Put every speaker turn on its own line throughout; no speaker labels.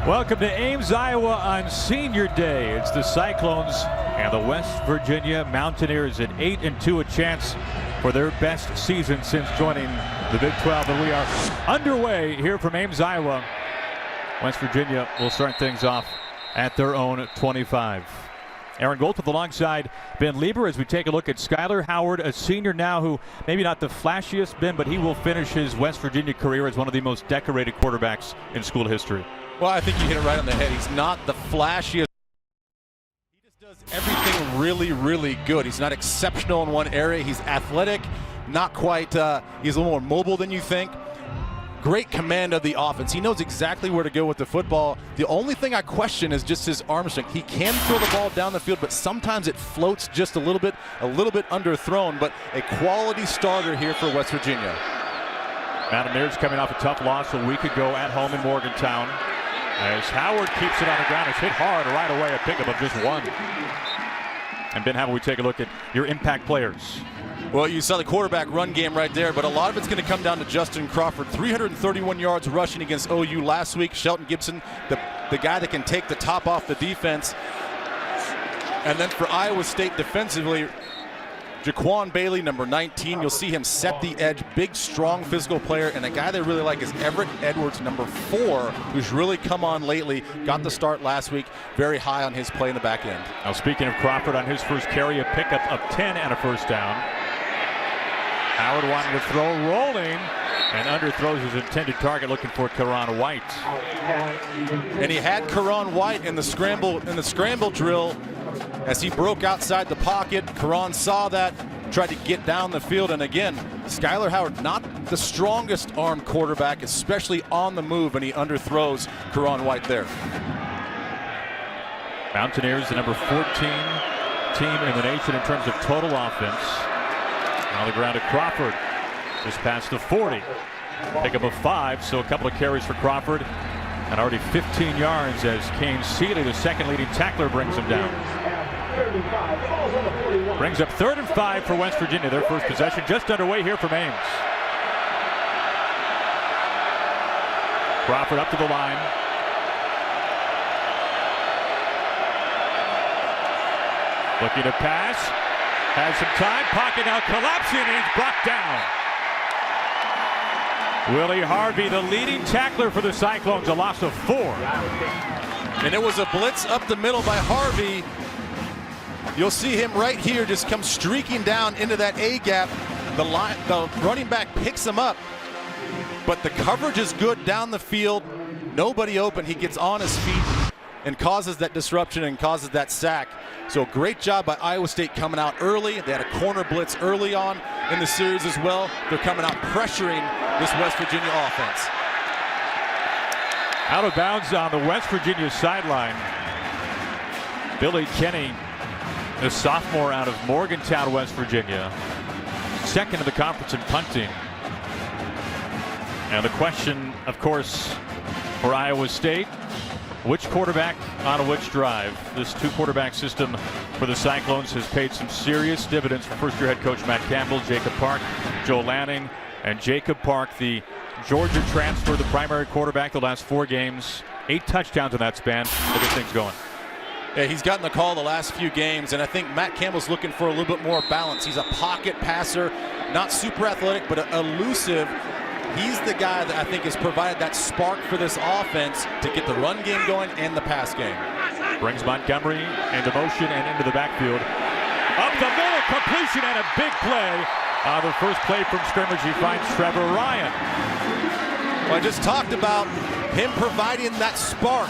Welcome to Ames, Iowa on Senior Day. It's the Cyclones and the West Virginia Mountaineers at 8-2, a chance for their best season since joining the Big 12. And we are underway here from Ames, Iowa. West Virginia will start things off at their own 25. Aaron Goldsmith alongside Ben Lieber as we take a look at Skyler Howard, a senior now who maybe not the flashiest, Ben, but he will finish his West Virginia career as one of the most decorated quarterbacks in school history.
Well, I think you hit it right on the head. He's not the flashiest. He just does everything really, really good. He's not exceptional in one area. He's athletic, not quite, he's a little more mobile than you think. Great command of the offense. He knows exactly where to go with the football. The only thing I question is just his arm strength. He can throw the ball down the field, but sometimes it floats just a little bit underthrown, but a quality starter here for West Virginia.
Mountaineers coming off a tough loss a week ago at home in Morgantown. As Howard keeps it on the ground, it's hit hard right away, a pickup of just one. And Ben, how about we take a look at your impact players?
Well, you saw the quarterback run game right there, but a lot of it's going to come down to Justin Crawford. 331 yards rushing against OU last week. Shelton Gibson, the guy that can take the top off the defense. And then for Iowa State defensively, Jaquan Bailey, number 19. You'll see him set the edge. Big, strong, physical player. And a guy they really like is Everett Edwards, number 4, who's really come on lately. Got the start last week. Very high on his play in the back end.
Now, speaking of Crawford, on his first carry, a pickup of 10 and a first down. Howard wanting to throw, rolling, and underthrows his intended target, looking for Karan White.
And he had Karan White in the scramble drill. As he broke outside the pocket, Karan saw that, tried to get down the field, and again, Skyler Howard, not the strongest arm quarterback, especially on the move, and he underthrows Karan White there.
Mountaineers, the number 14 team in the nation in terms of total offense. On the ground to Crawford, just past the 40. Pickup of 5, so a couple of carries for Crawford, and already 15 yards as Kane Seeley, the second leading tackler, brings him down. Brings up 3rd and 5 for West Virginia, their first possession, just underway here from Ames. Crawford up to the line. Looking to pass, has some time, pocket now collapsing, and he's brought down. Willie Harvey, the leading tackler for the Cyclones, a loss of 4.
And it was a blitz up the middle by Harvey. You'll see him right here just come streaking down into that A gap. The running back picks him up, but the coverage is good down the field. Nobody open. He gets on his feet and causes that disruption and causes that sack. So great job by Iowa State coming out early. They had a corner blitz early on in the series as well. They're coming out pressuring this West Virginia offense.
Out of bounds on the West Virginia sideline. Billy Kenny, the sophomore out of Morgantown, West Virginia. Second in the conference in punting. And the question, of course, for Iowa State, which quarterback on which drive? This 2-quarterback system for the Cyclones has paid some serious dividends for first-year head coach Matt Campbell, Jacob Park, Joe Lanning, and Jacob Park, the Georgia transfer, the primary quarterback the last 4 games. 8 touchdowns in that span to get things going.
Yeah, he's gotten the call the last few games, and I think Matt Campbell's looking for a little bit more balance. He's a pocket passer, not super athletic, but elusive. He's the guy that I think has provided that spark for this offense to get the run game going and the pass game.
Brings Montgomery into motion and into the backfield. Up the middle, completion, and a big play. The first play from scrimmage, he finds Trevor Ryan.
Well, I just talked about him providing that spark.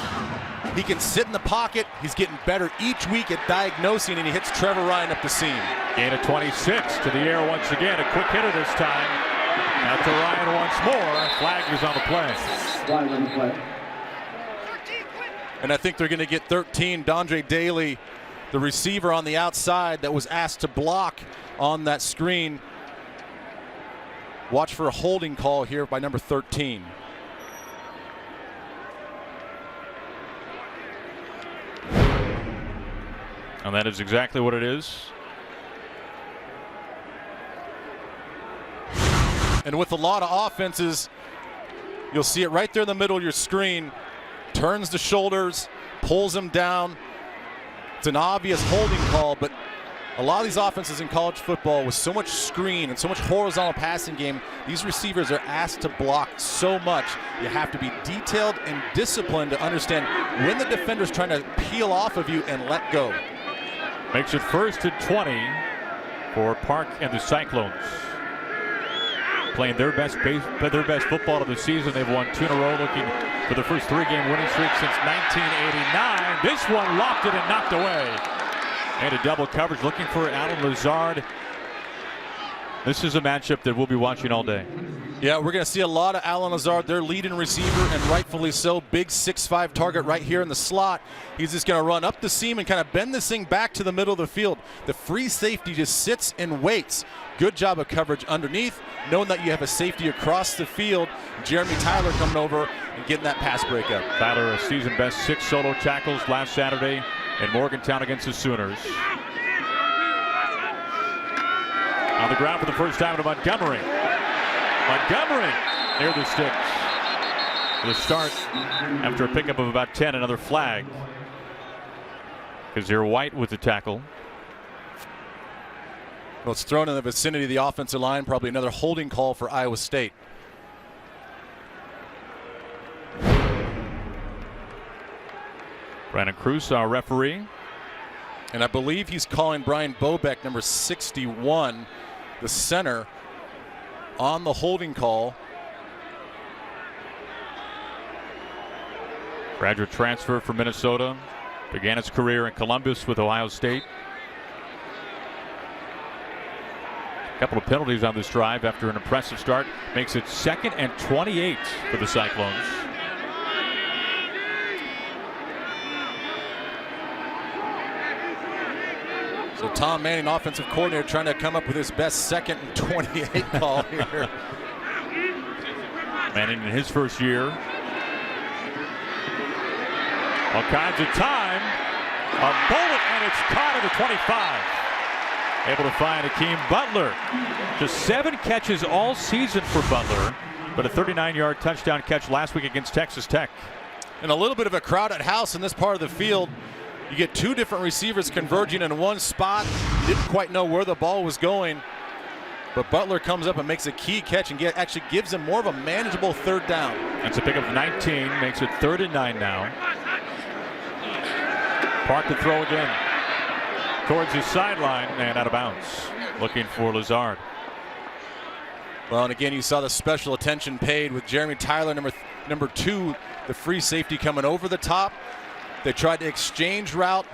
He can sit in the pocket. He's getting better each week at diagnosing, and he hits Trevor Ryan up the seam.
Gain of 26 to the air once again. A quick hitter this time. Out to Ryan once more. Flag is on the play.
And I think they're going to get 13. Dondre Daly, the receiver on the outside that was asked to block on that screen. Watch for a holding call here by number 13.
And that is exactly what it is.
And with a lot of offenses, you'll see it right there in the middle of your screen. turns the shoulders, pulls him down. It's an obvious holding call, but a lot of these offenses in college football with so much screen and so much horizontal passing game, these receivers are asked to block so much. You have to be detailed and disciplined to understand when the defender's trying to peel off of you and let go.
Makes it 1st and 20 for Park and the Cyclones. Playing their best football of the season. They've won 2 in a row, looking for the first 3-game winning streak since 1989. This one locked it and knocked away. And a double coverage looking for Alan Lazard. This is a matchup that we'll be watching all day.
Yeah, we're going to see a lot of Alan Lazard, their leading receiver, and rightfully so. Big 6'5" target right here in the slot. He's just going to run up the seam and kind of bend this thing back to the middle of the field. The free safety just sits and waits. Good job of coverage underneath, knowing that you have a safety across the field. Jeremy Tyler coming over and getting that pass breakup.
Tyler, a season best 6 solo tackles last Saturday in Morgantown against the Sooners. On the ground for the first time to Montgomery. Montgomery near the sticks. The start after a pickup of about 10, another flag. Kazir White with the tackle.
Well, it's thrown in the vicinity of the offensive line. Probably another holding call for Iowa State.
Brandon Cruz, our referee.
And I believe he's calling Brian Bobeck, number 61, the center, on the holding call.
Graduate transfer from Minnesota. Began his career in Columbus with Ohio State. A couple of penalties on this drive after an impressive start. Makes it 2nd and 28 for the Cyclones.
So Tom Manning, offensive coordinator, trying to come up with his best 2nd and 28 call here.
Manning in his first year. All kinds of time. A bullet, and it's caught at the 25. Able to find Akeem Butler. Just 7 catches all season for Butler, but a 39-yard touchdown catch last week against Texas Tech.
And a little bit of a crowded house in this part of the field. You get 2 different receivers converging in one spot. You didn't quite know where the ball was going, but Butler comes up and makes a key catch and actually gives him more of a manageable 3rd down.
That's a pickup of 19, makes it 3rd and 9 now. Park to throw again towards his sideline and out of bounds. Looking for Lazard.
Well, and again, you saw the special attention paid with Jeremy Tyler, number 2, the free safety coming over the top. They tried to exchange route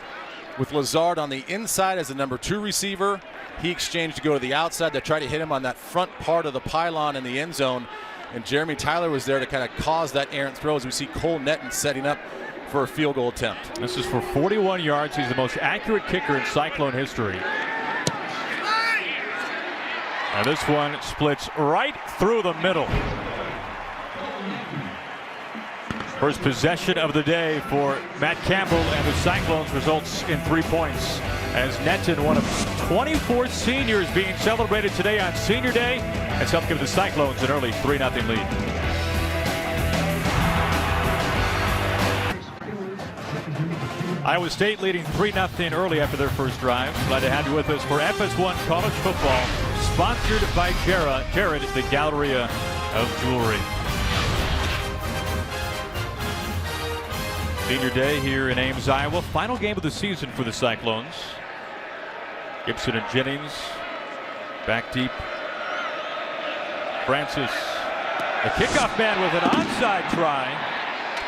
with Lazard on the inside as the number 2 receiver. He exchanged to go to the outside. They tried to hit him on that front part of the pylon in the end zone. And Jeremy Tyler was there to kind of cause that errant throw as we see Cole Netton setting up for a field goal attempt.
This is for 41 yards. He's the most accurate kicker in Cyclone history. And this one splits right through the middle. First possession of the day for Matt Campbell and the Cyclones results in 3 points. As Netton, one of 24 seniors being celebrated today on Senior Day, has helped give the Cyclones an early 3-0 lead. Iowa State leading 3-0 early after their first drive. Glad to have you with us for FS1 College Football, sponsored by Jared, the Galleria of Jewelry. Senior Day here in Ames, Iowa. Final game of the season for the Cyclones. Gibson and Jennings back deep. Francis, the kickoff man with an onside try,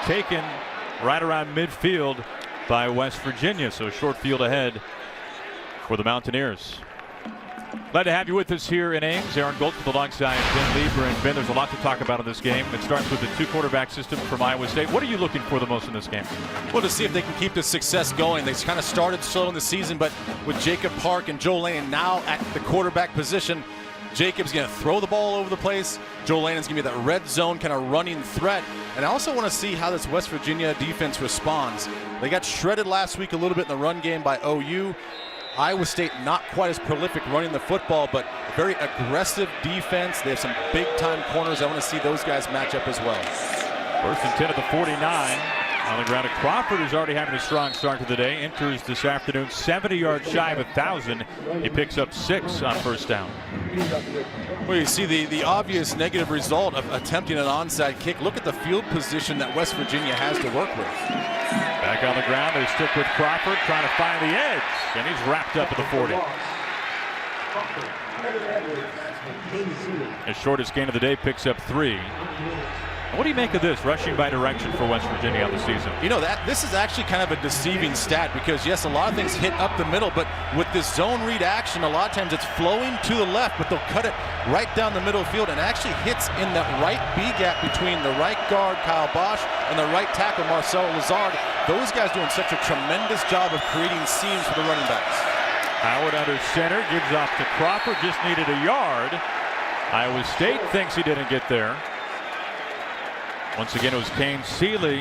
taken right around midfield by West Virginia. So a short field ahead for the Mountaineers. Glad to have you with us here in Ames. Aaron Goldschmidt alongside Ben Lieber. And Ben, there's a lot to talk about in this game. It starts with the 2-quarterback system from Iowa State. What are you looking for the most in this game?
Well, to see if they can keep the success going. They kind of started slow in the season, but with Jacob Park and Joe Lane now at the quarterback position, Jacob's going to throw the ball over the place. Joe Lanon's going to be that red zone kind of running threat. And I also want to see how this West Virginia defense responds. They got shredded last week a little bit in the run game by OU. Iowa State not quite as prolific running the football, but very aggressive defense. They have some big-time corners. I want to see those guys match up as well.
1st and 10 at the 49. On the ground, Crawford is already having a strong start to the day. Enters this afternoon 70 yards shy of 1,000. He picks up 6 on first down.
Well, you see the obvious negative result of attempting an onside kick. Look at the field position that West Virginia has to work with.
Back on the ground, they stick with Crawford, trying to find the edge, and he's wrapped up at the 40. His shortest gain of the day, picks up 3. What do you make of this rushing by direction for West Virginia on the season?
You know, this is actually kind of a deceiving stat because, yes, a lot of things hit up the middle, but with this zone read action, a lot of times it's flowing to the left, but they'll cut it right down the middle of the field and actually hits in that right B gap between the right guard, Kyle Bosch, and the right tackle, Marcel Lazard. Those guys doing such a tremendous job of creating seams for the running backs.
Howard under center, gives off to Crawford, just needed a yard. Iowa State thinks he didn't get there. Once again, it was Kane Seeley,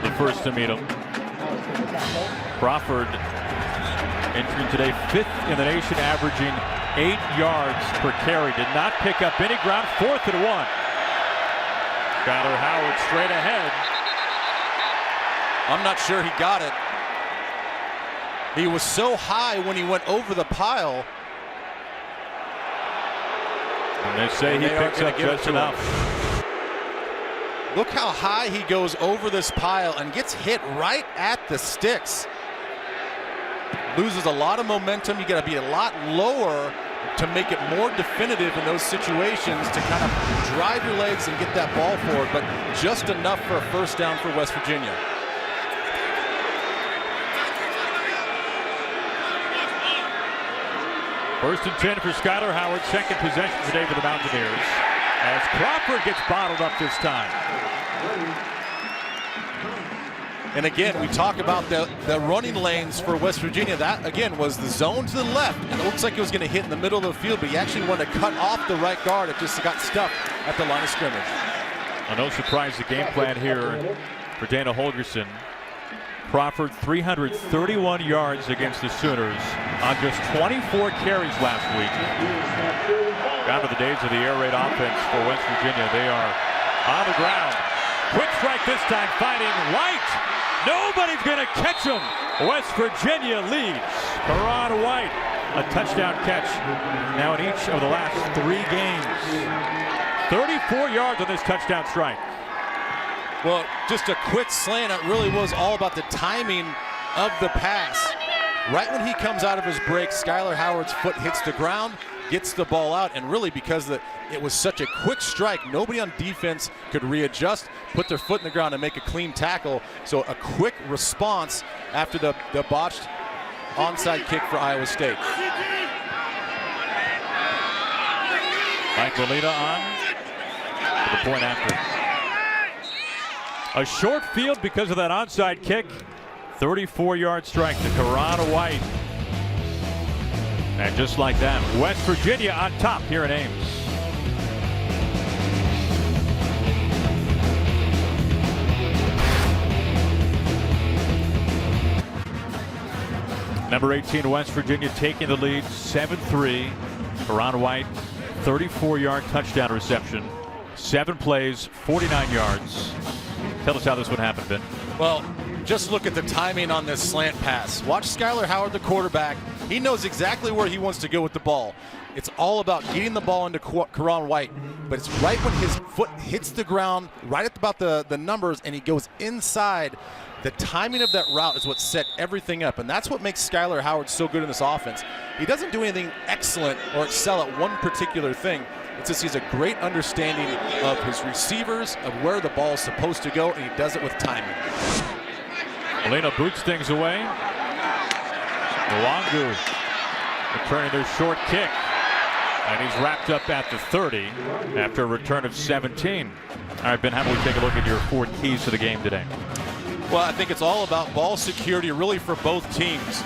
the first to meet him. Crawford entering today 5th in the nation, averaging 8 yards per carry. Did not pick up any ground. 4th and 1. Skyler Howard straight ahead.
I'm not sure he got it. He was so high when he went over the pile.
And they say he picks up just enough.
Look how high he goes over this pile and gets hit right at the sticks. Loses a lot of momentum. You got to be a lot lower to make it more definitive in those situations to kind of drive your legs and get that ball forward, but just enough for a first down for West Virginia.
First and 10 for Skyler Howard, second possession today for the Mountaineers, as Crawford gets bottled up this time.
And again, we talk about the running lanes for West Virginia. That, again, was the zone to the left, and it looks like it was going to hit in the middle of the field, but he actually wanted to cut off the right guard. It just got stuck at the line of scrimmage.
Well, no surprise, the game plan here for Dana Holgerson. Crawford 331 yards against the Sooners on just 24 carries last week. Down to the days of the air raid offense for West Virginia. They are on the ground. Quick strike this time, finding White. Nobody's going to catch him. West Virginia leads. Karan White, a touchdown catch now in each of the last 3 games. 34 yards on this touchdown strike.
Well, just a quick slant. It really was all about the timing of the pass. Right when he comes out of his break, Skyler Howard's foot hits the ground, gets the ball out, and really because it was such a quick strike, nobody on defense could readjust, put their foot in the ground and make a clean tackle. So a quick response after the botched onside kick for Iowa State.
Mike Molina on for the point after. A short field because of that onside kick. 34-yard strike to Karan White. And just like that, West Virginia on top here in Ames. Number 18, West Virginia taking the lead 7-3. Karan White, 34-yard touchdown reception. 7 plays, 49 yards. Tell us how this would happen, Ben.
Well, just look at the timing on this slant pass. Watch Skyler Howard, the quarterback. He knows exactly where he wants to go with the ball. It's all about getting the ball into Karan White, but it's right when his foot hits the ground, right at about the numbers, and he goes inside. The timing of that route is what set everything up, and that's what makes Skyler Howard so good in this offense. He doesn't do anything excellent or excel at one particular thing. It's just he's a great understanding of his receivers, of where the ball is supposed to go, and he does it with timing.
Molina boots things away. Mwangu returning their short kick. And he's wrapped up at the 30 after a return of 17. All right, Ben, how about we take a look at your 4 keys to the game today?
Well, I think it's all about ball security, really, for both teams.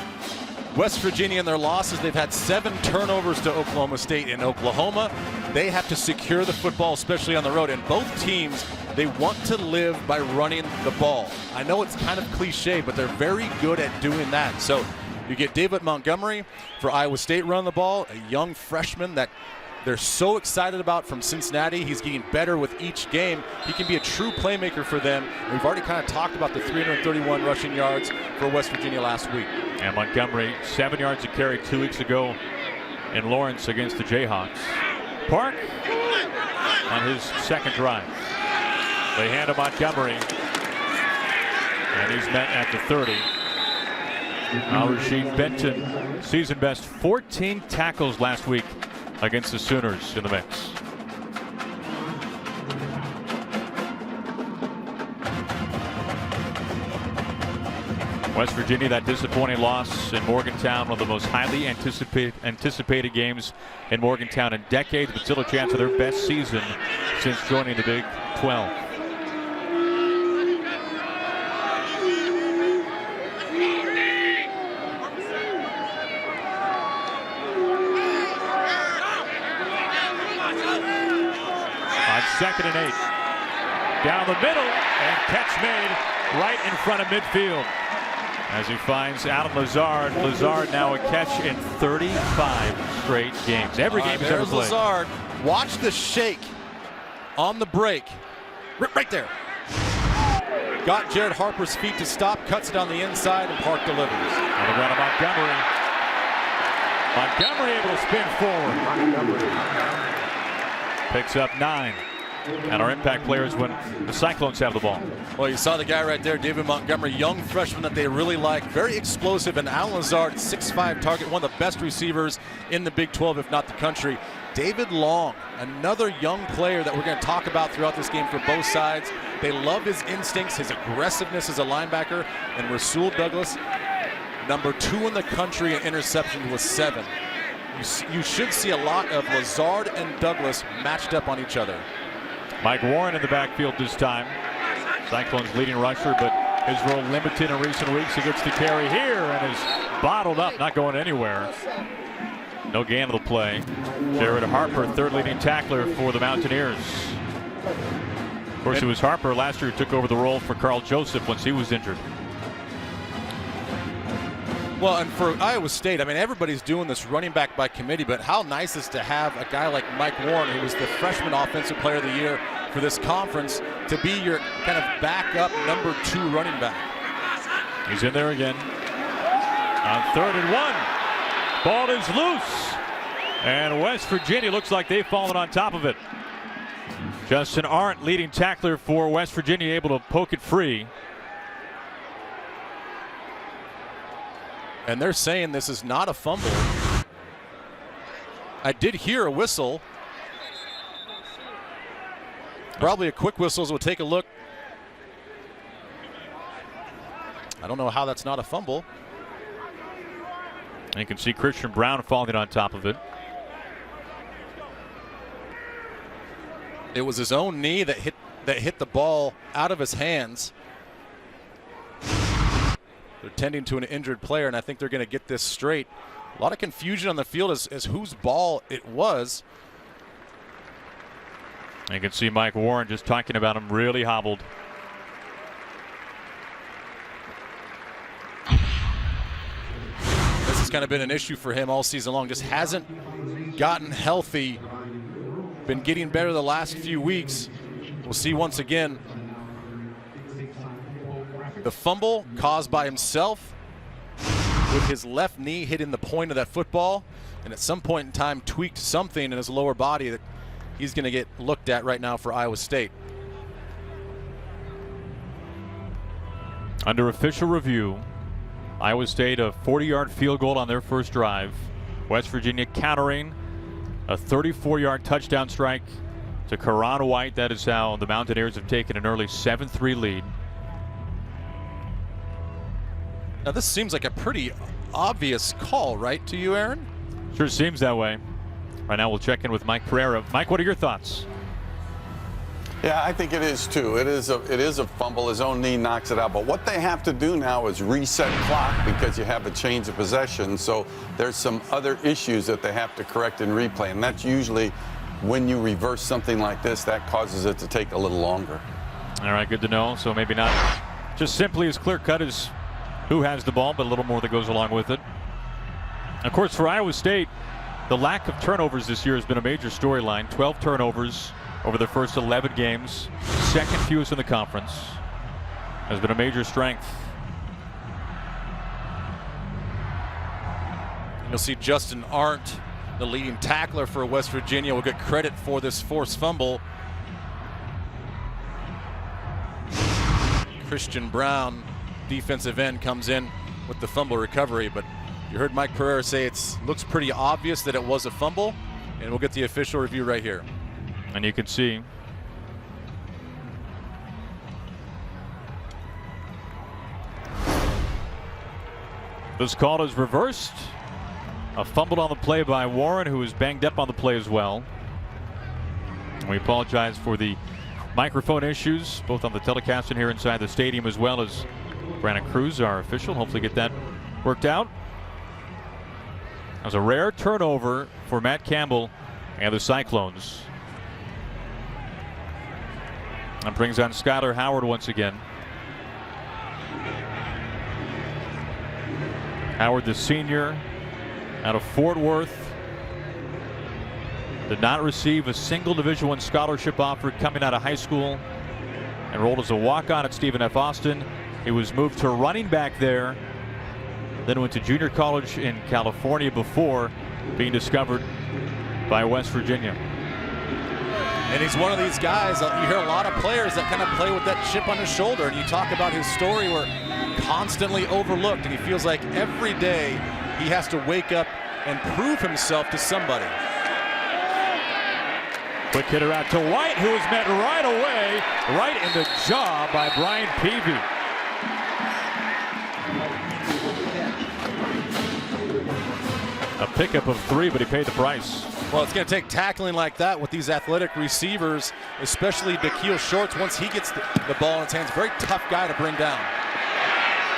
West Virginia in their losses, they've had 7 turnovers to Oklahoma State. In Oklahoma, they have to secure the football, especially on the road. And both teams, they want to live by running the ball. I know it's kind of cliche, but they're very good at doing that. So you get David Montgomery for Iowa State running the ball, a young freshman that they're so excited about from Cincinnati. He's getting better with each game. He can be a true playmaker for them. We've already kind of talked about the 331 rushing yards for West Virginia last week.
And Montgomery, 7 yards a carry 2 weeks ago in Lawrence against the Jayhawks. Park on his second drive. They hand to Montgomery, and he's met at the 30. Al-Rashid Benton, season best 14 tackles last week against the Sooners in the mix. West Virginia, that disappointing loss in Morgantown, one of the most highly anticipated games in Morgantown in decades, but still a chance of their best season since joining the Big 12. On 2nd and 8, down the middle, and catch made right in front of midfield as he finds Adam Lazard. Lazard now a catch in 35 straight games. Every game he's ever played.
Lazard, watch the shake on the break. Right there. Got Jared Harper's feet to stop, cuts it on the inside, and Park delivers.
On the ground of Montgomery. Montgomery able to spin forward. Picks up 9. And our impact players when the Cyclones have the ball.
Well, you saw the guy right there, David Montgomery, young freshman that they really like, very explosive, and Alan Lazard, 6'5" target, one of the best receivers in the Big 12, if not the country. David Long, another young player that we're going to talk about throughout this game for both sides. They love his instincts, his aggressiveness as a linebacker, and Rasul Douglas, number 2 in the country in interceptions with 7. You should see a lot of Lazard and Douglas matched up on each other.
Mike Warren in the backfield this time. Cyclones leading rusher, but his role limited in recent weeks. He gets the carry here and is bottled up, not going anywhere. No gain of the play. Jared Harper, 3rd leading tackler for the Mountaineers. Of course, it was Harper last year who took over the role for Carl Joseph once he was injured.
Well, and for Iowa State, I mean, everybody's doing this running back by committee, but how nice is to have a guy like Mike Warren, who was the freshman offensive player of the year for this conference, to be your kind of backup number 2 running back.
He's in there again. On 3rd and 1. Ball is loose. And West Virginia looks like they've fallen on top of it. Justin Arndt, leading tackler for West Virginia, able to poke it free.
And they're saying this is not a fumble. I did hear a whistle. Probably a quick whistle, so we'll take a look. I don't know how that's not a fumble.
And you can see Christian Brown falling on top of it.
It was his own knee that hit the ball out of his hands. They're tending to an injured player, and I think they're going to get this straight. A lot of confusion on the field as whose ball it was.
You can see Mike Warren just talking about him, really hobbled.
This has kind of been an issue for him all season long. Just hasn't gotten healthy. Been getting better the last few weeks. We'll see once again. The fumble caused by himself with his left knee hitting the point of that football, and at some point in time tweaked something in his lower body that he's going to get looked at right now for Iowa State.
Under official review, Iowa State a 40-yard field goal on their first drive. West Virginia countering a 34-yard touchdown strike to Karan White. That is how the Mountaineers have taken an early 7-3 lead.
Now this seems like a pretty obvious call, right, to you, Aaron?
Sure seems that way. Right now we'll check in with Mike Pereira. Mike, what are your thoughts?
Yeah, I think it is too. It is a fumble. His own knee knocks it out. But what they have to do now is reset clock because you have a change of possession. So there's some other issues that they have to correct in replay. And that's usually when you reverse something like this, that causes it to take a little longer.
All right, good to know. So maybe not just simply as clear-cut as who has the ball, but a little more that goes along with it. Of course, for Iowa State, The lack of turnovers this year has been a major storyline. 12 turnovers over the first 11 games. Second fewest in the conference. Has been a major strength.
You'll see Justin Arndt, the leading tackler for West Virginia, will get credit for this forced fumble. Christian Brown, defensive end, comes in with the fumble recovery, but you heard Mike Pereira say it looks pretty obvious that it was a fumble, and we'll get the official review right here.
And you can see this call is reversed. A fumble on the play by Warren, who was banged up on the play as well. And we apologize for the microphone issues, both on the telecast and here inside the stadium, as well as Brandon Cruz, our official. Hopefully get that worked out. That was a rare turnover for Matt Campbell and the Cyclones. And brings on Skylar Howard once again. Howard, the senior out of Fort Worth, did not receive a single Division I scholarship offer coming out of high school. Enrolled as a walk-on at Stephen F. Austin. He was moved to running back there, then went to junior college in California before being discovered by West Virginia.
And he's one of these guys, you hear a lot of players that kind of play with that chip on his shoulder, and you talk about his story where constantly overlooked, and he feels like every day he has to wake up and prove himself to somebody.
Quick hitter out to White, who is met right away, right in the jaw by Brian Peavy. A pickup of 3, but he paid the price.
Well, it's going to take tackling like that with these athletic receivers, especially Dakeil Shorts. Once he gets the ball in his hands, very tough guy to bring down.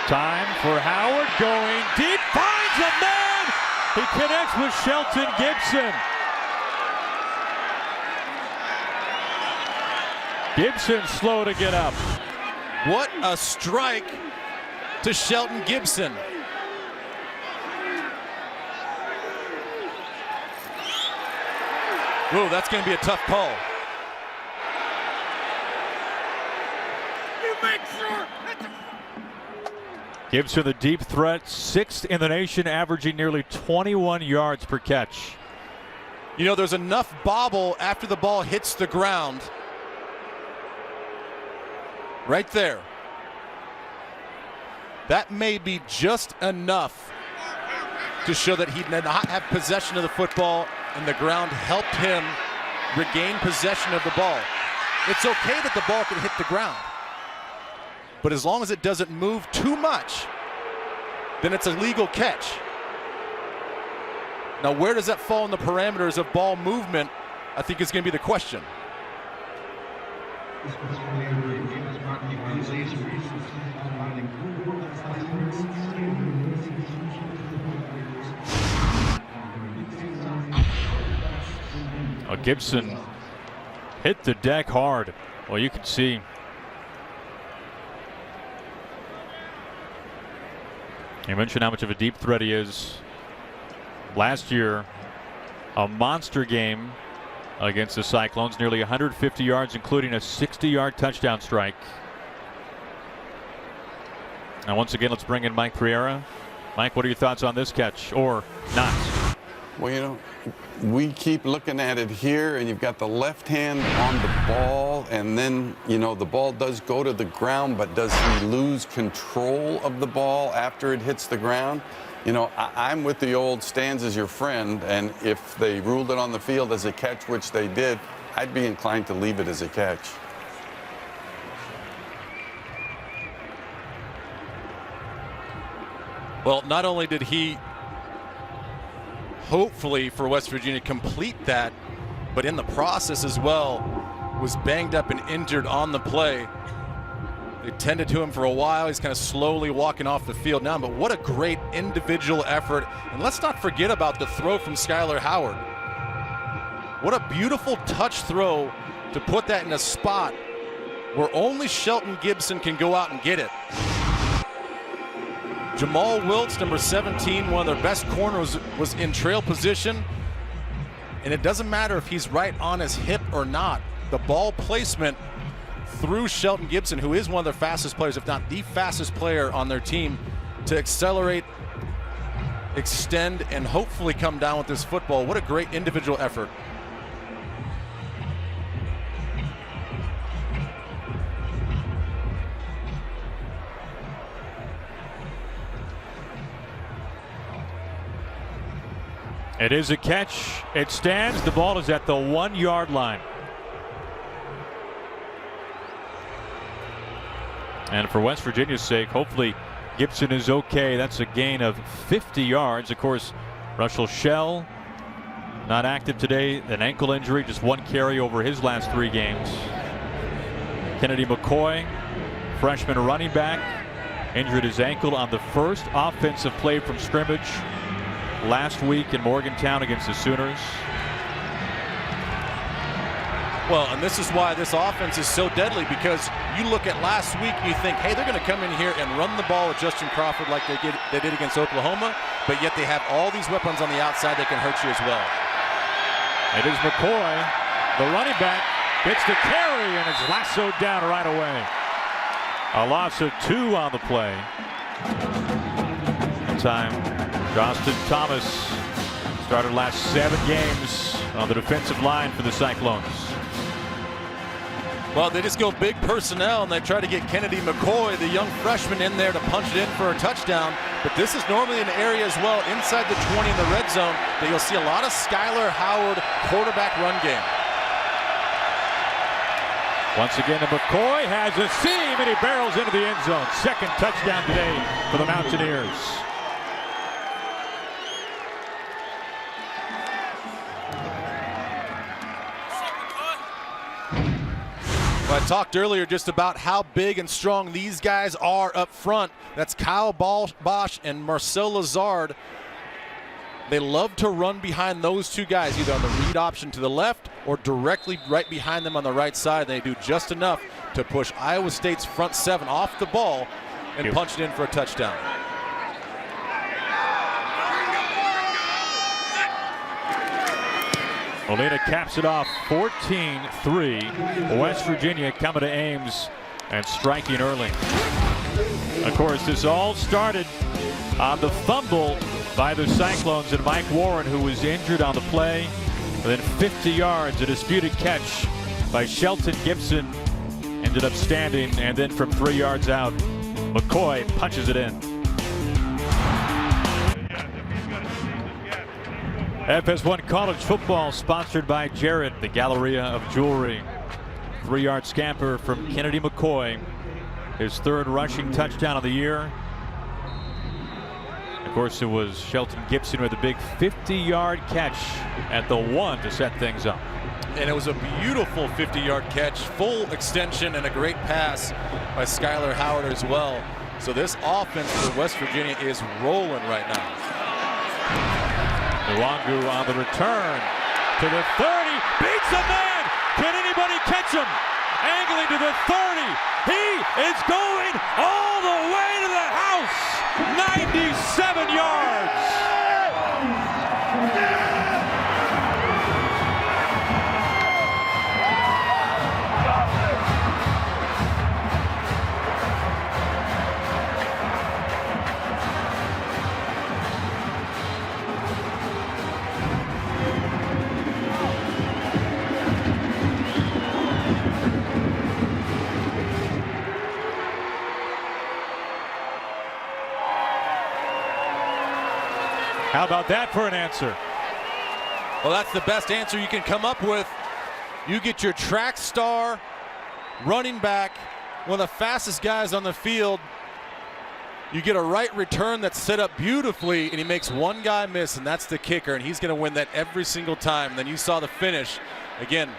Time for Howard, going deep, finds a man! He connects with Shelton Gibson. Gibson slow to get up.
What a strike to Shelton Gibson. Ooh, that's going to be a tough call.
Gibson, the deep threat, 6th in the nation, averaging nearly 21 yards per catch.
You know, there's enough bobble after the ball hits the ground. Right there. That may be just enough to show that he did not have possession of the football, and the ground helped him regain possession of the ball. It's okay that the ball can hit the ground, but as long as it doesn't move too much, then it's a legal catch. Now, where does that fall in the parameters of ball movement, I think is going to be the question.
Gibson hit the deck hard. Well, you can see. You mentioned how much of a deep threat he is. Last year, a monster game against the Cyclones, nearly 150 yards, including a 60-yard touchdown strike. Now, once again, let's bring in Mike Pereira. Mike, what are your thoughts on this catch, or not?
Well, you know, we keep looking at it here, and you've got the left hand on the ball, and then, you know, the ball does go to the ground, but does he lose control of the ball after it hits the ground? You know, I'm with the old stands as your friend, and if they ruled it on the field as a catch, which they did, I'd be inclined to leave it as a catch.
Well, not only did he hopefully for West Virginia complete that, but in the process as well was banged up and injured on the play. They tended to him for a while. He's kind of slowly walking off the field now, but what a great individual effort. And let's not forget about the throw from Skylar Howard. What a beautiful touch throw to put that in a spot where only Shelton Gibson can go out and get it. Jamal Wiltz, number 17, one of their best corners, was in trail position. And it doesn't matter if he's right on his hip or not. The ball placement through Shelton Gibson, who is one of their fastest players, if not the fastest player on their team, to accelerate, extend, and hopefully come down with this football. What a great individual effort.
It is a catch. It stands. The ball is at the 1-yard line. And for West Virginia's sake, hopefully Gibson is okay. That's a gain of 50 yards. Of course, Russell Shell not active today. An ankle injury, just 1 carry over his last 3 games. Kennedy McCoy, freshman running back, injured his ankle on the first offensive play from scrimmage last week in Morgantown against the Sooners.
Well, and this is why this offense is so deadly, because you look at last week and you think, hey, they're going to come in here and run the ball with Justin Crawford like they did against Oklahoma, but yet they have all these weapons on the outside that can hurt you as well.
It is McCoy, the running back, gets the carry and is lassoed down right away. A loss of 2 on the play. That time, Johnston Thomas started last 7 games on the defensive line for the Cyclones.
Well, they just go big personnel and they try to get Kennedy McCoy, the young freshman, in there to punch it in for a touchdown. But this is normally an area as well inside the 20 in the red zone that you'll see a lot of Skylar Howard quarterback run game.
Once again, McCoy has a seam and he barrels into the end zone. Second touchdown today for the Mountaineers.
Well, I talked earlier just about how big and strong these guys are up front. That's Kyle Bosch and Marcel Lazard. They love to run behind those 2 guys, either on the read option to the left or directly right behind them on the right side. They do just enough to push Iowa State's front 7 off the ball and punch it in for a touchdown.
Molina caps it off 14-3. West Virginia coming to Ames and striking early. Of course, this all started on the fumble by the Cyclones and Mike Warren, who was injured on the play. Within 50 yards, a disputed catch by Shelton Gibson ended up standing, and then from 3 yards out, McCoy punches it in. FS1 College Football sponsored by Jared, the Galleria of Jewelry. 3-yard scamper from Kennedy McCoy. His 3rd rushing touchdown of the year. Of course, it was Shelton Gibson with a big 50-yard catch at the 1 to set things up.
And it was a beautiful 50-yard catch, full extension, and a great pass by Skylar Howard as well. So this offense for West Virginia is rolling right now.
Nwangu on the return to the 30, beats a man. Can anybody catch him? Angling to the 30. He is going all the way to the house. 97 yards. How about that for an answer?
Well, that's the best answer you can come up with. You get your track star running back, one of the fastest guys on the field. You get a right return that's set up beautifully, and he makes one guy miss, and that's the kicker, and he's going to win that every single time. And then you saw the finish. Again,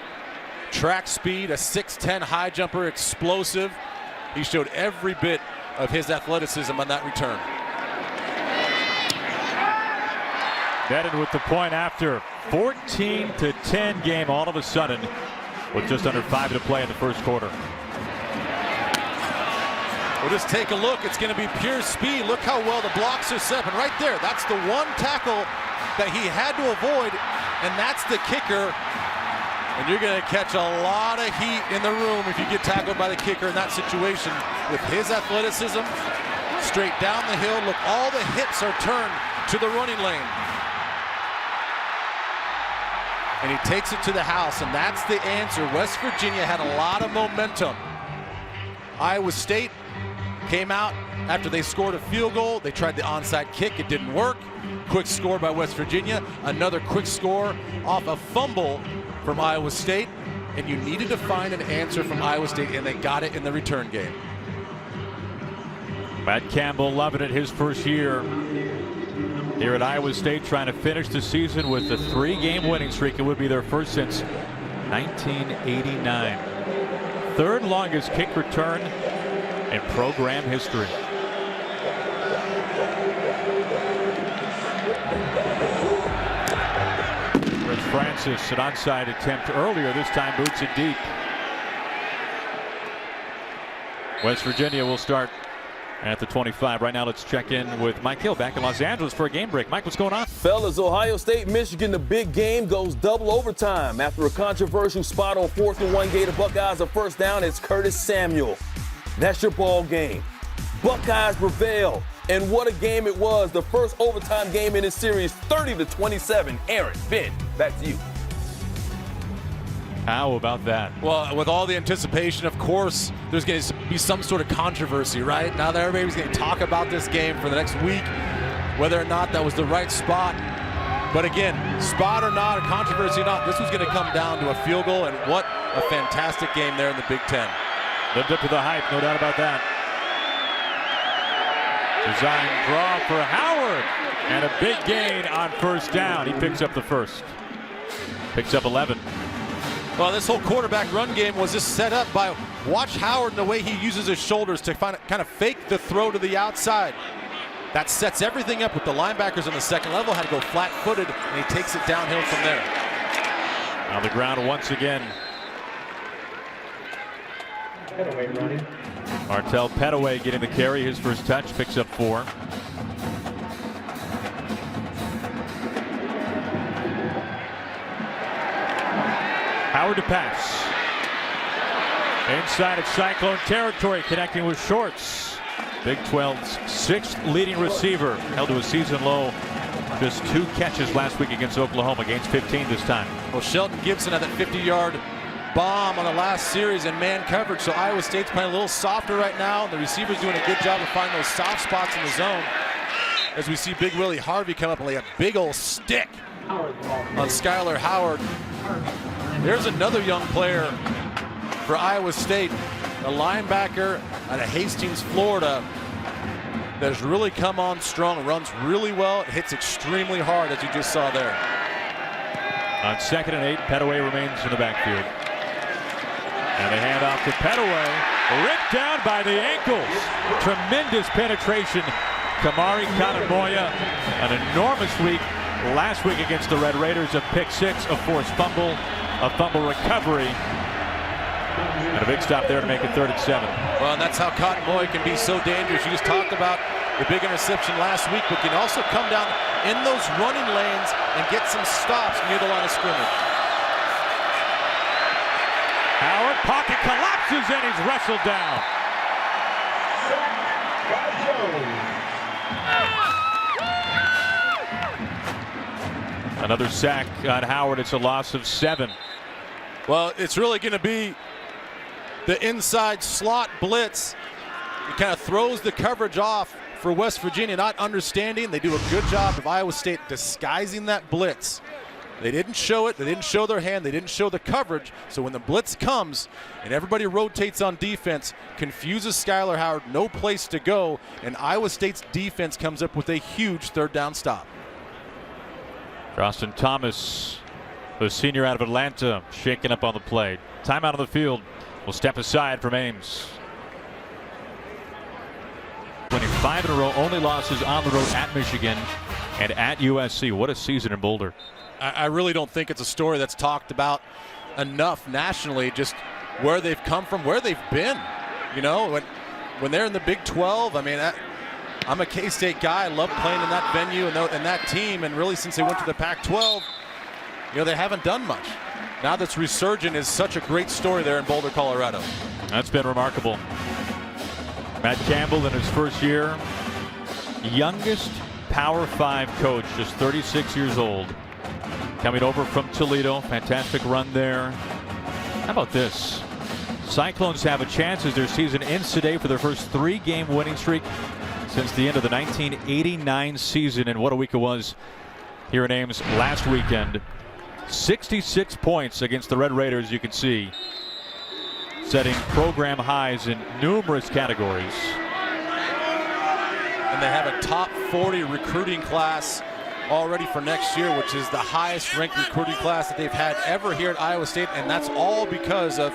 track speed, a 6'10" high jumper, explosive. He showed every bit of his athleticism on that return.
Netted with the point after. 14-10 game all of a sudden with just under 5 to play in the first quarter.
We'll just take a look. It's going to be pure speed. Look how well the blocks are set. And right there, that's the one tackle that he had to avoid. and that's the kicker. And you're going to catch a lot of heat in the room if you get tackled by the kicker in that situation. With his athleticism, straight down the hill. Look, all the hips are turned to the running lane. And he takes it to the house, and that's the answer. West Virginia had a lot of momentum. Iowa State came out after they scored a field goal. They tried the onside kick. It didn't work. Quick score by West Virginia. Another quick score off a fumble from Iowa State. And you needed to find an answer from Iowa State, and they got it in the return game.
Matt Campbell loving it his first year here at Iowa State, trying to finish the season with a 3-game winning streak. It would be their first since 1989. Third longest kick return in program history. Rich Francis, an onside attempt earlier, this time boots it deep. West Virginia will start at the 25. Right now, let's check in with Mike Hill back in Los Angeles for a game break. Mike, what's going on?
Fellas, Ohio State, Michigan, the big game goes double overtime. After a controversial spot on 4th and 1 gave the Buckeyes a first down, it's Curtis Samuel. That's your ball game. Buckeyes prevail. And what a game it was. The first overtime game in this series, 30-27. Aaron, Ben, back to you.
How about that?
Well, with all the anticipation, of course, there's going to be some sort of controversy, right? Now that everybody's going to talk about this game for the next week, whether or not that was the right spot. But again, spot or not, a controversy or not, this was going to come down to a field goal, and what a fantastic game there in the Big Ten.
Lived up to the hype, no doubt about that. Design draw for Howard, and a big gain on first down. He picks up the first. Picks up 11.
Well, this whole quarterback run game was just set up by watch Howard and the way he uses his shoulders to kind of fake the throw to the outside. That sets everything up with the linebackers on the second level, had to go flat-footed, and he takes it downhill from there.
On the ground once again. Martell Pettaway getting the carry, his first touch, picks up 4. Howard to pass. Inside of Cyclone territory, connecting with Shorts. Big 12's 6th leading receiver, held to a season low. Just 2 catches last week against Oklahoma, gains 15 this time.
Well, Shelton Gibson had that 50-yard bomb on the last series in man coverage, so Iowa State's playing a little softer right now. The receiver's doing a good job of finding those soft spots in the zone. As we see Big Willie Harvey come up and lay a big old stick on Skylar Howard. There's another young player for Iowa State, a linebacker out of Hastings, Florida, that has really come on strong, runs really well, hits extremely hard, as you just saw there.
On 2nd and 8, Pettaway remains in the backfield. And they hand off to Pettaway, ripped down by the ankles. Tremendous penetration. Kamari Kanamoya, an enormous week last week against the Red Raiders. A pick 6, a forced fumble, a fumble recovery, and a big stop there to make it 3rd and 7.
Well, and that's how Cotton Boy can be so dangerous. You just talked about the big interception last week, but can also come down in those running lanes and get some stops near the line of scrimmage.
Howard, pocket collapses, and he's wrestled down. Another sack on Howard. It's a loss of 7.
Well, it's really going to be the inside slot blitz. It kind of throws the coverage off for West Virginia, not understanding. They do a good job of Iowa State disguising that blitz. They didn't show it. They didn't show their hand. They didn't show the coverage. So when the blitz comes and everybody rotates on defense, confuses Skylar Howard, no place to go, and Iowa State's defense comes up with a huge 3rd down stop.
Austin Thomas, the senior out of Atlanta, shaking up on the play. Timeout on the field. Will step aside from Ames. Winning 5 in a row, only losses on the road at Michigan and at USC. What a season in Boulder.
I really don't think it's a story that's talked about enough nationally, just where they've come from, where they've been. You know, when they're in the Big 12, I mean, I'm a K-State guy. I love playing in that venue and that team. And really, since they went to the Pac-12, they haven't done much. Now this resurgent is such a great story there in Boulder, Colorado.
That's been remarkable. Matt Campbell in his first year, youngest Power 5 coach, just 36 years old, coming over from Toledo. Fantastic run there. How about this? Cyclones have a chance as their season ends today for their first 3-game winning streak since the end of the 1989 season. And what a week it was here in Ames last weekend. 66 points against the Red Raiders, you can see, setting program highs in numerous categories.
And they have a top 40 recruiting class already for next year, which is the highest ranked recruiting class that they've had ever here at Iowa State. And that's all because of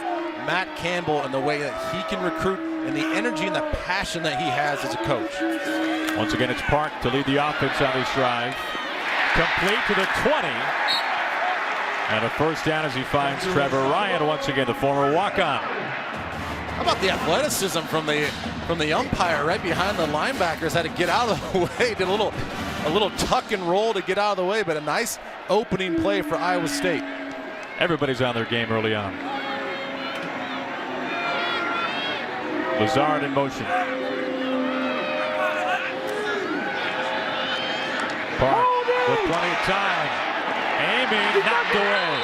Matt Campbell and the way that he can recruit and the energy and the passion that he has as a coach.
Once again, it's Park to lead the offense on this drive. Complete to the 20. And a first down as he finds Trevor Ryan, once again the former walk-on.
How about the athleticism from the umpire right behind the linebackers? Had to get out of the way. Did a little tuck and roll to get out of the way, but a nice opening play for Iowa State.
Everybody's on their game early on. Lazard in motion. Park with plenty of time. Aiming, knocked away.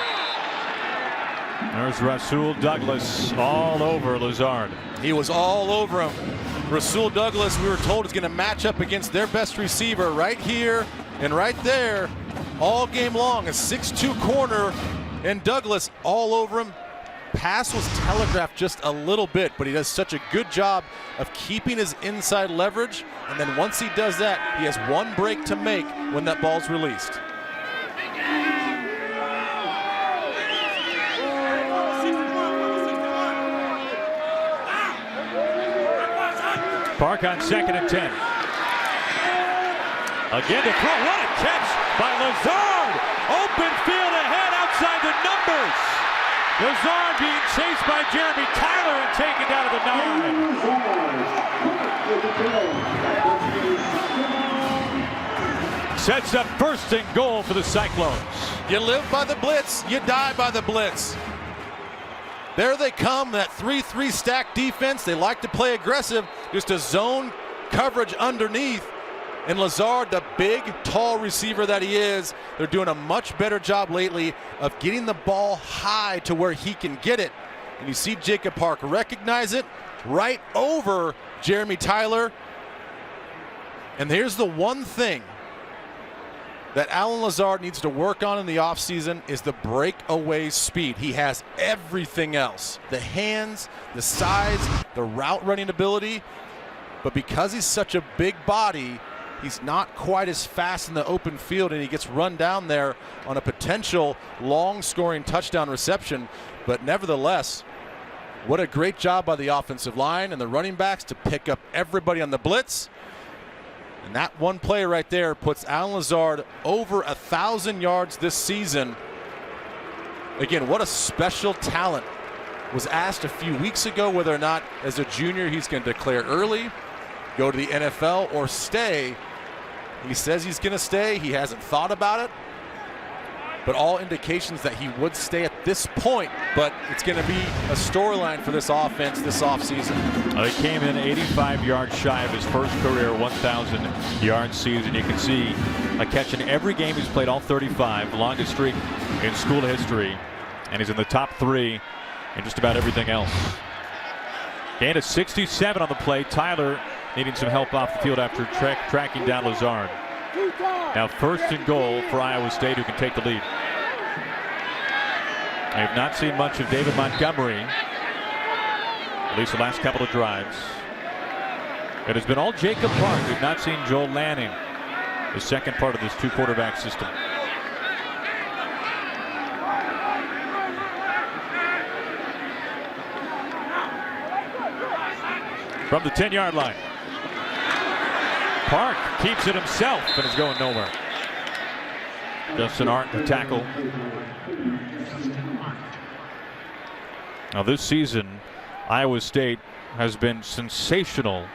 There's Rasul Douglas all over Lazard.
He was all over him. Rasul Douglas, we were told, is going to match up against their best receiver right here and right there all game long. A 6'2" corner, and Douglas all over him. Pass was telegraphed just a little bit, but he does such a good job of keeping his inside leverage. And then once he does that, he has one break to make when that ball's released.
Park on 2nd and 10. Again to throw. What a catch by Lazard. Open field ahead outside the numbers. Lazard being chased by Jeremy Tyler and taken down to the 9. Sets up 1st and goal for the Cyclones.
You live by the blitz, you die by the blitz. There they come, that 3-3 stack defense. They like to play aggressive, just a zone coverage underneath. And Lazard, the big, tall receiver that he is, they're doing a much better job lately of getting the ball high to where he can get it. And you see Jacob Park recognize it right over Jeremy Tyler. And here's the one thing that Alan Lazard needs to work on in the offseason is the breakaway speed. He has everything else. The hands, the size, the route running ability. But because he's such a big body, he's not quite as fast in the open field, and he gets run down there on a potential long scoring touchdown reception. But nevertheless, what a great job by the offensive line and the running backs to pick up everybody on the blitz. And that one play right there puts Alan Lazard over 1,000 yards this season. Again, what a special talent. Was asked a few weeks ago whether or not as a junior he's going to declare early, go to the NFL, or stay. He says he's going to stay. He hasn't thought about it. But all indications that he would stay at this point. But it's going to be a storyline for this offense this offseason.
He came in 85 yards shy of his first career 1,000-yard season. You can see a catch in every game he's played, all 35, longest streak in school history. And he's in the top 3 in just about everything else. Gain of 67 on the play. Tyler needing some help off the field after tracking down Lazard. Now 1st and goal for Iowa State, who can take the lead. I have not seen much of David Montgomery, at least the last couple of drives. It has been all Jacob Park. We've not seen Joel Lanning, the second part of this 2-quarterback system. From the 10-yard line. Park keeps it himself and is going nowhere. Justin Art, the tackle. Now this season, Iowa State has been sensational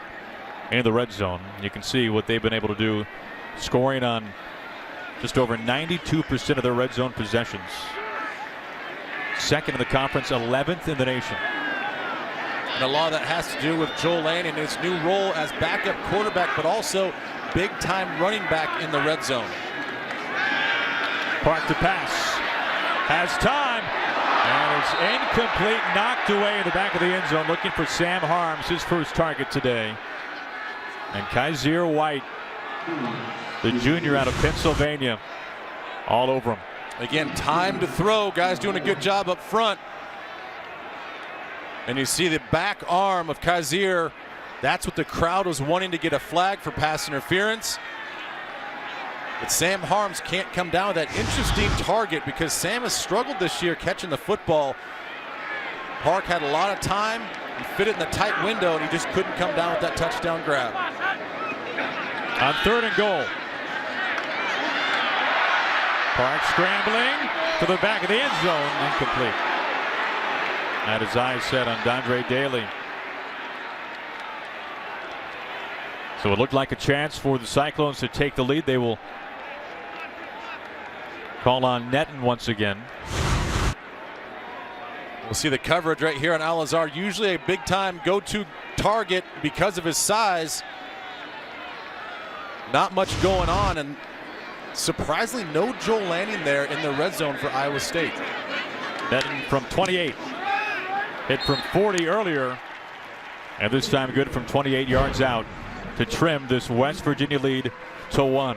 in the red zone. You can see what they've been able to do, scoring on Just over 92% of their red zone possessions. Second in the conference, 11th in the nation.
And a lot of that has to do with Joel Lanning and his new role as backup quarterback, but also big-time running back in the red zone.
Park to pass. Has time. And it's incomplete, knocked away in the back of the end zone, looking for Sam Harms, his first target today. And Kaiser White, the junior out of Pennsylvania, all over him.
Again, time to throw. Guys doing a good job up front. And you see the back arm of Kaiser. That's what the crowd was wanting, to get a flag for pass interference. But Sam Harms can't come down with that interesting target, because Sam has struggled this year catching the football. Park had a lot of time. He fit it in the tight window, and he just couldn't come down with that touchdown grab.
On 3rd and goal. Park scrambling to the back of the end zone. Incomplete. Had his eyes set on Dondre Daly. So it looked like a chance for the Cyclones to take the lead. They will call on Netton once again.
We'll see the coverage right here on Al-Azhar. Usually a big-time go-to target because of his size. Not much going on, and surprisingly no Joel Lanning there in the red zone for Iowa State.
Netton from 28. Hit from 40 earlier, and this time good from 28 yards out to trim this West Virginia lead to 1.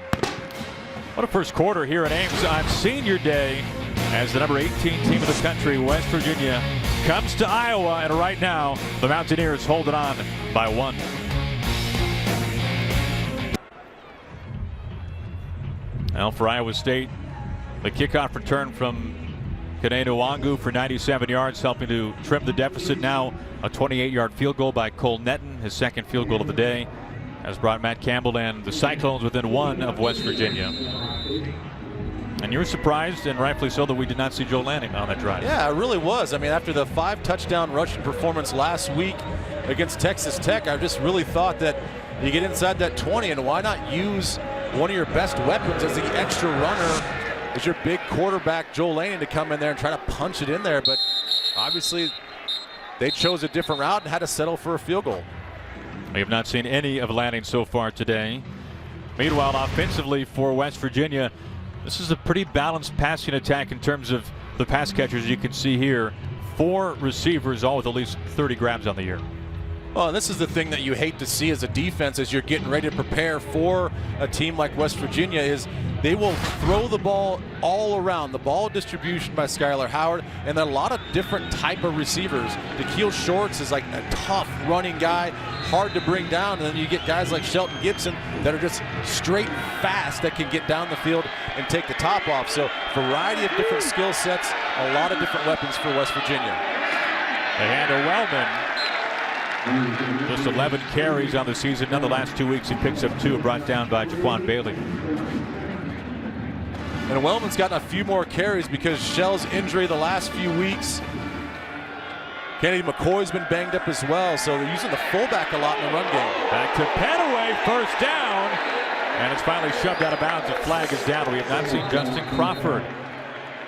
What a first quarter here at Ames on Senior Day, as the number 18 team of the country, West Virginia, comes to Iowa, and right now the Mountaineers hold it on by 1. Now for Iowa State, the kickoff return from Kene Nwangu for 97 yards, helping to trim the deficit. Now a 28-yard field goal by Cole Netton, his second field goal of the day, has brought Matt Campbell and the Cyclones within 1 of West Virginia. And you're surprised, and rightfully so, that we did not see Joel Lanning on that drive.
Yeah, I really was. I mean, after the 5-touchdown rushing performance last week against Texas Tech, I just really thought that you get inside that 20, and why not use one of your best weapons as the extra runner, as your big quarterback, Joel Lanning, to come in there and try to punch it in there. But obviously they chose a different route and had to settle for a field goal.
We have not seen any of Lanning so far today. Meanwhile, offensively for West Virginia, this is a pretty balanced passing attack in terms of the pass catchers. You can see here 4 receivers, all with at least 30 grabs on the year.
Well, and this is the thing that you hate to see as a defense as you're getting ready to prepare for a team like West Virginia, is they will throw the ball all around. The ball distribution by Skylar Howard, and then a lot of different type of receivers. Da'Keil Shorts is like a tough running guy, hard to bring down, and then you get guys like Shelton Gibson that are just straight fast, that can get down the field and take the top off. So variety of different skill sets, a lot of different weapons for West Virginia.
They hand to Wellman. Just 11 carries on the season. None the last 2 weeks. He picks up 2, brought down by Jaquan Bailey.
And Wellman's gotten a few more carries because Shell's injury the last few weeks. Kennedy McCoy's been banged up as well, so they're using the fullback a lot in the run game.
Back to Petaway, first down. And it's finally shoved out of bounds. The flag is down. We have not seen Justin Crawford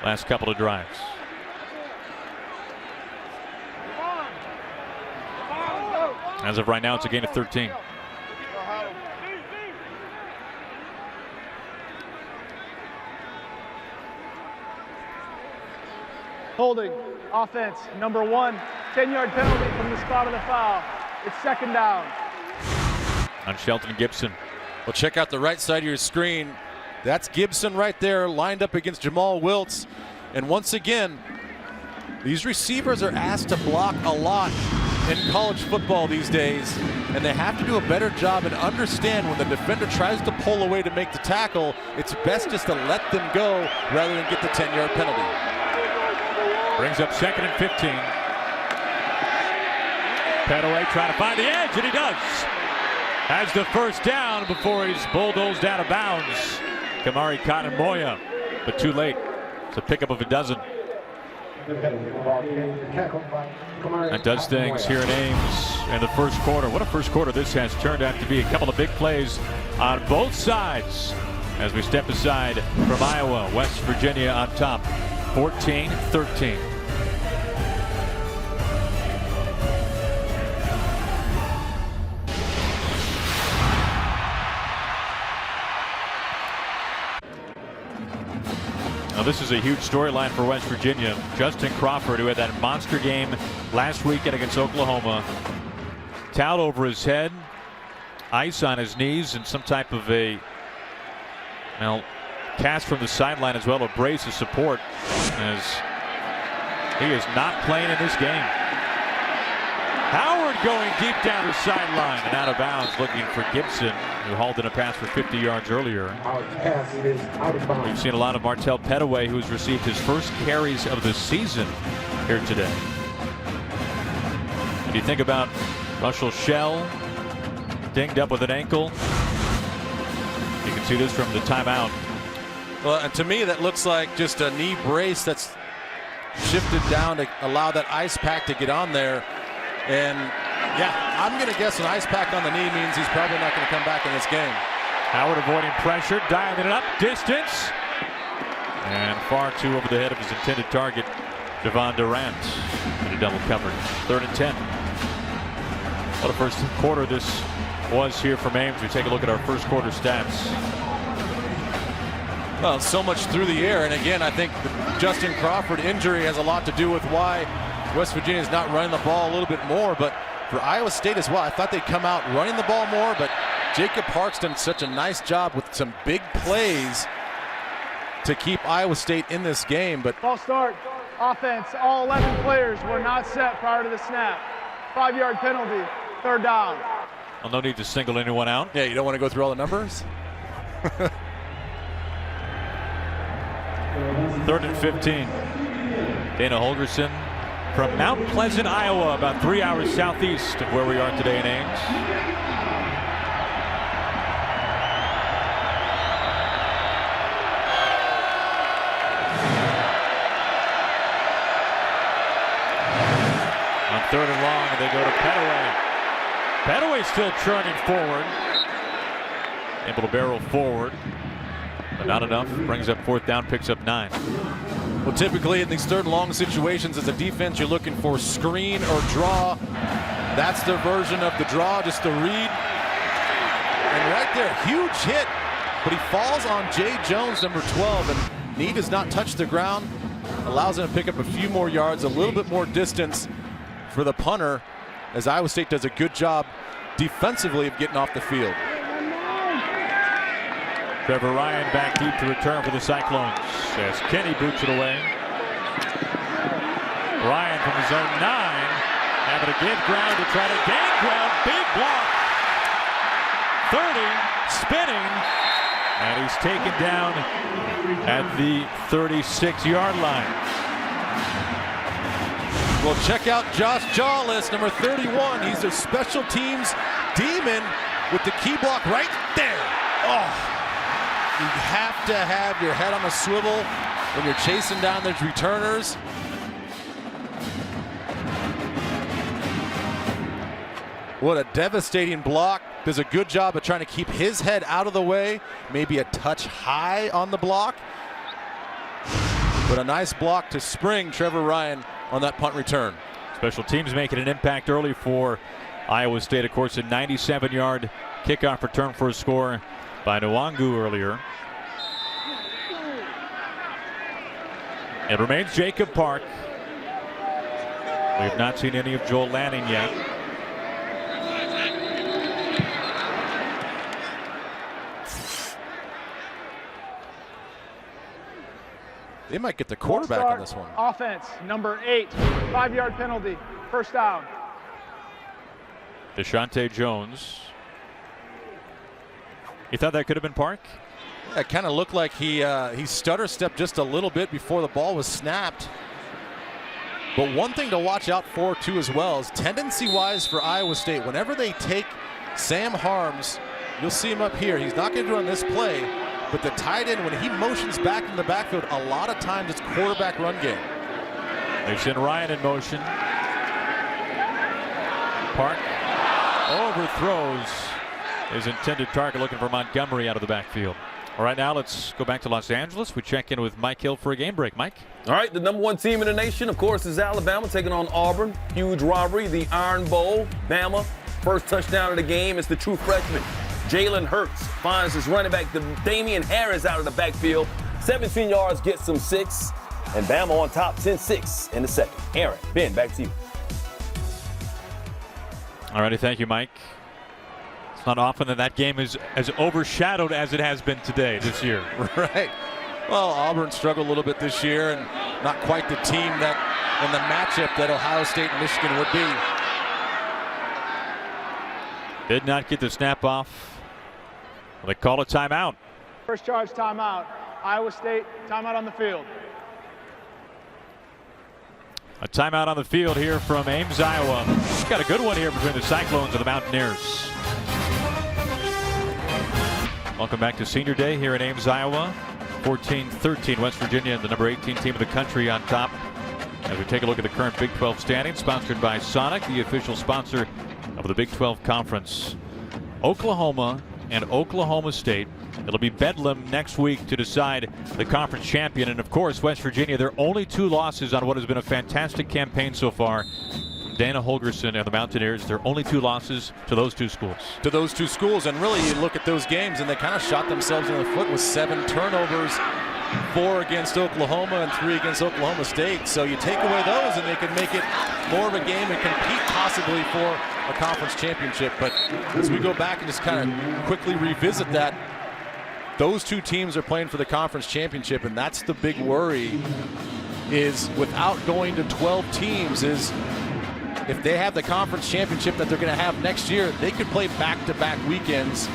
last couple of drives. As of right now, it's a gain of 13.
Holding, offense, number 1, 10-yard penalty from the spot of the foul. It's 2nd down.
On Shelton Gibson.
Well, check out the right side of your screen. That's Gibson right there, lined up against Jamal Wiltz. And once again, these receivers are asked to block a lot in college football these days, and they have to do a better job and understand when the defender tries to pull away to make the tackle, it's best just to let them go rather than get the 10-yard penalty.
Brings up 2nd and 15. Petaway trying to find the edge, and he does. Has the first down before he's bulldozed out of bounds. Kamari Cotton Moya, but too late. It's a pickup of a dozen. That does things here in Ames in the first quarter. What a first quarter this has turned out to be. A couple of big plays on both sides as we step aside from Iowa. West Virginia on top, 14-13. Now this is a huge storyline for West Virginia. Justin Crawford, who had that monster game last weekend against Oklahoma, towel over his head, ice on his knees, and some type of a cast from the sideline as well, a brace of support, as he is not playing in this game. Howard going deep down the sideline and out of bounds, looking for Gibson, who hauled in a pass for 50 yards earlier. We've seen a lot of Martell Pettaway, who's received his first carries of the season here today. What do you think about Russell Shell, dinged up with an ankle? You can see this from the timeout.
Well, and to me, that looks like just a knee brace that's shifted down to allow that ice pack to get on there. And yeah, I'm going to guess an ice pack on the knee means he's probably not going to come back in this game.
Howard avoiding pressure, dialing it up, distance, and far too over the head of his intended target, Javon Durant, in a double coverage. 3rd and 10. What a first quarter this was here from Ames. We take a look at our first quarter stats.
Well, so much through the air, and again, I think the Justin Crawford injury has a lot to do with why West Virginia is not running the ball a little bit more. But for Iowa State as well, I thought they'd come out running the ball more, but Jacob Park's done such a nice job with some big plays to keep Iowa State in this game. But
Ball start. Offense. All 11 players were not set prior to the snap. 5-yard penalty. 3rd down.
Well, no need to single anyone out.
yeah, you don't want to go through all the numbers.
3rd and 15. Dana Holgerson from Mount Pleasant, Iowa, about 3 hours southeast of where we are today in Ames. On 3rd and long, they go to Pettaway. Pettaway still churning forward. Able to barrel forward, but not enough. Brings up 4th down, picks up 9.
Well, typically in these 3rd and long situations, as a defense, you're looking for screen or draw. That's their version of the draw, just the read. And right there, huge hit, but he falls on Jay Jones, number 12, and knee does not touch the ground. Allows him to pick up a few more yards, a little bit more distance for the punter, as Iowa State does a good job defensively of getting off the field.
Trevor Ryan back deep to return for the Cyclones as Kenny boots it away. Ryan from his own 9, having to give ground to try to gain ground. Big block. 30, spinning, and he's taken down at the 36-yard line.
Well, check out Josh Jawless, number 31. He's their special teams demon with the key block right there. Oh. You have to have your head on a swivel when you're chasing down those returners. What a devastating block. Does a good job of trying to keep his head out of the way. Maybe a touch high on the block. But a nice block to spring Trevor Ryan on that punt return.
Special teams making an impact early for Iowa State. Of course, a 97-yard kickoff return for a score by Nwangu earlier. It remains Jacob Park. We have not seen any of Joel Lanning yet.
They might get the quarterback on this one.
Offense, number 8, 5-yard penalty, 1st down.
Deshaunte Jones. You thought that could have been Park?
Yeah, it kind of looked like he stutter stepped just a little bit before the ball was snapped. But one thing to watch out for too as well is tendency-wise for Iowa State, whenever they take Sam Harms, you'll see him up here. He's not going to run this play, but the tight end, when he motions back in the backfield, a lot of times it's quarterback run game.
They send Ryan in motion. Park overthrows his intended target, looking for Montgomery out of the backfield. All right, now let's go back to Los Angeles. We check in with Mike Hill for a game break. Mike?
All right, the #1 team in the nation, of course, is Alabama taking on Auburn. Huge rivalry, the Iron Bowl. Bama, first touchdown of the game. It's the true freshman. Jalen Hurts finds his running back, Damian Harris, out of the backfield. 17 yards, gets him 6. And Bama on top, 10-6 in the second. Aaron, Ben, back to you.
All righty, thank you, Mike. It's not often that game is as overshadowed as it has been today, this year.
Right. Well, Auburn struggled a little bit this year and not quite the team that in the matchup that Ohio State and Michigan would be.
Did not get the snap off. Well, they call a timeout.
First charge timeout. Iowa State, timeout on the field.
A timeout on the field here from Ames, Iowa. Got a good one here between the Cyclones and the Mountaineers. Welcome back to Senior Day here in Ames, Iowa. 14-13 West Virginia, the number 18 team of the country on top. As we take a look at the current Big 12 standings, sponsored by Sonic, the official sponsor of the Big 12 Conference. Oklahoma and Oklahoma State. It'll be bedlam next week to decide the conference champion. And of course, West Virginia, their only 2 losses on what has been a fantastic campaign so far. Dana Holgorsen and the Mountaineers, their only 2 losses to those 2 schools.
To those 2 schools, and really you look at those games and they kind of shot themselves in the foot with 7 turnovers, 4 against Oklahoma and 3 against Oklahoma State. So you take away those and they can make it more of a game and compete possibly for a conference championship. But as we go back and just kind of quickly revisit that, those 2 teams are playing for the conference championship, and that's the big worry, is without going to 12 teams, is if they have the conference championship that they're going to have next year, they could play back-to-back weekends,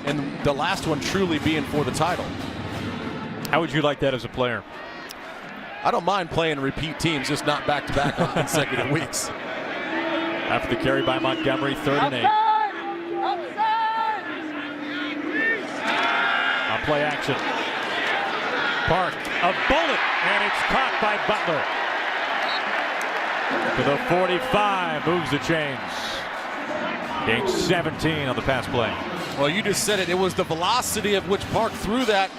and the last one truly being for the title.
How would you like that as a player?
I don't mind playing repeat teams, just not back-to-back on consecutive weeks.
After the carry by Montgomery, 3rd and 8. On play action. Park, a bullet, and it's caught by Butler. To the 45, moves the chains. Gain 17 on the pass play.
Well, you just said it. It was the velocity of which Park threw that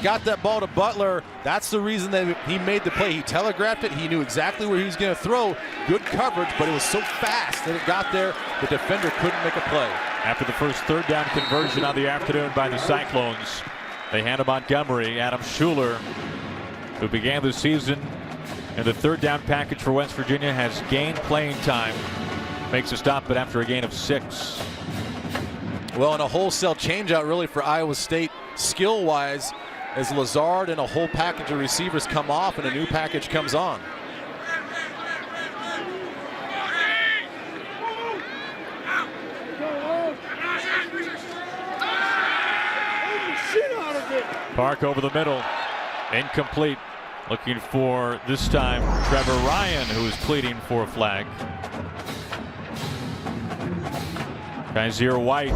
got that ball to Butler. That's the reason that he made the play. He telegraphed it. He knew exactly where he was going to throw. Good coverage, but it was so fast that it got there, the defender couldn't make a play.
After the first 3rd down conversion on the afternoon by the Cyclones, they hand to Montgomery. Adam Schuler, who began the season in the 3rd down package for West Virginia, has gained playing time. Makes a stop, but after a gain of 6.
Well, and a wholesale changeout really for Iowa State skill-wise, as Lazard and a whole package of receivers come off and a new package comes on.
Park over the middle. Incomplete. Looking for, this time, Trevor Ryan, who is pleading for a flag. Kaiser White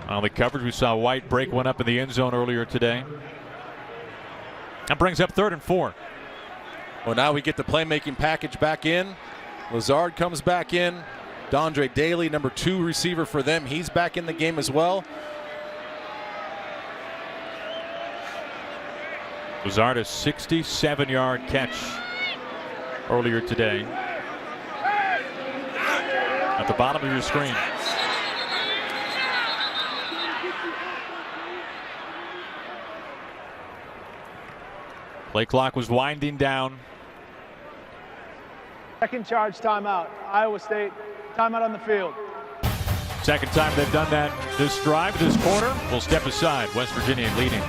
on the coverage. We saw White break one up in the end zone earlier today. That brings up 3rd and 4.
Well, now we get the playmaking package back in. Lazard comes back in. Dondre Daly, number 2 receiver for them, he's back in the game as well.
Lazard, a 67-yard catch earlier today. At the bottom of your screen. Play clock was winding down.
Second charge timeout. Iowa State, timeout on the field.
Second time they've done that this drive, this quarter. Will step aside. West Virginia leading.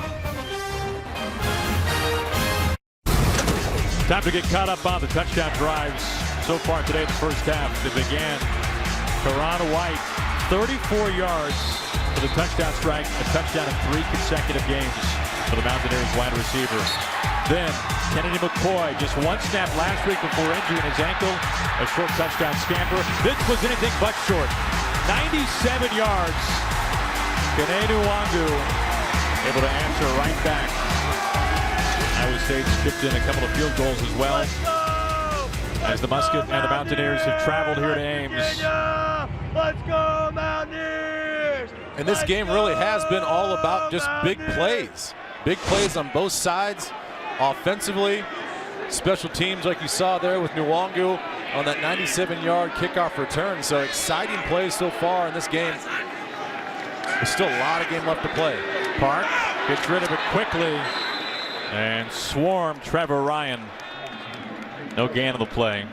Time to get caught up on the touchdown drives so far today in the first half. They began. Karan White, 34 yards for the touchdown strike, a touchdown in 3 consecutive games for the Mountaineers wide receiver. Then Kennedy McCoy, just 1 snap last week before injuring his ankle, a short touchdown scamper. This was anything but short. 97 yards. Kennedy Wangu able to answer right back. Iowa State chipped in a couple of field goals as well. As the Musket and the Mountaineers have traveled here to Ames.
Let's go, Mountaineers!
And this game really has been all about just big plays. Big plays on both sides, offensively, special teams like you saw there with Nwangu on that 97-yard kickoff return. So exciting plays so far in this game. There's still a lot of game left to play.
Park gets rid of it quickly and swarmed Trevor Ryan. No gain on the play.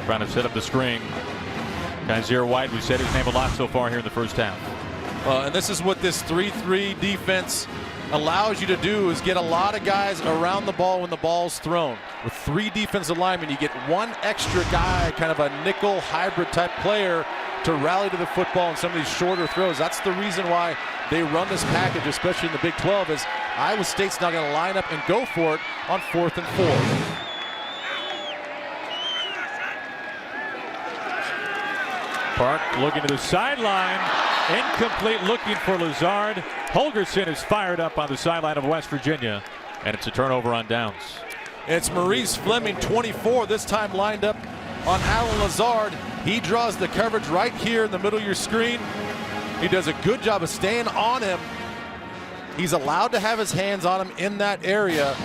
Trying to set up the screen. Kaiser White, we said his name a lot so far here in the first half.
And this is what this 3-3 defense allows you to do, is get a lot of guys around the ball when the ball's thrown. With 3 defensive linemen, you get 1 extra guy, kind of a nickel hybrid type player, to rally to the football in some of these shorter throws. That's the reason why they run this package, especially in the Big 12, is Iowa State's not going to line up and go for it on 4th and 4.
Park looking to the sideline. Incomplete, looking for Lazard. Holgerson is fired up on the sideline of West Virginia, and it's a turnover on downs.
It's Maurice Fleming, 24, this time lined up on Alan Lazard. He draws the coverage right here in the middle of your screen. He does a good job of staying on him. He's allowed to have his hands on him in that area,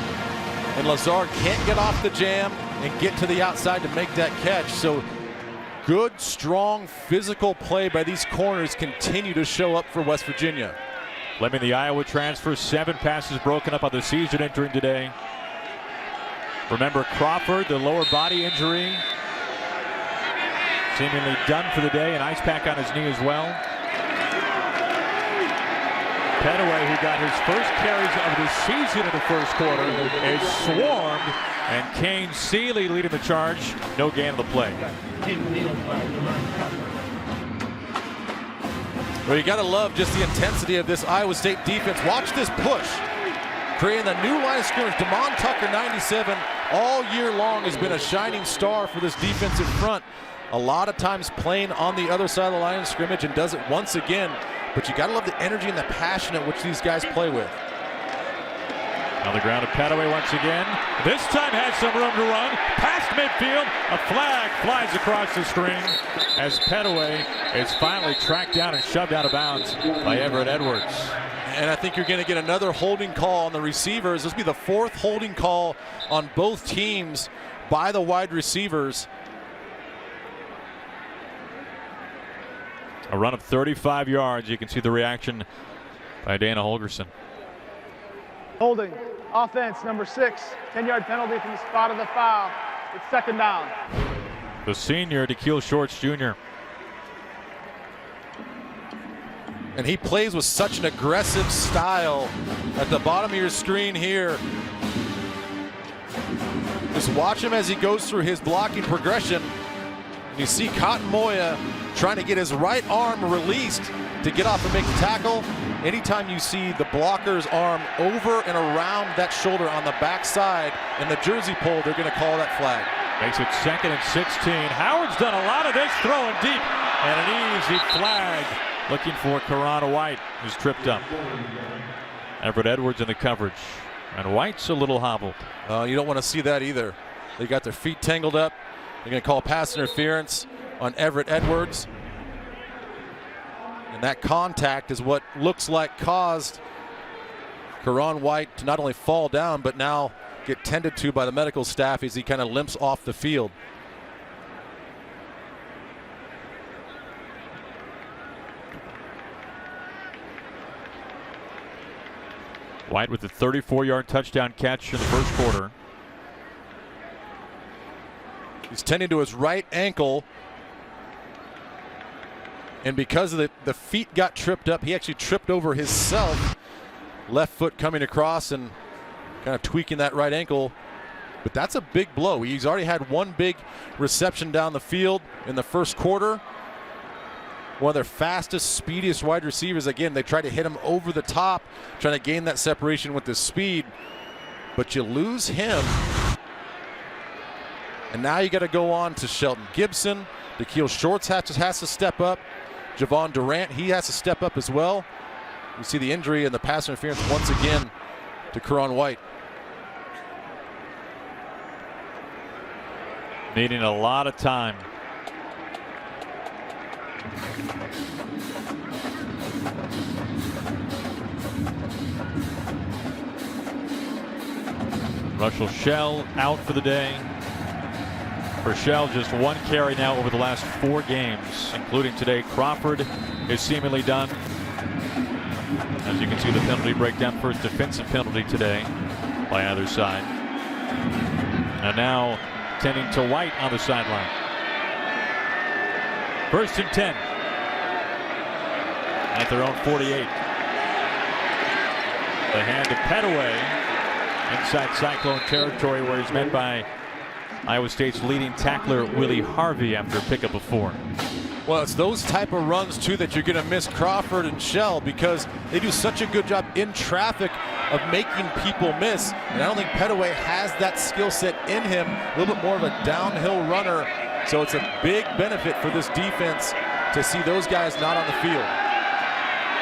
and Lazard can't get off the jam and get to the outside to make that catch. So good, strong, physical play by these corners continue to show up for West Virginia.
Fleming, the Iowa transfer, 7 passes broken up on the season entering today. Remember Crawford, the lower body injury, seemingly done for the day, an ice pack on his knee as well. Petaway, who got his first carries of the season in the first quarter, is swarmed, and Kane Seeley leading the charge. No gain on the play.
Well, you got to love just the intensity of this Iowa State defense. Watch this push, creating the new line of scrimmage. Damon Tucker, 97, all year long has been a shining star for this defensive front. A lot of times playing on the other side of the line of scrimmage, and does it once again. But you got to love the energy and the passion at which these guys play with.
On the ground of Petaway once again. This time has some room to run. Past midfield. A flag flies across the screen as Petaway is finally tracked down and shoved out of bounds by Everett Edwards.
And I think you're going to get another holding call on the receivers. This will be the 4th holding call on both teams by the wide receivers.
A run of 35 yards. You can see the reaction by Dana Holgerson.
Holding, offense, number 6, 10-yard penalty from the spot of the foul. It's 2nd down.
The senior, DeKeel Shorts Jr.
And he plays with such an aggressive style. At the bottom of your screen here, just watch him as he goes through his blocking progression. You see Cotton Moya trying to get his right arm released to get off and make the tackle. Anytime you see the blocker's arm over and around that shoulder on the backside in the jersey pull, they're going to call that flag.
Makes it 2nd and 16. Howard's done a lot of this, throwing deep, and an easy flag. Looking for Karan White, who's tripped up. Everett Edwards in the coverage, and White's a little hobbled.
You don't want to see that either. They got their feet tangled up. They're going to call pass interference on Everett Edwards. And that contact is what looks like caused Karan White to not only fall down, but now get tended to by the medical staff as he kind of limps off the field.
White with the 34-yard touchdown catch in the first quarter.
He's tending to his right ankle. And because of the feet got tripped up, he actually tripped over himself. Left foot coming across and kind of tweaking that right ankle. But that's a big blow. He's already had one big reception down the field in the first quarter. One of their fastest, speediest wide receivers. Again, they try to hit him over the top, trying to gain that separation with the speed. But you lose him. And now you got to go on to Shelton Gibson. DeKeel Shorts has to step up. Javon Durant, he has to step up as well. You see the injury and the pass interference once again to Karan White.
Needing a lot of time. Russell Shell out for the day. For Shell, just one carry now over the last 4 games, including today. Crawford is seemingly done. As you can see, the penalty breakdown. First defensive penalty today by either side. And now tending to White on the sideline. 1st and 10 at their own 48. The hand to Petaway inside Cyclone territory, where he's met by Iowa State's leading tackler Willie Harvey after a pickup of 4.
Well, it's those type of runs too that you're going to miss Crawford and Shell, because they do such a good job in traffic of making people miss. And I don't think Petaway has that skill set in him. A little bit more of a downhill runner. So it's a big benefit for this defense to see those guys not on the field.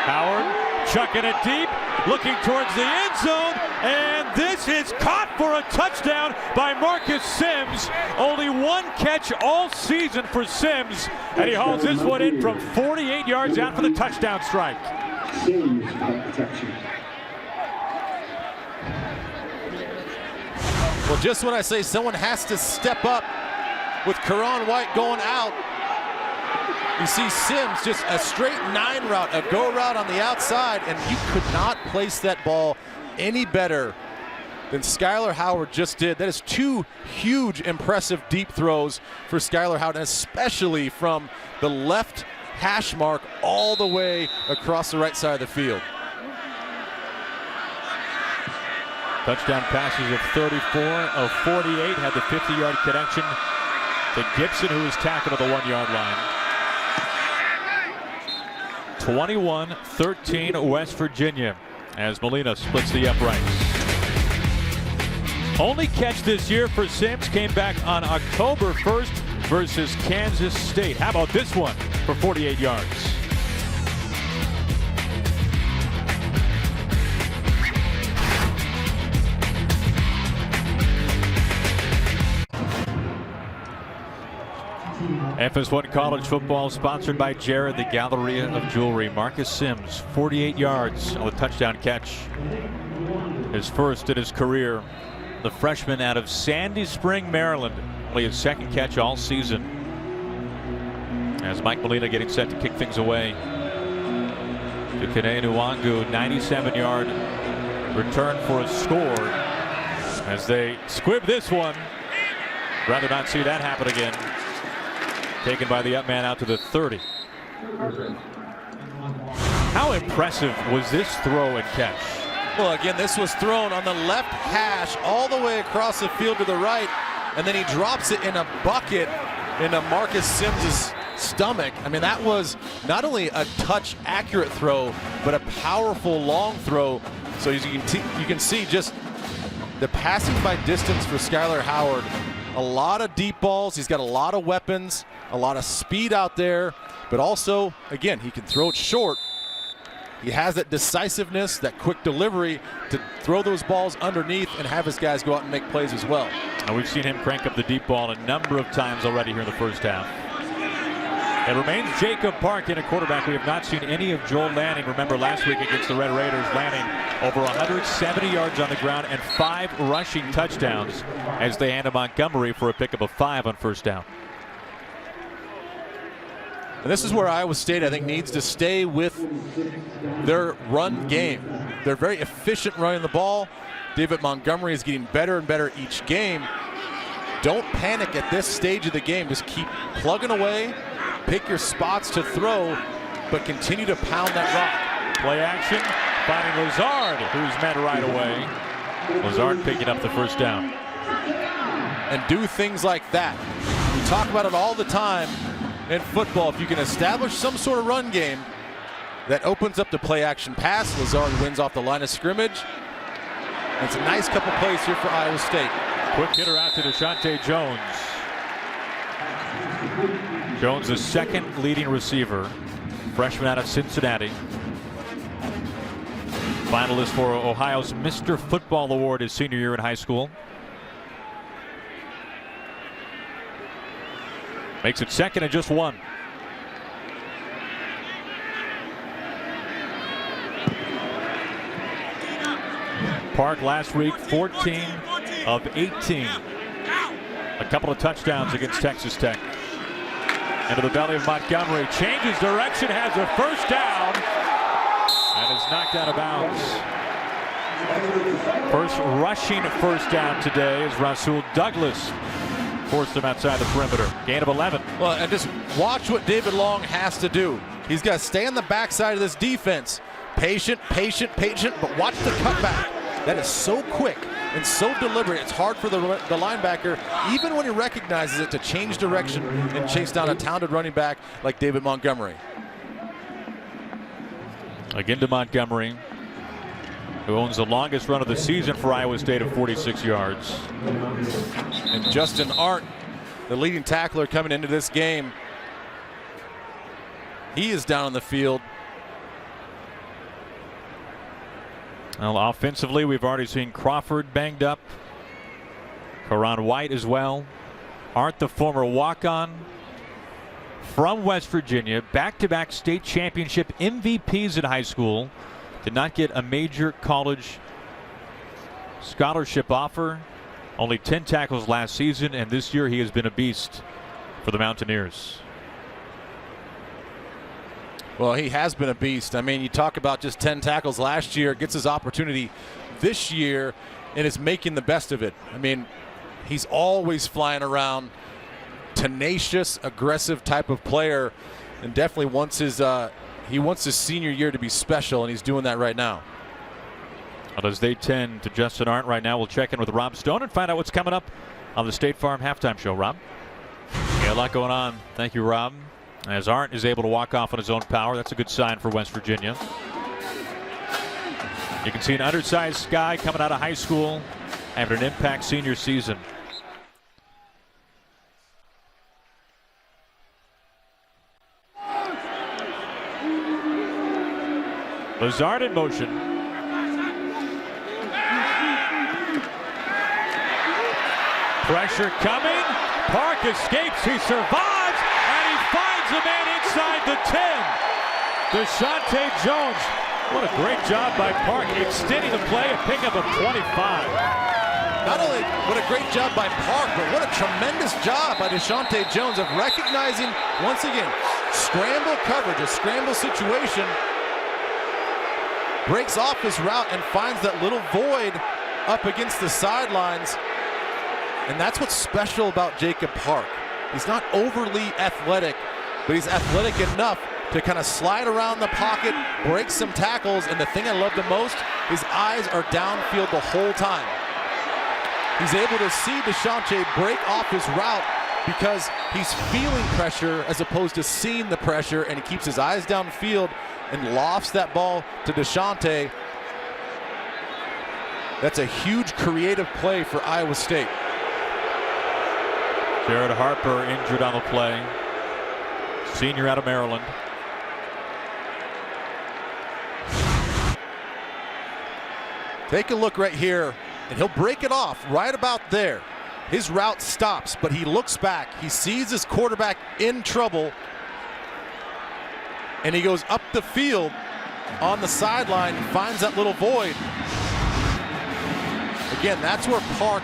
Howard chucking it deep, looking towards the end zone, and this is caught for a touchdown by Marcus Sims. Only 1 catch all season for Sims, and he hauls this one in from 48 yards out for the touchdown strike.
Well, just when I say someone has to step up with Karan White going out, you see Sims just a straight 9 route, a go route on the outside, and you could not place that ball any better than Skylar Howard just did. That is 2 huge, impressive deep throws for Skylar Howard, and especially from the left hash mark all the way across the right side of the field.
Touchdown passes of 34 of 48, had the 50-yard connection to Gibson, who was tackled at the 1-yard line. 21-13 West Virginia as Molina splits the uprights. Only catch this year for Sims came back on October 1st versus Kansas State. How about this one for 48 yards? FS1 College Football sponsored by Jared, the Galleria of Jewelry. Marcus Sims, 48 yards on the touchdown catch. His first in his career. The freshman out of Sandy Spring, Maryland. Only his 2nd catch all season. As Mike Molina getting set to kick things away. To Kene Nwangu, 97-yard return for a score. As they squib this one. Rather not see that happen again. Taken by the up man out to the 30. How impressive was this throw and catch?
Well, again, this was thrown on the left hash all the way across the field to the right, and then he drops it in a bucket into Marcus Sims' stomach. I mean, that was not only a touch accurate throw, but a powerful long throw. So as you can see just the passing by distance for Skylar Howard. A lot of deep balls. He's got a lot of weapons, a lot of speed out there, but also, again, he can throw it short. He has that decisiveness, that quick delivery to throw those balls underneath and have his guys go out and make plays as well.
And we've seen him crank up the deep ball a number of times already here in the first half. It remains Jacob Park in a quarterback. We have not seen any of Joel Lanning. Remember last week against the Red Raiders, Lanning over 170 yards on the ground and 5 rushing touchdowns as they hand to Montgomery for a pickup of 5 on first down.
And this is where Iowa State, I think, needs to stay with their run game. They're very efficient running the ball. David Montgomery is getting better and better each game. Don't panic at this stage of the game. Just keep plugging away. Pick your spots to throw, but continue to pound that rock.
Play action, finding Lazard, who's met right away. Lazard picking up the first down.
And do things like that. We talk about it all the time in football. If you can establish some sort of run game that opens up the play action pass, Lazard wins off the line of scrimmage. And it's a nice couple plays here for Iowa State.
Quick hitter out to Deshaunte Jones. Jones, the 2nd leading receiver, freshman out of Cincinnati. Finalist for Ohio's Mr. Football Award his senior year in high school. Makes it 2nd and just 1. Park last week, 14 of 18. A couple of touchdowns against Texas Tech. Into the belly of Montgomery, changes direction, has a first down, and is knocked out of bounds. First rushing first down today is Rasul Douglas. Forced him outside the perimeter. Gain of 11.
Well, and just watch what David Long has to do. He's got to stay on the backside of this defense. Patient, patient, patient, but watch the cutback. That is so quick and so deliberate. It's hard for the linebacker, even when he recognizes it, to change direction and chase down a talented running back like David Montgomery.
Again to Montgomery, who owns the longest run of the season for Iowa State of 46 yards.
And Justin Arndt, the leading tackler coming into this game, he is down on the field.
Well, offensively, we've already seen Crawford banged up. Karan White as well. Arndt, the former walk-on from West Virginia, back-to-back state championship MVPs in high school. Did not get a major college scholarship offer. Only 10 tackles last season, and this year he has been a beast for the Mountaineers.
Well, he has been a beast. I mean, you talk about just 10 tackles last year, gets his opportunity this year, and is making the best of it. I mean, he's always flying around, tenacious, aggressive type of player, and definitely wants his senior year to be special, and he's doing that right now.
Well, as they tend to Justin Arndt right now, we'll check in with Rob Stone and find out what's coming up on the State Farm Halftime Show. Rob? Yeah, a lot going on. Thank you, Rob. As Arndt is able to walk off on his own power, that's a good sign for West Virginia. You can see an undersized guy coming out of high school having an impact senior season. Lazard in motion. Pressure coming. Park escapes. He survives. And he finds a man inside the 10. Deshaunte Jones. What a great job by Park, extending the play and picking up a 25.
Not only what a great job by Park, but what a tremendous job by Deshaunte Jones of recognizing, once again, scramble coverage, a scramble situation. Breaks off his route and finds that little void up against the sidelines. And that's what's special about Jacob Park. He's not overly athletic, but he's athletic enough to kind of slide around the pocket, break some tackles, and the thing I love the most, his eyes are downfield the whole time. He's able to see Deshaunte break off his route because he's feeling pressure as opposed to seeing the pressure, and he keeps his eyes downfield and lofts that ball to Deshaunte. That's a huge creative play for Iowa State.
Jared Harper injured on the play. Senior out of Maryland.
Take a look right here, and he'll break it off right about there. His route stops, but he looks back. He sees his quarterback in trouble, and he goes up the field on the sideline and finds that little void. Again, that's where Park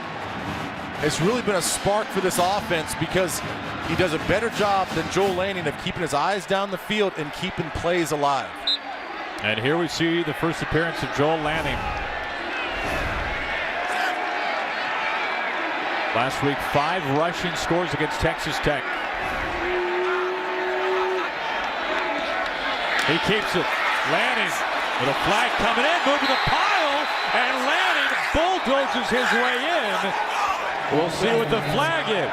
has really been a spark for this offense, because he does a better job than Joel Lanning of keeping his eyes down the field and keeping plays alive.
And here we see the first appearance of Joel Lanning. Last week, 5 rushing scores against Texas Tech. He keeps it. Lanning with a flag coming in, moving the pile, and Lanning bulldozes his way in. We'll see what the flag is.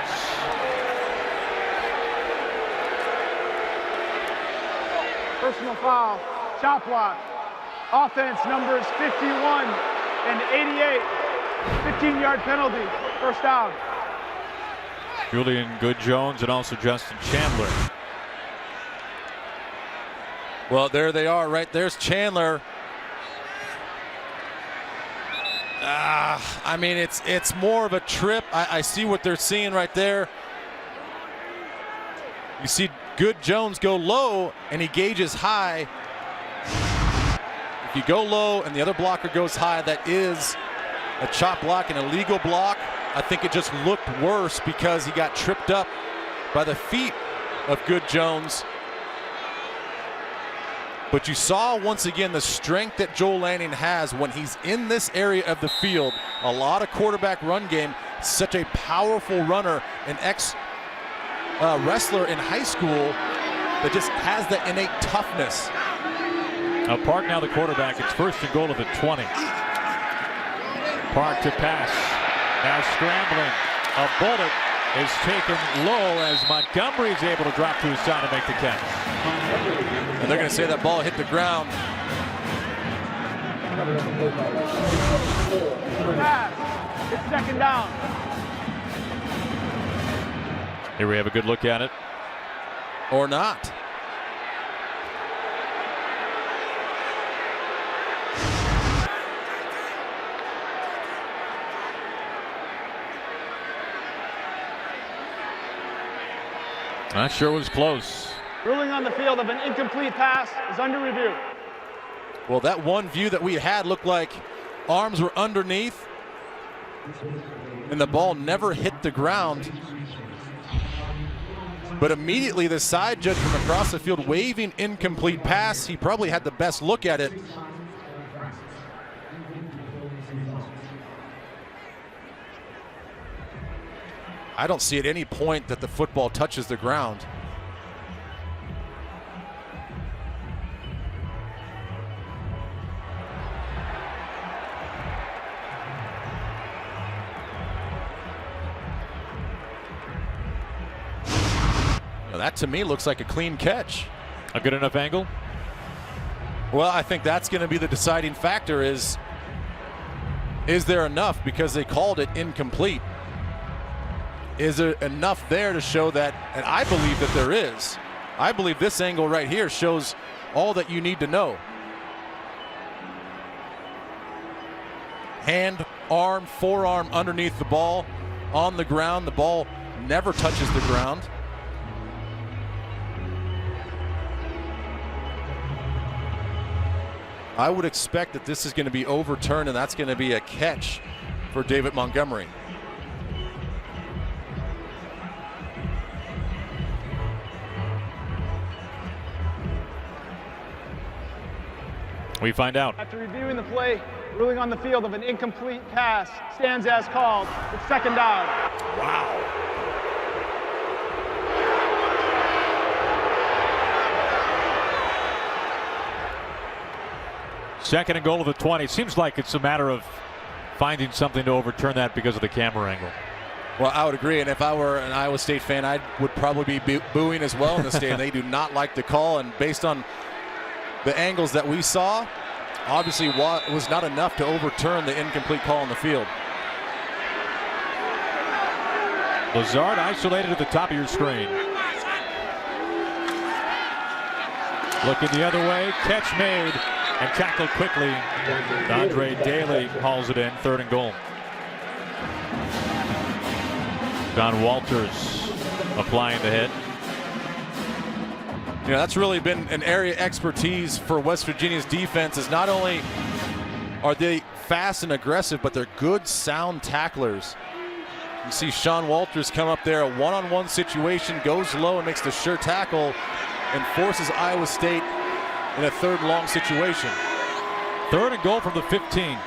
Personal foul, chop block. Offense numbers 51 and 88. 15-yard penalty, first down.
Julian Good-Jones and also Justin Chandler.
Well, there they are, right there's Chandler. I mean, it's more of a trip. I see what they're seeing right there. You see Good-Jones go low, and he gauges high. If you go low and the other blocker goes high, that is a chop block, an illegal block. I think it just looked worse because he got tripped up by the feet of Good Jones. But you saw once again the strength that Joel Lanning has when he's in this area of the field. A lot of quarterback run game, such a powerful runner, an ex-wrestler in high school that just has that innate toughness.
Now Park now the quarterback. It's 1st and goal of the 20. Park to pass. Now scrambling. A bullet is taken low as Montgomery is able to drop to his side and make the catch.
And they're going to say that ball hit the ground.
Pass. It's 2nd down.
Here we have a good look at it.
Or not.
Not sure it was close.
Ruling on the field of an incomplete pass is under review.
Well, that one view that we had looked like arms were underneath and the ball never hit the ground. But immediately the side judge from across the field waving incomplete pass. He probably had the best look at it. I don't see at any point that the football touches the ground. Now that to me looks like a clean catch.
A good enough angle?
Well, I think that's going to be the deciding factor is there enough, because they called it incomplete. Is there enough there to show that, and I believe that there is. I believe this angle right here shows all that you need to know. Hand, arm, forearm underneath the ball, on the ground. The ball never touches the ground. I would expect that this is going to be overturned, and that's going to be a catch for David Montgomery.
We find out.
After reviewing the play, ruling on the field of an incomplete pass stands as called. It's 2nd down.
Wow.
Second and goal of the 20. Seems like it's a matter of finding something to overturn that because of the camera angle.
Well, I would agree, and if I were an Iowa State fan, I would probably be booing as well in the stadium. They do not like the call, and based on the angles that we saw, obviously was not enough to overturn the incomplete call on the field.
Lazard isolated at the top of your screen. Looking the other way, catch made and tackled quickly. Andre Daly hauls it in, 3rd and goal. John Walters applying the hit.
You know, that's really been an area expertise for West Virginia's defense. Is not only are they fast and aggressive, but they're good, sound tacklers. You see Sean Walters come up there, a one-on-one situation, goes low and makes the sure tackle and forces Iowa State in a 3rd long situation.
3rd and goal from the 15.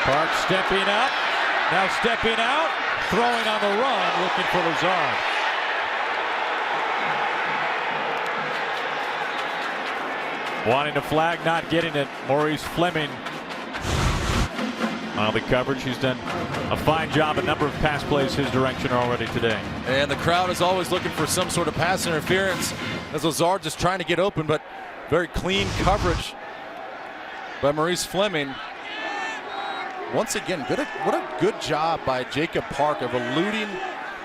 Park stepping up, now stepping out, throwing on the run, looking for Lazard. Wanting to flag, not getting it. Maurice Fleming on the coverage. He's done a fine job, a number of pass plays his direction already today.
And the crowd is always looking for some sort of pass interference as Lazard just trying to get open, but very clean coverage by Maurice Fleming. Once again, what a good job by Jacob Park of eluding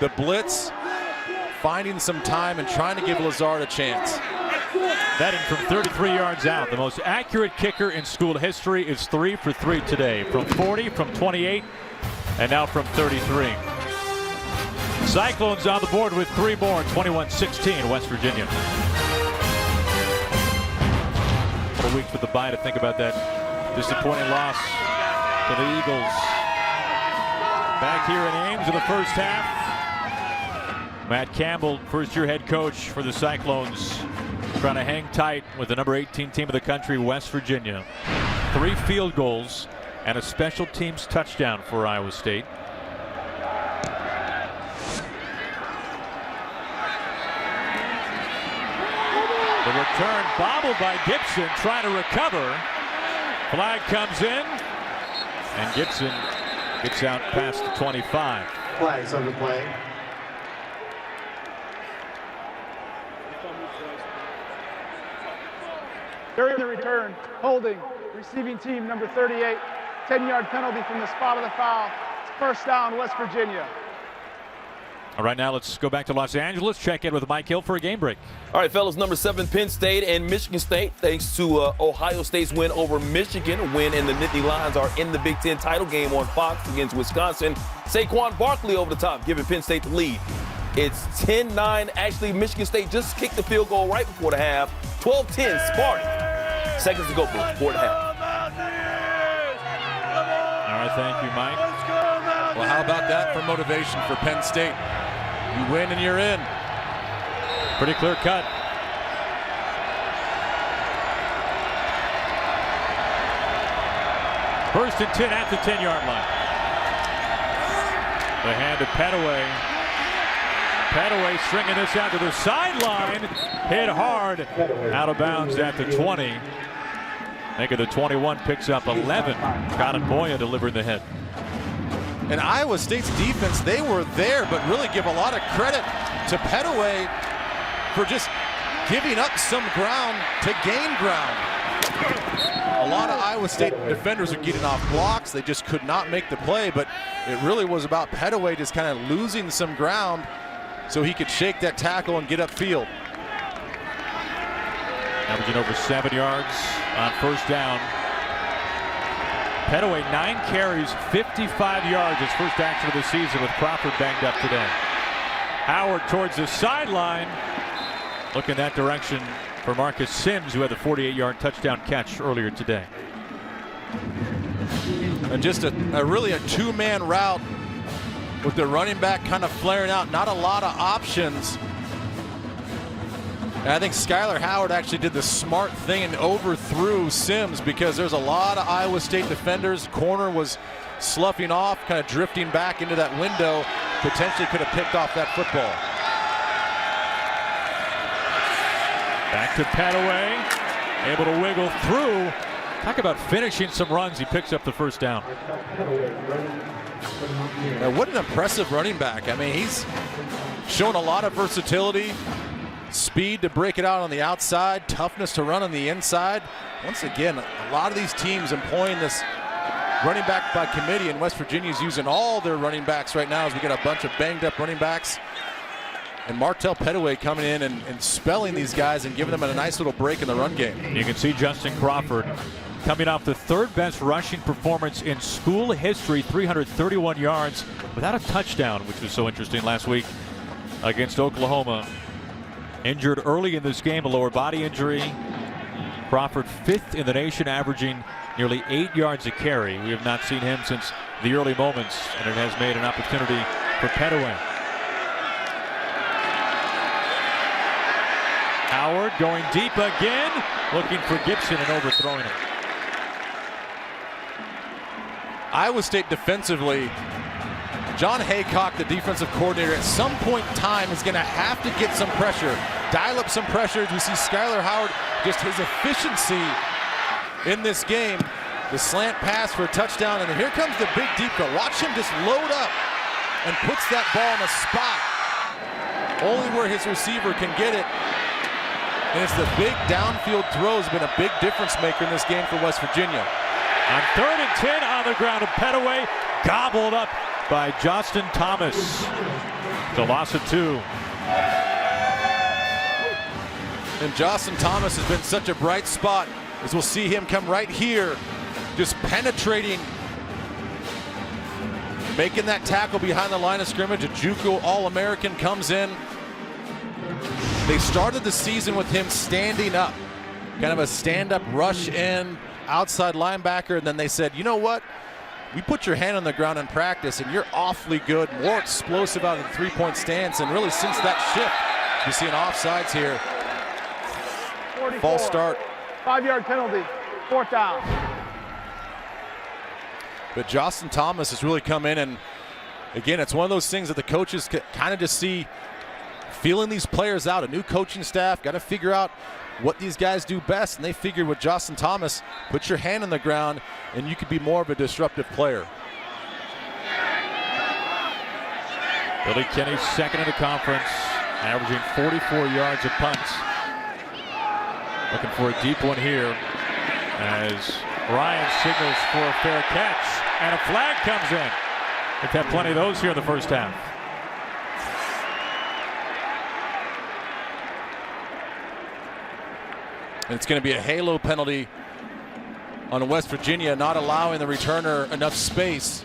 the blitz, finding some time and trying to give Lazard a chance.
Batting from 33 yards out. The most accurate kicker in school history is 3 for 3 today. From 40, from 28, and now from 33. Cyclones on the board with 3 more, 21-16 West Virginia. couple of weeks with the bye to think about that disappointing loss to the Eagles. Back here in Ames in the first half. Matt Campbell, first-year head coach for the Cyclones, trying to hang tight with the number 18 team of the country, West Virginia. 3 field goals and a special teams touchdown for Iowa State. The return bobbled by Gibson, trying to recover. Flag comes in, and Gibson gets out past the 25.
Flags on the play.
During the return, holding, receiving team number 38, 10-yard penalty from the spot of the foul. It's first down, West Virginia.
All right, now let's go back to Los Angeles, check in with Mike Hill for a game break.
All right, fellas, number 7, Penn State and Michigan State, thanks to Ohio State's win over Michigan, a win, and the Nittany Lions are in the Big Ten title game on Fox against Wisconsin. Saquon Barkley over the top, giving Penn State the lead. It's 10-9. Actually, Michigan State just kicked the field goal right before the half. 12-10, Sparty. Seconds to go, before the half.
All right, thank you, Mike.
Well, how about that for motivation for Penn State? You win and you're in.
Pretty clear cut. First and 10 at the 10-yard line. The hand to Petaway. Petaway stringing this out to the sideline. Hit hard. Out of bounds at the 20. Think of the 21 picks up 11. Cotton Boya delivering the hit.
And Iowa State's defense, they were there, but really give a lot of credit to Petaway for just giving up some ground to gain ground. A lot of Iowa State defenders are getting off blocks. They just could not make the play, but it really was about Petaway just kind of losing some ground so he could shake that tackle and get upfield.
Averaging over 7 yards on first down. Petaway 9 carries, 55 yards, his first action of the season with Crawford banged up today. Howard towards the sideline. Look in that direction for Marcus Sims, who had the 48-yard touchdown catch earlier today.
And just a really a two-man route with the running back kind of flaring out. Not a lot of options. And I think Skylar Howard actually did the smart thing and overthrew Sims because there's a lot of Iowa State defenders. Corner was sloughing off, kind of drifting back into that window. Potentially could have picked off that football.
Back to Petaway, able to wiggle through. Talk about finishing some runs. He picks up the first down.
Now, what an impressive running back. I mean, he's shown a lot of versatility. Speed to break it out on the outside, toughness to run on the inside. Once again, a lot of these teams employing this running back by committee, and West Virginia's using all their running backs right now as we get a bunch of banged up running backs. And Martell Petaway coming in and spelling these guys and giving them a nice little break in the run game.
You can see Justin Crawford coming off the 3rd best rushing performance in school history, 331 yards without a touchdown, which was so interesting last week against Oklahoma. Injured early in this game, a lower body injury. Crawford 5th in the nation, averaging nearly 8 yards a carry. We have not seen him since the early moments, and it has made an opportunity for Petaway. Howard going deep again, looking for Gibson and overthrowing him.
Iowa State defensively, John Haycock, the defensive coordinator, at some point in time is going to have to get some pressure, dial up some pressure. We see Skylar Howard, just his efficiency in this game. The slant pass for a touchdown, and here comes the big deep throw. Watch him just load up and puts that ball in a spot only where his receiver can get it. And it's the big downfield throw has been a big difference maker in this game for West Virginia.
On 3rd and 10 on the ground, and Petaway gobbled up by Justin Thomas. The loss of 2.
And Justin Thomas has been such a bright spot, as we'll see him come right here, just penetrating, making that tackle behind the line of scrimmage. A JUCO All-American comes in. They started the season with him standing up. kind of a stand-up rush in outside linebacker, and then they said, you know what? We put your hand on the ground in practice, and you're awfully good, more explosive out of the three-point stance, and really since that shift, you see an offsides here.
44.
False start.
5-yard penalty, 4th down.
But Justin Thomas has really come in, and again, it's one of those things that the coaches kind of just see, feeling these players out. A new coaching staff, got to figure out what these guys do best, and they figured with Justin Thomas, put your hand on the ground, and you could be more of a disruptive player.
Billy Kenny's second in the conference, averaging 44 yards a punt. Looking for a deep one here as Ryan signals for a fair catch, and a flag comes in. They've had plenty of those here in the first half.
And it's going to be a halo penalty on West Virginia, not allowing the returner enough space.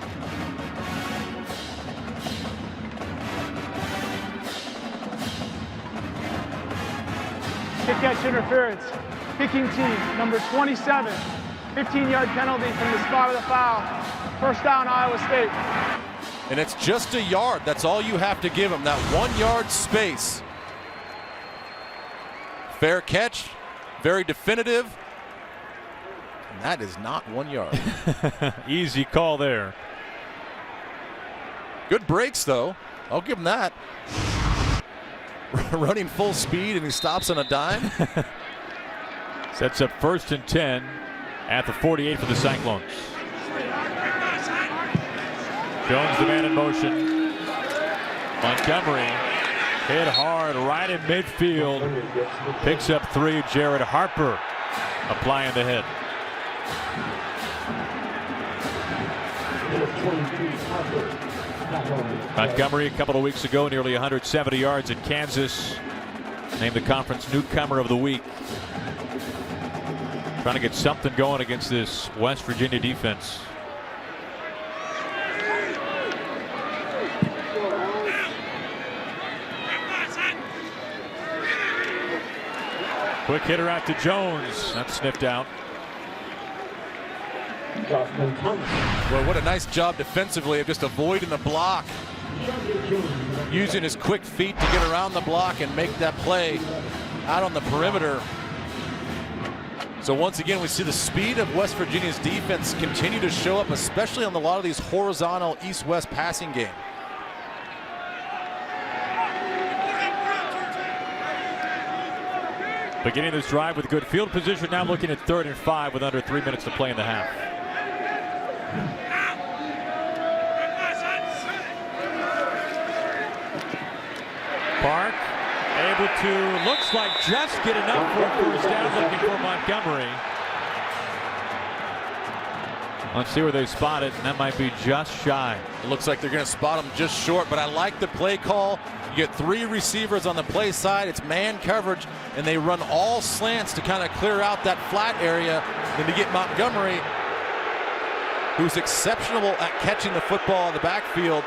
Kick catch interference. Kicking team, number 27. 15-yard penalty from the spot of the foul. 1st down, Iowa State.
And it's just a yard. That's all you have to give them, that 1 yard space. Fair catch, very definitive. And that is not 1 yard.
Easy call there.
Good breaks, though. I'll give him that. Running full speed, and he stops on a dime.
Sets up 1st and 10 at the 48 for the Cyclones. Jones, the man in motion. Montgomery hit hard right in midfield. Picks up 3. Jared Harper applying the hit. Montgomery a couple of weeks ago, nearly 170 yards at Kansas. Named the conference newcomer of the week. Trying to get something going against this West Virginia defense. Quick hitter out to Jones. That's sniffed out.
Well, what a nice job defensively of just avoiding the block. Using his quick feet to get around the block and make that play out on the perimeter. So once again, we see the speed of West Virginia's defense continue to show up, especially on a lot of these horizontal east-west passing game.
Beginning this drive with good field position, now looking at 3rd and 5 with under 3 minutes to play in the half. Park able to, looks like just get enough for a 1st down, looking for Montgomery. Let's see where they spot it, and that might be just shy.
It looks like they're going to spot him just short, but I like the play call. You get 3 receivers on the play side. It's man coverage, and they run all slants to kind of clear out that flat area. Then to get Montgomery, who's exceptional at catching the football in the backfield,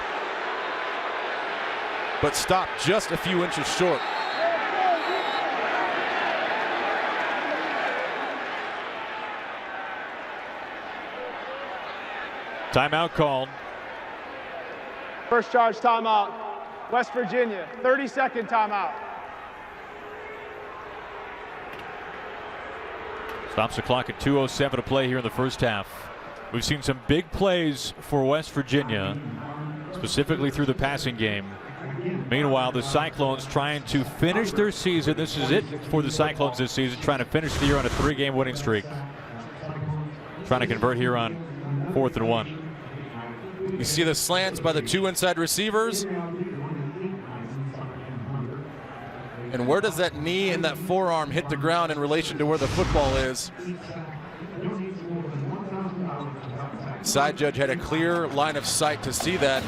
but stopped just a few inches short.
Timeout called.
First charge timeout. West Virginia, 30-second timeout.
Stops the clock at 2:07 to play here in the first half. We've seen some big plays for West Virginia, specifically through the passing game. Meanwhile, the Cyclones trying to finish their season. This is it for the Cyclones this season, trying to finish the year on a 3-game winning streak. Trying to convert here on 4th and 1.
You see the slants by the 2 inside receivers. And where does that knee and that forearm hit the ground in relation to where the football is? Side judge had a clear line of sight to see that.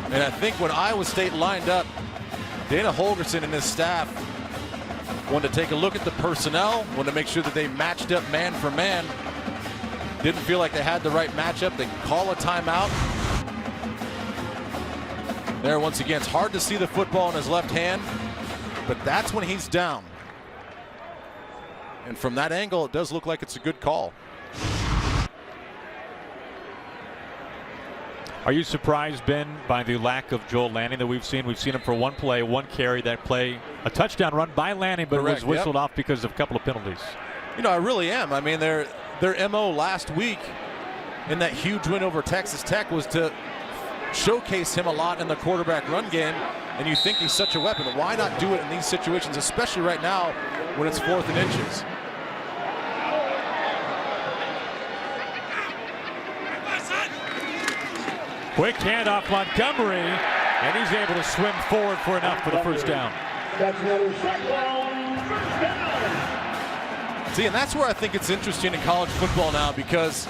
And I think when Iowa State lined up, Dana Holgorsen and his staff wanted to take a look at the personnel, wanted to make sure that they matched up man for man. Didn't feel like they had the right matchup. They call a timeout. There once again, it's hard to see the football in his left hand. but that's when he's down. And from that angle, it does look like it's a good call.
Are you surprised, Ben, by the lack of Joel Lanning that we've seen? We've seen him for one play, one carry. That play, a touchdown run by Lanning, but
Correct,
it was whistled off because of a couple of penalties.
You know, I really am. I mean, their MO last week in that huge win over Texas Tech was to showcase him a lot in the quarterback run game, and you think he's such a weapon. Why not do it in these situations, especially right now when it's 4th and inches?
Quick handoff Montgomery, and he's able to swim forward for enough for the first down.
See, and that's where I think it's interesting in college football now, because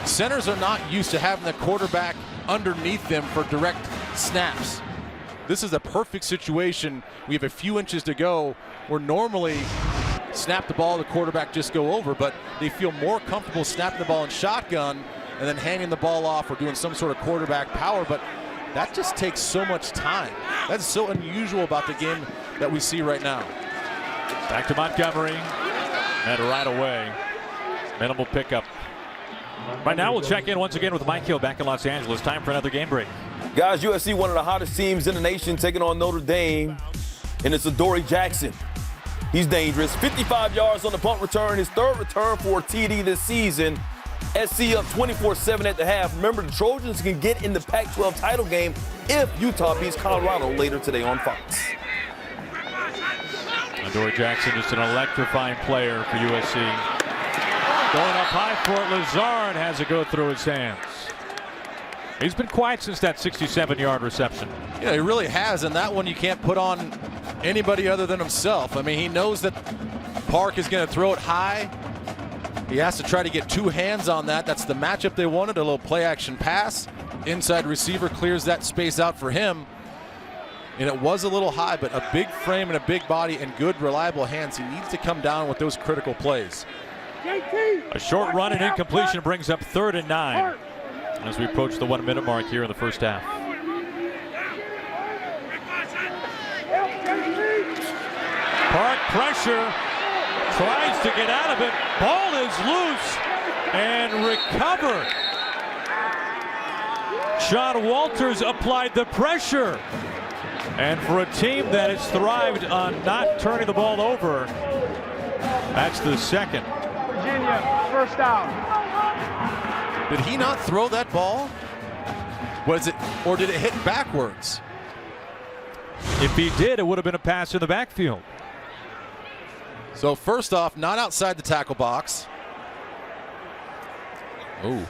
centers are not used to having the quarterback underneath them for direct snaps. This is a perfect situation. We have a few inches to go, where normally snap the ball, the quarterback just go over, but they feel more comfortable snapping the ball in shotgun and then handing the ball off or doing some sort of quarterback power. But that just takes so much time. That's so unusual about the game that we see right now.
Back to Montgomery, and right away, minimal pickup. Right now, we'll check in once again with Mike Hill back in Los Angeles. Time for another game break.
Guys, USC, one of the hottest teams in the nation, taking on Notre Dame, and it's Adoree Jackson. He's dangerous. 55 yards on the punt return, his 3rd return for a TD this season. SC up 24-7 at the half. Remember, the Trojans can get in the Pac-12 title game if Utah beats Colorado later today on Fox.
Adoree Jackson, just an electrifying player for USC. Going up high for it, Lazard has it go through his hands. He's been quiet since that 67-yard reception.
Yeah, he really has, and that one you can't put on anybody other than himself. I mean, he knows that Park is going to throw it high. He has to try to get 2 hands on that. That's the matchup they wanted, a little play-action pass. Inside receiver clears that space out for him. And it was a little high, but a big frame and a big body and good, reliable hands. He needs to come down with those critical plays.
A short run and incompletion brings up 3rd and 9 as we approach the 1-minute mark here in the first half. Park pressure, tries to get out of it. Ball is loose and recovered. Sean Walters applied the pressure. And for a team that has thrived on not turning the ball over, that's the 2nd.
Virginia, first down.
Did he not throw that ball? Was it, or did it hit backwards?
If he did, it would have been a pass in the backfield.
So first off, not outside the tackle box. Ooh.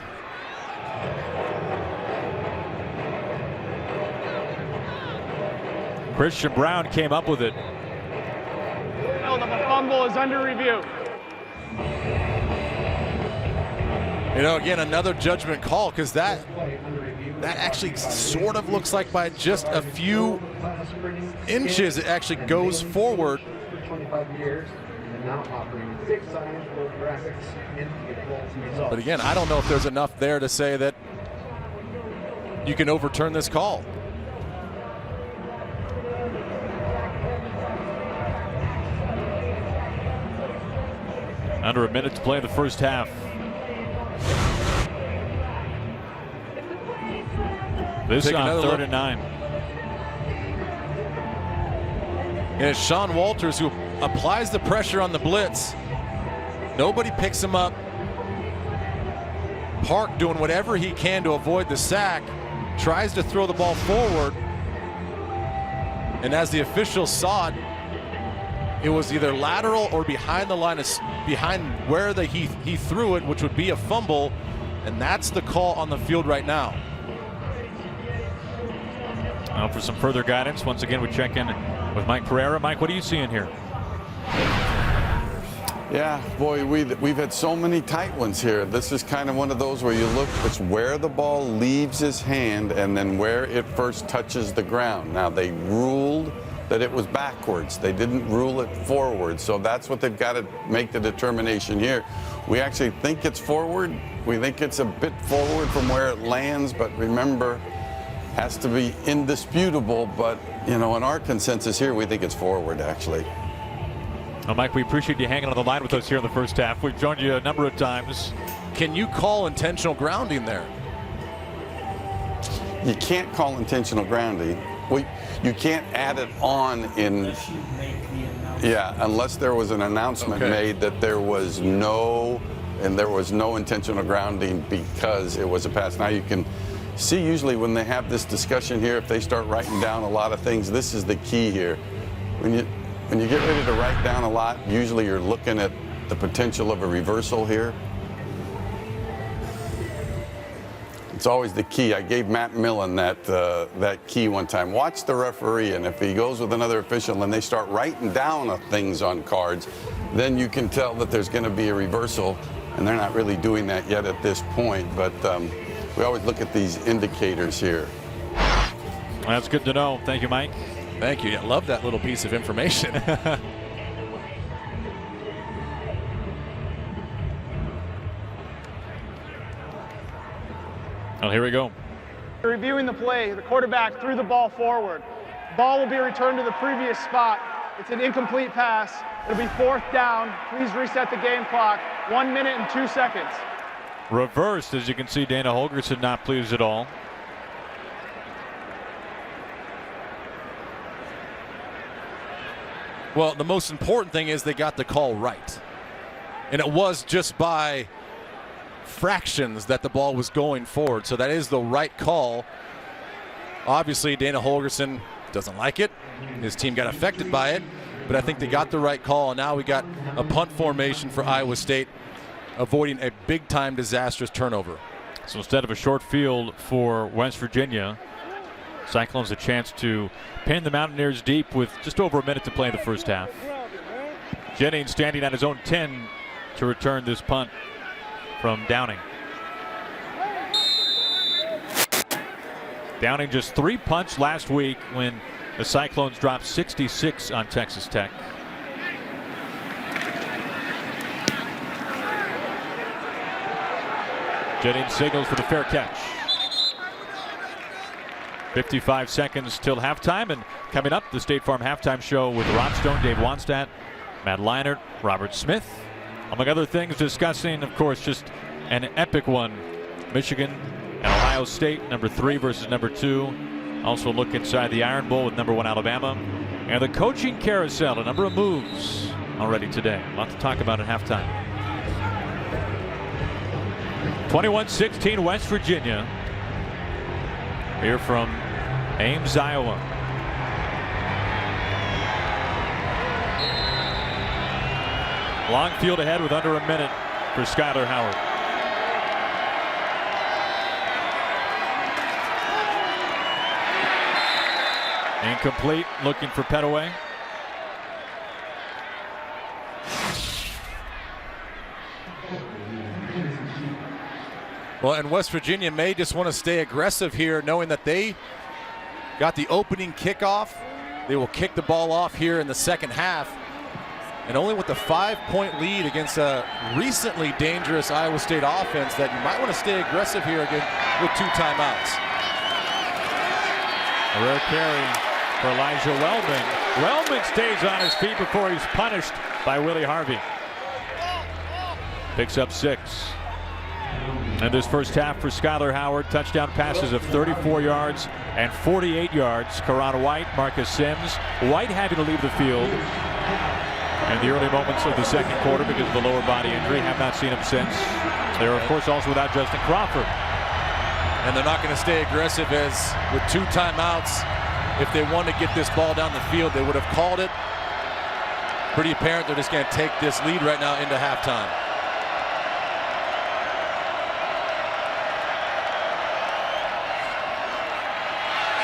Christian Brown came up with it.
Field of a fumble is under review.
You know, again, another judgment call, because that actually sort of looks like by just a few inches it actually goes forward. But again, I don't know if there's enough there to say that you can overturn this call.
Under a minute to play in the first half. This on 3rd and 9.
And it's Sean Walters who applies the pressure on the blitz. Nobody picks him up. Park doing whatever he can to avoid the sack. Tries to throw the ball forward. And as the officials saw it, it was either lateral or behind the line, behind where he threw it, which would be a fumble. And that's the call on the field right now.
Now for some further guidance, once again we check in with Mike Pereira. Mike, what are you seeing here?
Yeah, boy, we've had so many tight ones here. This is kind of one of those where you look, it's where the ball leaves his hand and then where it first touches the ground. Now, they ruled that it was backwards. They didn't rule it forward. So that's what they've got to make the determination here. We actually think it's forward. We think it's a bit forward from where it lands, but remember, has to be indisputable, but, you know, in our consensus here, we think it's forward, actually.
Well, Mike, we appreciate you hanging on the line with us here in the first half. We've joined you a number of times.
Can you call intentional grounding there?
You can't call intentional grounding. You can't add it on in, unless there was an announcement made that there was no intentional grounding because it was a pass. Now you can see usually when they have this discussion here, if they start writing down a lot of things, this is the key here. When you get ready to write down a lot, usually you're looking at the potential of a reversal here. It's always the key. I gave Matt Millen that key one time. Watch the referee, and if he goes with another official and they start writing down things on cards, then you can tell that there's going to be a reversal, and they're not really doing that yet at this point. But we always look at these indicators here.
That's good to know. Thank you, Mike.
Thank you. I love that little piece of information.
Well, here we go.
Reviewing the play, the quarterback threw the ball forward. Ball will be returned to the previous spot. It's an incomplete pass. It'll be 4th down. Please reset the game clock. 1 minute and 2 seconds.
Reversed, as you can see, Dana Holgorsen not pleased at all.
Well, the most important thing is they got the call right. And it was just by fractions that the ball was going forward. So that is the right call. Obviously, Dana Holgorsen doesn't like it. His team got affected by it. But I think they got the right call. And now we got a punt formation for Iowa State, avoiding a big-time disastrous turnover.
So instead of a short field for West Virginia, Cyclones a chance to pin the Mountaineers deep with just over a minute to play in the first half. Jennings standing on his own 10 to return this punt from Downing. Downing just 3 punts last week when the Cyclones dropped 66 on Texas Tech. Jennings signals for the fair catch. 55 seconds till halftime, and coming up, the State Farm halftime show with Rob Stone, Dave Wanstadt, Matt Leinart, Robert Smith, among other things, discussing, of course, just an epic one. Michigan and Ohio State, number 3 versus number 2. Also look inside the Iron Bowl with number 1 Alabama. And the coaching carousel, a number of moves already today. A lot to talk about at halftime. 21-16 West Virginia. Here from Ames, Iowa. Long field ahead with under a minute for Skyler Howard. Incomplete, looking for Petaway.
Well, and West Virginia may just want to stay aggressive here, knowing that they got the opening kickoff. They will kick the ball off here in the second half. And only with a 5-point lead against a recently dangerous Iowa State offense, that you might want to stay aggressive here again with 2 timeouts.
A rare carry for Elijah Wellman. Wellman stays on his feet before he's punished by Willie Harvey. Picks up 6. And this first half for Skyler Howard, touchdown passes of 34 yards and 48 yards. Karan White, Marcus Sims. White having to leave the field in the early moments of the second quarter because of the lower body injury. Have not seen him since. They're, of course, also without Justin Crawford.
And they're not going to stay aggressive, as with 2 timeouts, if they want to get this ball down the field, they would have called it. Pretty apparent they're just going to take this lead right now into halftime.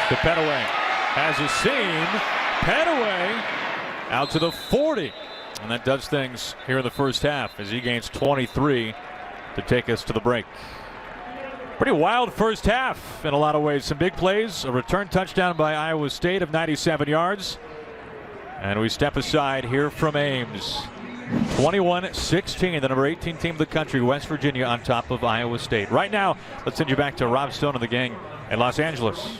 To Petaway. Has a seam. Petaway out to the 40. And that does things here in the first half as he gains 23 to take us to the break. Pretty wild first half in a lot of ways. Some big plays. A return touchdown by Iowa State of 97 yards. And we step aside here from Ames. 21-16, the number 18 team of the country, West Virginia, on top of Iowa State. Right now, let's send you back to Rob Stone and the gang in Los Angeles.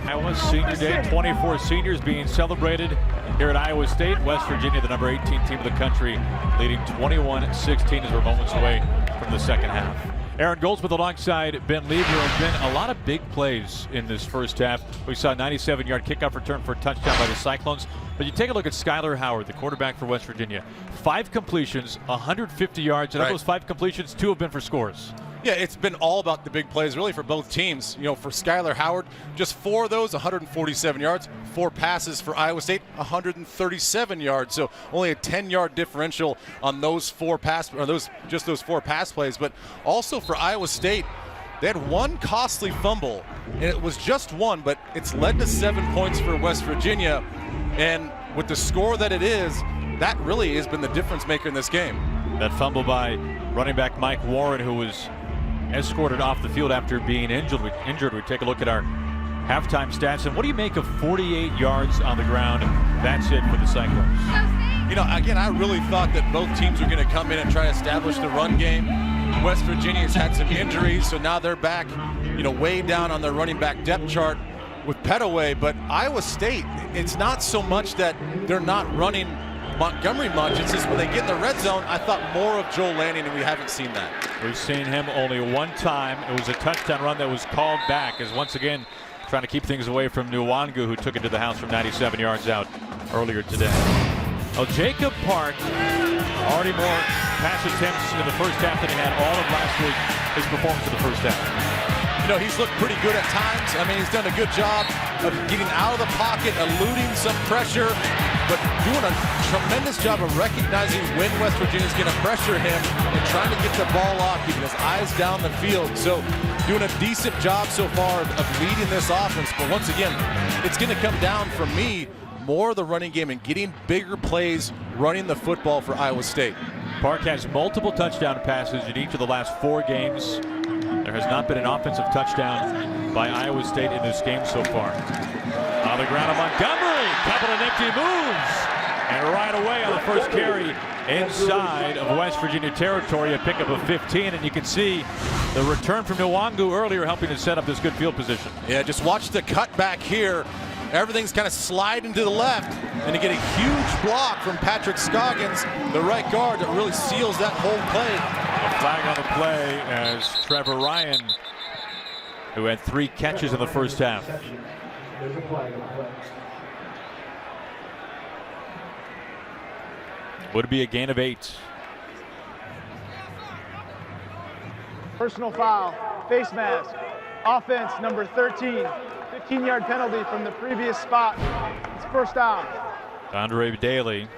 Iowa Senior Day, 24 seniors being celebrated here at Iowa State. West Virginia, the number 18 team of the country, leading 21-16 as we're moments away from the second half. Aaron Goldsmith alongside Ben Lieber. Has been a lot of big plays in this first half. We saw a 97-yard kickoff return for a touchdown by the Cyclones. But you take a look at Skyler Howard, the quarterback for West Virginia. 5 completions, 150 yards, and of those 5 completions, 2 have been for scores.
Yeah, it's been all about the big plays, really, for both teams. You know, for Skyler Howard, just 4 of those, 147 yards. 4 passes for Iowa State, 137 yards. So only a 10-yard differential on those 4 pass, or those 4 pass plays. But also for Iowa State, they had 1 costly fumble, and it was just 1, but it's led to 7 points for West Virginia. And with the score that it is, that really has been the difference maker in this game.
That fumble by running back Mike Warren, who was escorted off the field after being injured. We take a look at our halftime stats. And what do you make of 48 yards on the ground? That's it for the Cyclones.
You know, again, I really thought that both teams were going to come in and try to establish the run game. West Virginia's had some injuries, so now they're back, you know, way down on their running back depth chart with Petaway. But Iowa State, it's not so much that they're not running Montgomery much. It's just when they get in the red zone, I thought more of Joel Lanning, and we haven't seen that.
We've seen him only 1 time. It was a touchdown run that was called back, as once again trying to keep things away from Nwangu, who took it to the house from 97 yards out earlier today. Well, Jacob Park, already more pass attempts in the first half than he had all of last week. His performance in the first half.
You know, he's looked pretty good at times. I mean, he's done a good job of getting out of the pocket, eluding some pressure, but doing a tremendous job of recognizing when West Virginia's going to pressure him and trying to get the ball off, keeping his eyes down the field. So doing a decent job so far of leading this offense. But once again, it's going to come down for me more of the running game and getting bigger plays running the football for Iowa State.
Park has multiple touchdown passes in each of the last 4 games. There has not been an offensive touchdown by Iowa State in this game so far. On the ground of Montgomery, couple of nifty moves, and right away on the first carry inside of West Virginia territory, a pickup of 15, and you can see the return from Nwangu earlier helping to set up this good field position.
Yeah, just watch the cutback here. Everything's kind of sliding to the left, and you get a huge block from Patrick Scoggins, the right guard, that really seals that whole play.
A flag on the play as Trevor Ryan, who had 3 catches in the first half. Would be a gain of 8.
Personal foul, face mask, offense number 13. 15-yard penalty from the previous spot. It's first down.
Andre Daly.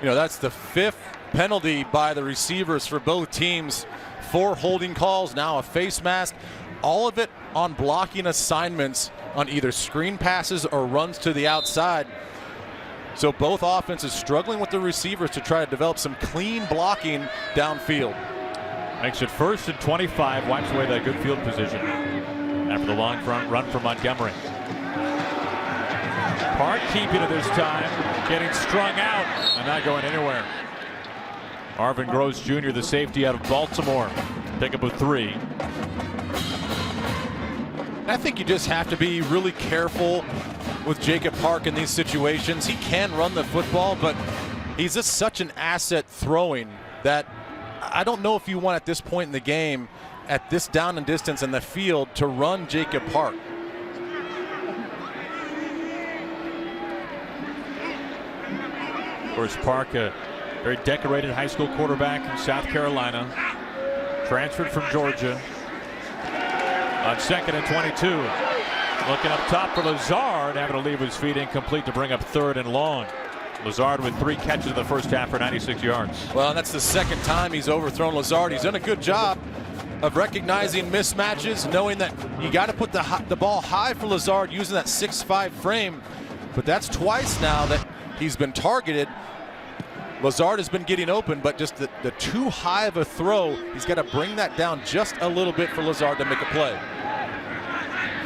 You know, that's the 5th penalty by the receivers for both teams. 4 holding calls, now a face mask. All of it on blocking assignments on either screen passes or runs to the outside. So both offenses struggling with the receivers to try to develop some clean blocking downfield.
Makes it 1st and 25, wipes away that good field position after the long front run from Montgomery. Park keeping it this time, getting strung out and not going anywhere. Marvin Gross Jr., the safety out of Baltimore, pickup of 3.
I think you just have to be really careful with Jacob Park in these situations. He can run the football, but he's just such an asset throwing that I don't know if you want at this point in the game, at this down and distance in the field, to run Jacob Park.
Of course, Park, a very decorated high school quarterback in South Carolina, transferred from Georgia. On 2nd and 22, looking up top for Lazard, having to leave his feet incomplete to bring up 3rd and long. Lazard with 3 catches in the first half for 96 yards.
Well, that's the 2nd time he's overthrown Lazard. He's done a good job of recognizing mismatches, knowing that you got to put the ball high for Lazard using that 6'5" frame. But that's twice now that he's been targeted. Lazard has been getting open, but just the too high of a throw, he's got to bring that down just a little bit for Lazard to make a play.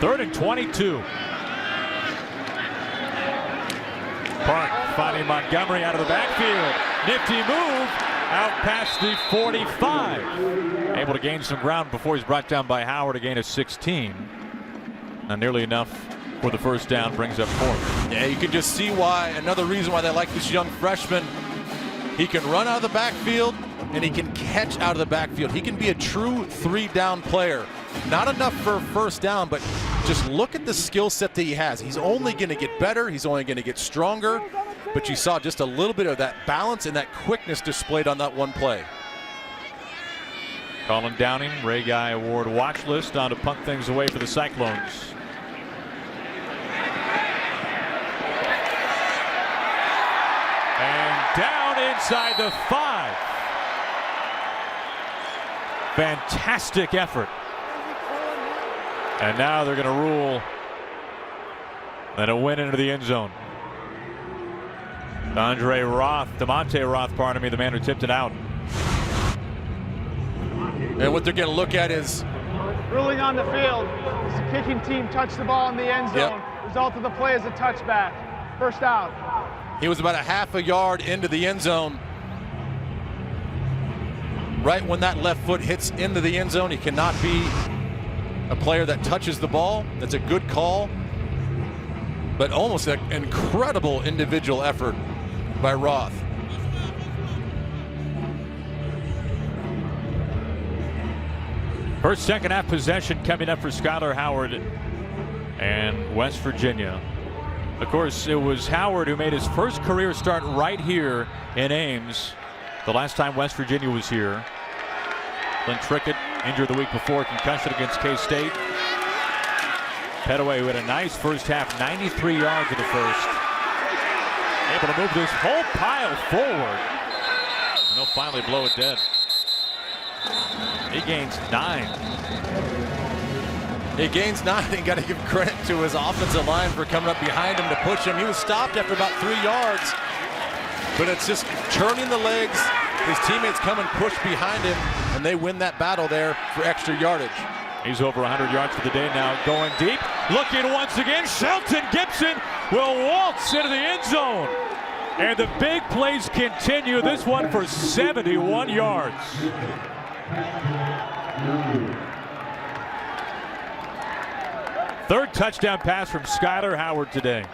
3rd and 22. Park finding Montgomery out of the backfield. Nifty move out past the 45. Able to gain some ground before he's brought down by Howard, a gain of 16. And nearly enough for the first down, brings up 4th.
Yeah, you can just see why, another reason why they like this young freshman. He can run out of the backfield and he can catch out of the backfield. He can be a true 3-down player. Not enough for a first down, but just look at the skill set that he has. He's only going to get better. He's only going to get stronger. But you saw just a little bit of that balance and that quickness displayed on that one play.
Colin Downing, Ray Guy Award watch list on to punt things away for the Cyclones. And down inside the 5. Fantastic effort. And now they're going to rule that a win into the end zone. DeMonte Roth, pardon me, the man who tipped it out.
And what they're going to look at is
ruling on the field. The kicking team touched the ball in the end zone.
Yep.
Result of the play is a touchback. First out.
he was about a half a yard into the end zone. Right when that left foot hits into the end zone, he cannot be a player that touches the ball. That's a good call, but almost an incredible individual effort by Roth.
First second half possession coming up for Skyler Howard and West Virginia. Of course, it was Howard who made his first career start right here in Ames the last time West Virginia was here. Clint Trickett injured the week before, concussion against K-State. Petaway, who had a nice first half, 93 yards in the first. Able to move this whole pile forward. And they'll finally blow it dead. He gains 9.
He gains 9. You got to give credit to his offensive line for coming up behind him to push him. He was stopped after about 3 yards, but it's just churning the legs. His teammates come and push behind him, and they win that battle there for extra yardage.
He's over 100 yards for the day now, going deep. Looking once again, Shelton Gibson will waltz into the end zone. And the big plays continue. This one for 71 yards. Third touchdown pass from Skyler Howard today.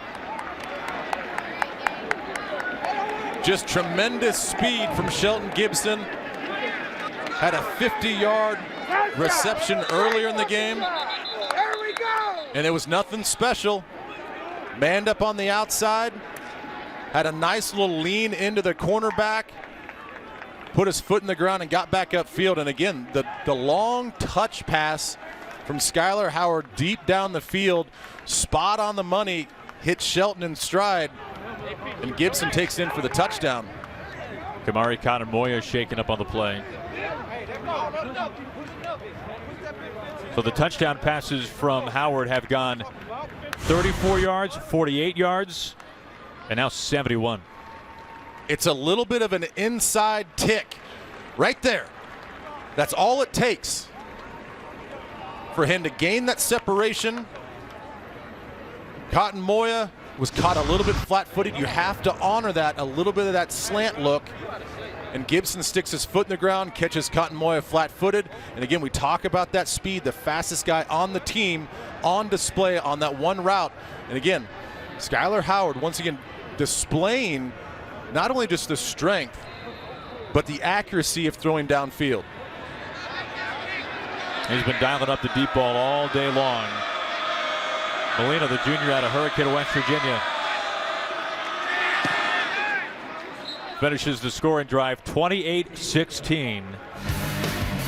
Just tremendous speed from Shelton Gibson. Had a 50-yard reception earlier in the game. And it was nothing special. Manned up on the outside. Had a nice little lean into the cornerback. Put his foot in the ground and got back upfield. And again, the long touch pass from Skyler Howard deep down the field. Spot on the money. Hit Shelton in stride. And Gibson takes in for the touchdown.
Kamari Cotton-Moya shaken up on the play. So the touchdown passes from Howard have gone 34 yards, 48 yards, and now 71.
It's a little bit of an inside tick right there. That's all it takes for him to gain that separation. Cotton-Moya was caught a little bit flat-footed. You have to honor that, a little bit of that slant look. And Gibson sticks his foot in the ground, catches Cotton-Moya flat-footed. And again, we talk about that speed, the fastest guy on the team on display on that one route. And again, Skyler Howard once again displaying not only just the strength, but the accuracy of throwing downfield.
He's been dialing up the deep ball all day long. Molina, the junior out of Hurricane, West Virginia, finishes the scoring drive 28-16.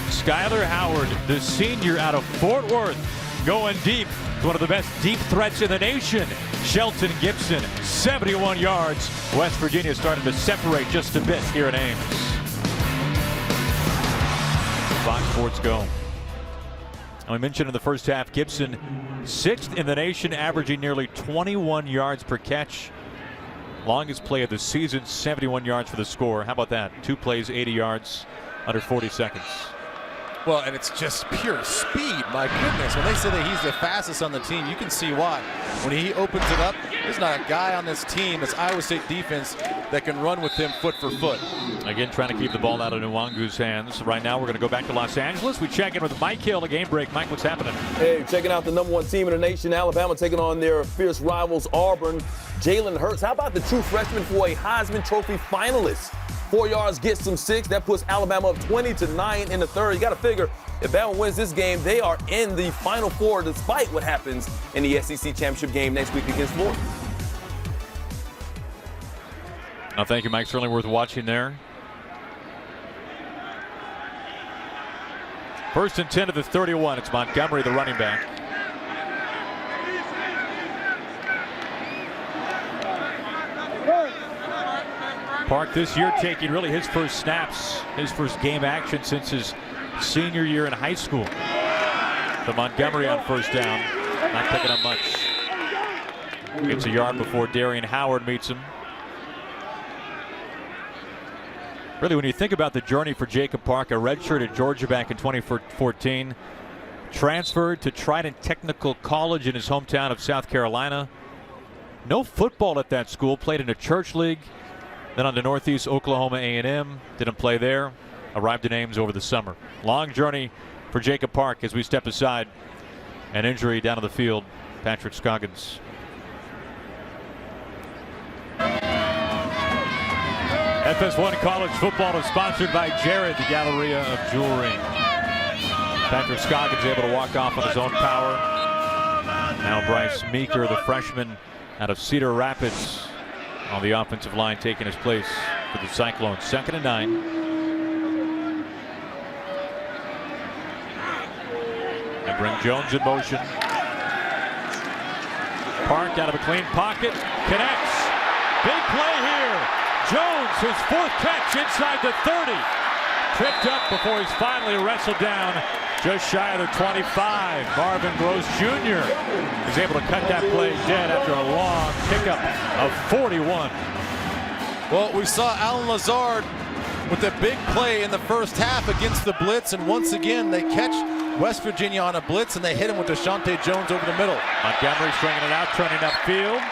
Skyler Howard, the senior out of Fort Worth, going deep. One of the best deep threats in the nation. Shelton Gibson, 71 yards. West Virginia starting to separate just a bit here in Ames. Fox Sports Go. I mentioned in the first half, Gibson 6th in the nation, averaging nearly 21 yards per catch. Longest play of the season, 71 yards for the score. How about that? 2 plays, 80 yards, under 40 seconds.
Well, and it's just pure speed. My goodness, when they say that he's the fastest on the team, you can see why. When he opens it up, there's not a guy on this team, this Iowa State defense, that can run with him foot for foot.
Again, trying to keep the ball out of Nwangu's hands. Right now, we're going to go back to Los Angeles. We check in with Mike Hill, a game break. Mike, what's happening?
Hey, checking out the #1 team in the nation, Alabama, taking on their fierce rivals, Auburn. Jalen Hurts, how about the true freshman for a Heisman Trophy finalist? 4 yards, gets some 6. That puts Alabama up 20-9 in the third. You got to figure if Bama wins this game, they are in the Final Four despite what happens in the SEC Championship game next week against Florida.
Oh, thank you, Mike. Certainly worth watching there. 1st and 10 to the 31. It's Montgomery, the running back. Park this year taking really his first snaps, his first game action since his senior year in high school. The Montgomery on 1st down, not picking up much. Gets a yard before Darian Howard meets him. Really, when you think about the journey for Jacob Park, a redshirt at Georgia back in 2014, transferred to Trident Technical College in his hometown of South Carolina. No football at that school, played in a church league. Then on to Northeast Oklahoma A&M, didn't play there. Arrived in Ames over the summer. Long journey for Jacob Park as we step aside. An injury down on the field, Patrick Scoggins. FS1 College Football is sponsored by Jared, the Galleria of Jewelry. Patrick Scoggins able to walk off on his own power. Now Bryce Meeker, the freshman out of Cedar Rapids, on the offensive line, taking his place for the Cyclones. 2nd and 9. And bring Jones in motion. Park out of a clean pocket, connects. Big play here. Jones, his 4th catch inside the 30. Tripped up before he's finally wrestled down just shy of the 25. Marvin Gross Jr. is able to cut that play dead after a long pickup of 41.
Well, we saw Alan Lazard with a big play in the first half against the blitz, and once again they catch West Virginia on a blitz and they hit him with Deshaunte Jones over the middle.
Montgomery stringing it out, turning upfield.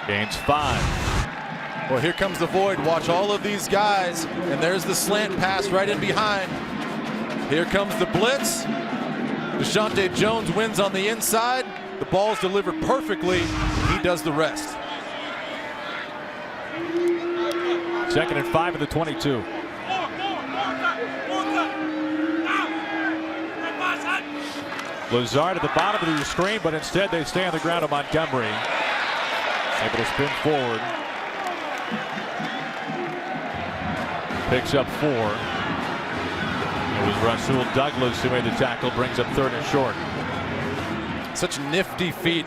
Gains 5.
Well, here comes the void. Watch all of these guys, and there's the slant pass right in behind. Here comes the blitz. Deshaunte Jones wins on the inside. The ball's delivered perfectly. He does the rest.
2nd and 5 at the 22. Lazard at the bottom of the screen, but instead they stay on the ground of Montgomery. Able to spin forward. Picks up 4. It was Rasul Douglas who made the tackle, brings up 3rd and short.
Such nifty feet.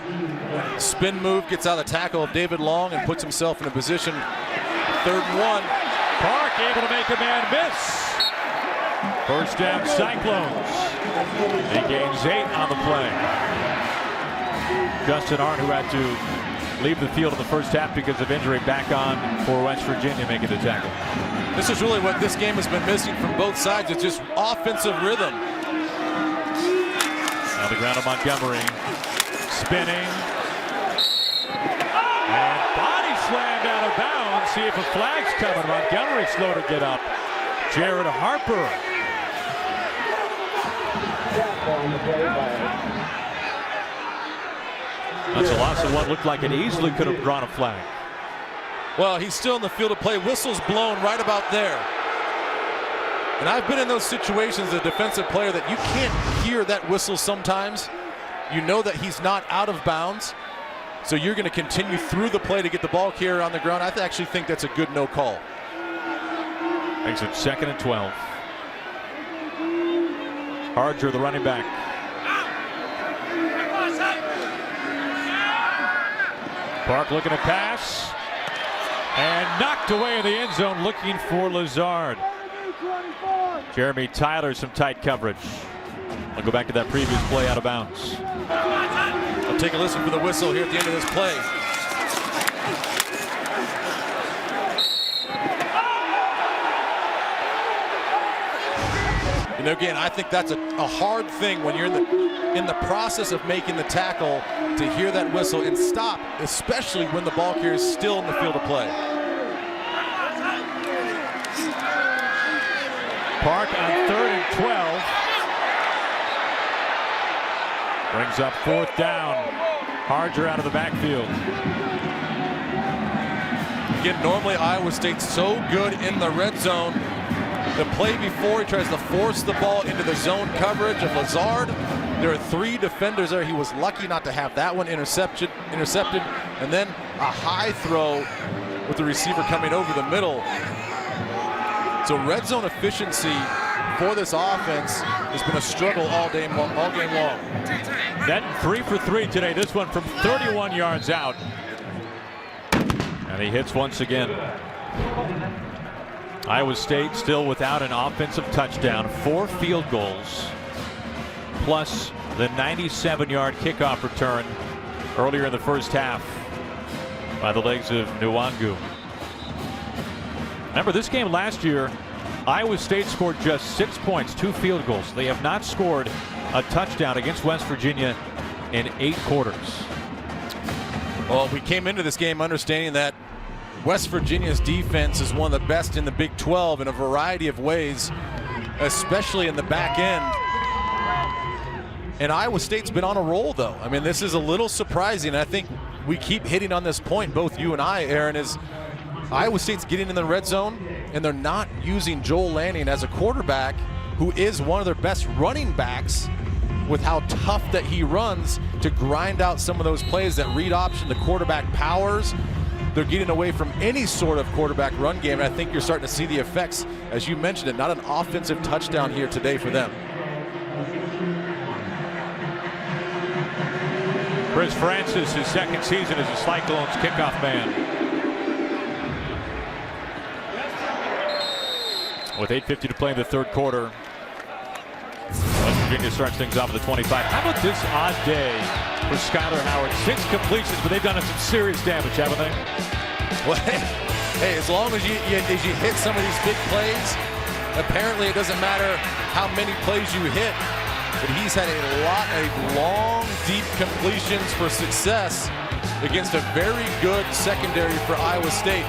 Spin move, gets out of the tackle of David Long and puts himself in a position. 3rd and 1.
Park able to make a man miss. 1st down Cyclones. He gains 8 on the play. Justin Arndt, who had to leave the field in the first half because of injury, back on for West Virginia, making the tackle.
This is really what this game has been missing from both sides. It's just offensive rhythm.
On the ground of Montgomery. Spinning. And body slammed out of bounds. See if a flag's coming. Montgomery slow to get up. Jared Harper. That's a loss of what looked like it easily could have drawn a flag.
Well, he's still in the field of play. Whistle's blown right about there. And I've been in those situations as a defensive player that you can't hear that whistle sometimes. You know that he's not out of bounds. So you're going to continue through the play to get the ball carrier on the ground. I actually think that's a good no call.
Makes it 2nd and 12. Harger, the running back. Park looking to pass. And knocked away in the end zone, looking for Lazard. Jeremy Tyler, some tight coverage. I'll go back to that previous play out of bounds.
I'll take a listen for the whistle here at the end of this play. And again, I think that's a hard thing when you're in the process of making the tackle to hear that whistle and stop, especially when the ball carrier is still in the field of play.
Park on 3rd and 12. Brings up 4th down. Harger out of the backfield.
Again, normally Iowa State's so good in the red zone. The play before, he tries to force the ball into the zone coverage of Lazard. There are 3 defenders there. He was lucky not to have that one intercepted. And then a high throw with the receiver coming over the middle. So red zone efficiency for this offense has been a struggle all game long.
Netton 3 for 3 today. This one from 31 yards out. And he hits once again. Iowa State still without an offensive touchdown. 4 field goals plus the 97-yard kickoff return earlier in the first half by the legs of Nwangu. Remember, this game last year, Iowa State scored just 6 points, 2 field goals. They have not scored a touchdown against West Virginia in 8 quarters.
Well, we came into this game understanding that West Virginia's defense is one of the best in the Big 12 in a variety of ways, especially in the back end. And Iowa State's been on a roll, though. I mean, this is a little surprising. I think we keep hitting on this point, both you and I, Aaron, is Iowa State's getting in the red zone, and they're not using Joel Lanning as a quarterback, who is one of their best running backs, with how tough that he runs to grind out some of those plays that read option, the quarterback powers. They're getting away from any sort of quarterback run game, and I think you're starting to see the effects. As you mentioned it, not an offensive touchdown here today for them.
Chris Francis, his 2nd season as a Cyclones kickoff man. With 8:50 to play in the 3rd quarter, West Virginia starts things off at the 25. How about this odd day for Skyler Howard? 6 completions, but they've done some serious damage, haven't they?
Well, hey, as long as you hit some of these big plays, apparently it doesn't matter how many plays you hit, but he's had a lot of long, deep completions for success against a very good secondary for Iowa State.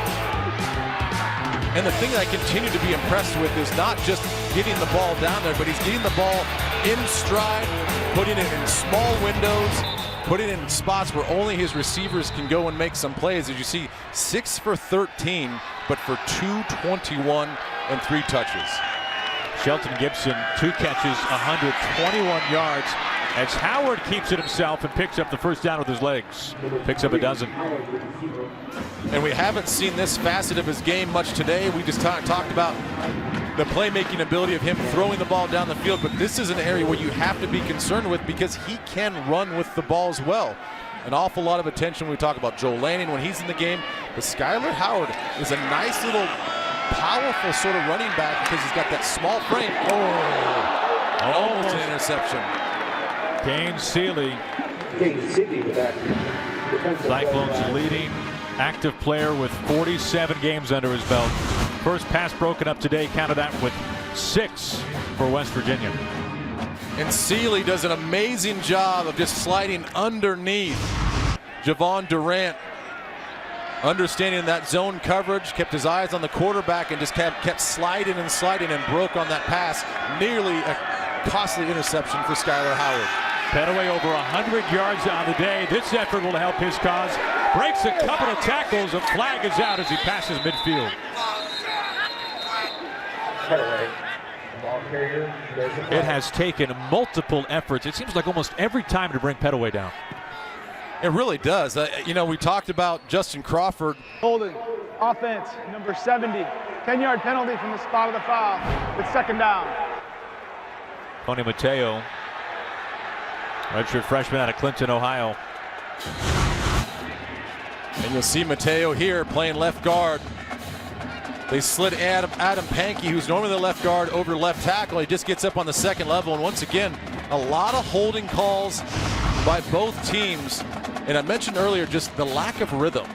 And the thing that I continue to be impressed with is not just getting the ball down there, but he's getting the ball in stride, putting it in small windows, putting it in spots where only his receivers can go and make some plays. As you see, 6 for 13, but for 221 and 3 touches.
Shelton Gibson, 2 catches, 121 yards, as Howard keeps it himself and picks up the first down with his legs. Picks up a dozen.
And we haven't seen this facet of his game much today. We just talked about the playmaking ability of him throwing the ball down the field, but this is an area where you have to be concerned with because he can run with the ball as well. An awful lot of attention when we talk about Joel Lanning when he's in the game, but Skyler Howard is a nice little powerful sort of running back because he's got that small frame. Almost an interception.
Kane Seeley, Cyclones leading active player with 47 games under his belt. First pass broken up today, counted that with 6 for West Virginia.
And Seeley does an amazing job of just sliding underneath Javon Durant. Understanding that zone coverage, kept his eyes on the quarterback and just kept sliding and sliding and broke on that pass. Nearly a costly interception for Skyler Howard.
Pettaway over 100 yards on the day. This effort will help his cause. Breaks a couple of tackles. A flag is out as he passes midfield. It has taken multiple efforts. It seems like almost every time to bring Pettaway down.
It really does. You know, we talked about Justin Crawford.
Holding, offense, number 70. 10-yard penalty from the spot of the foul. It's 2nd down.
Tony Mateo, redshirt freshman out of Clinton, Ohio.
And you'll see Mateo here playing left guard. They slid Adam Pankey, who's normally the left guard, over to left tackle. He just gets up on the 2nd level. And once again, a lot of holding calls by both teams. And I mentioned earlier just the lack of rhythm.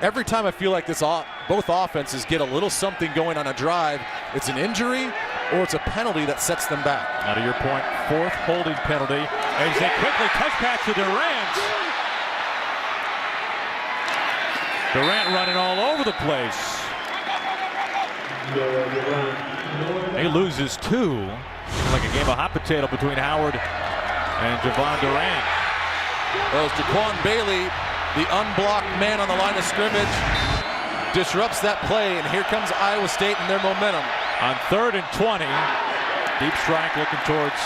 Every time I feel like both offenses get a little something going on a drive, it's an injury or it's a penalty that sets them back.
Now to your point, 4th holding penalty as they quickly touch pass to Durant. Durant running all over the place. He loses 2. Like a game of hot potato between Howard and Javon Durant.
Well, Jaquan Bailey, the unblocked man on the line of scrimmage, disrupts that play, and here comes Iowa State and their momentum.
On 3rd and 20, deep strike looking towards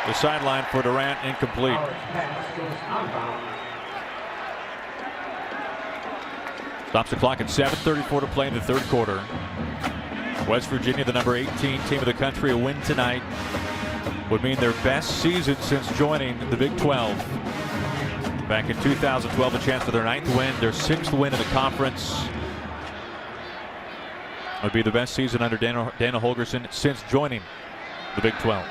the sideline for Durant, incomplete. Stops the clock at 7:34 to play in the 3rd quarter. West Virginia, the number 18 team of the country, a win tonight would mean their best season since joining the Big 12. Back in 2012, a chance for their 9th win, their 6th win in the conference. Would be the best season under Dana Holgorsen since joining the Big 12.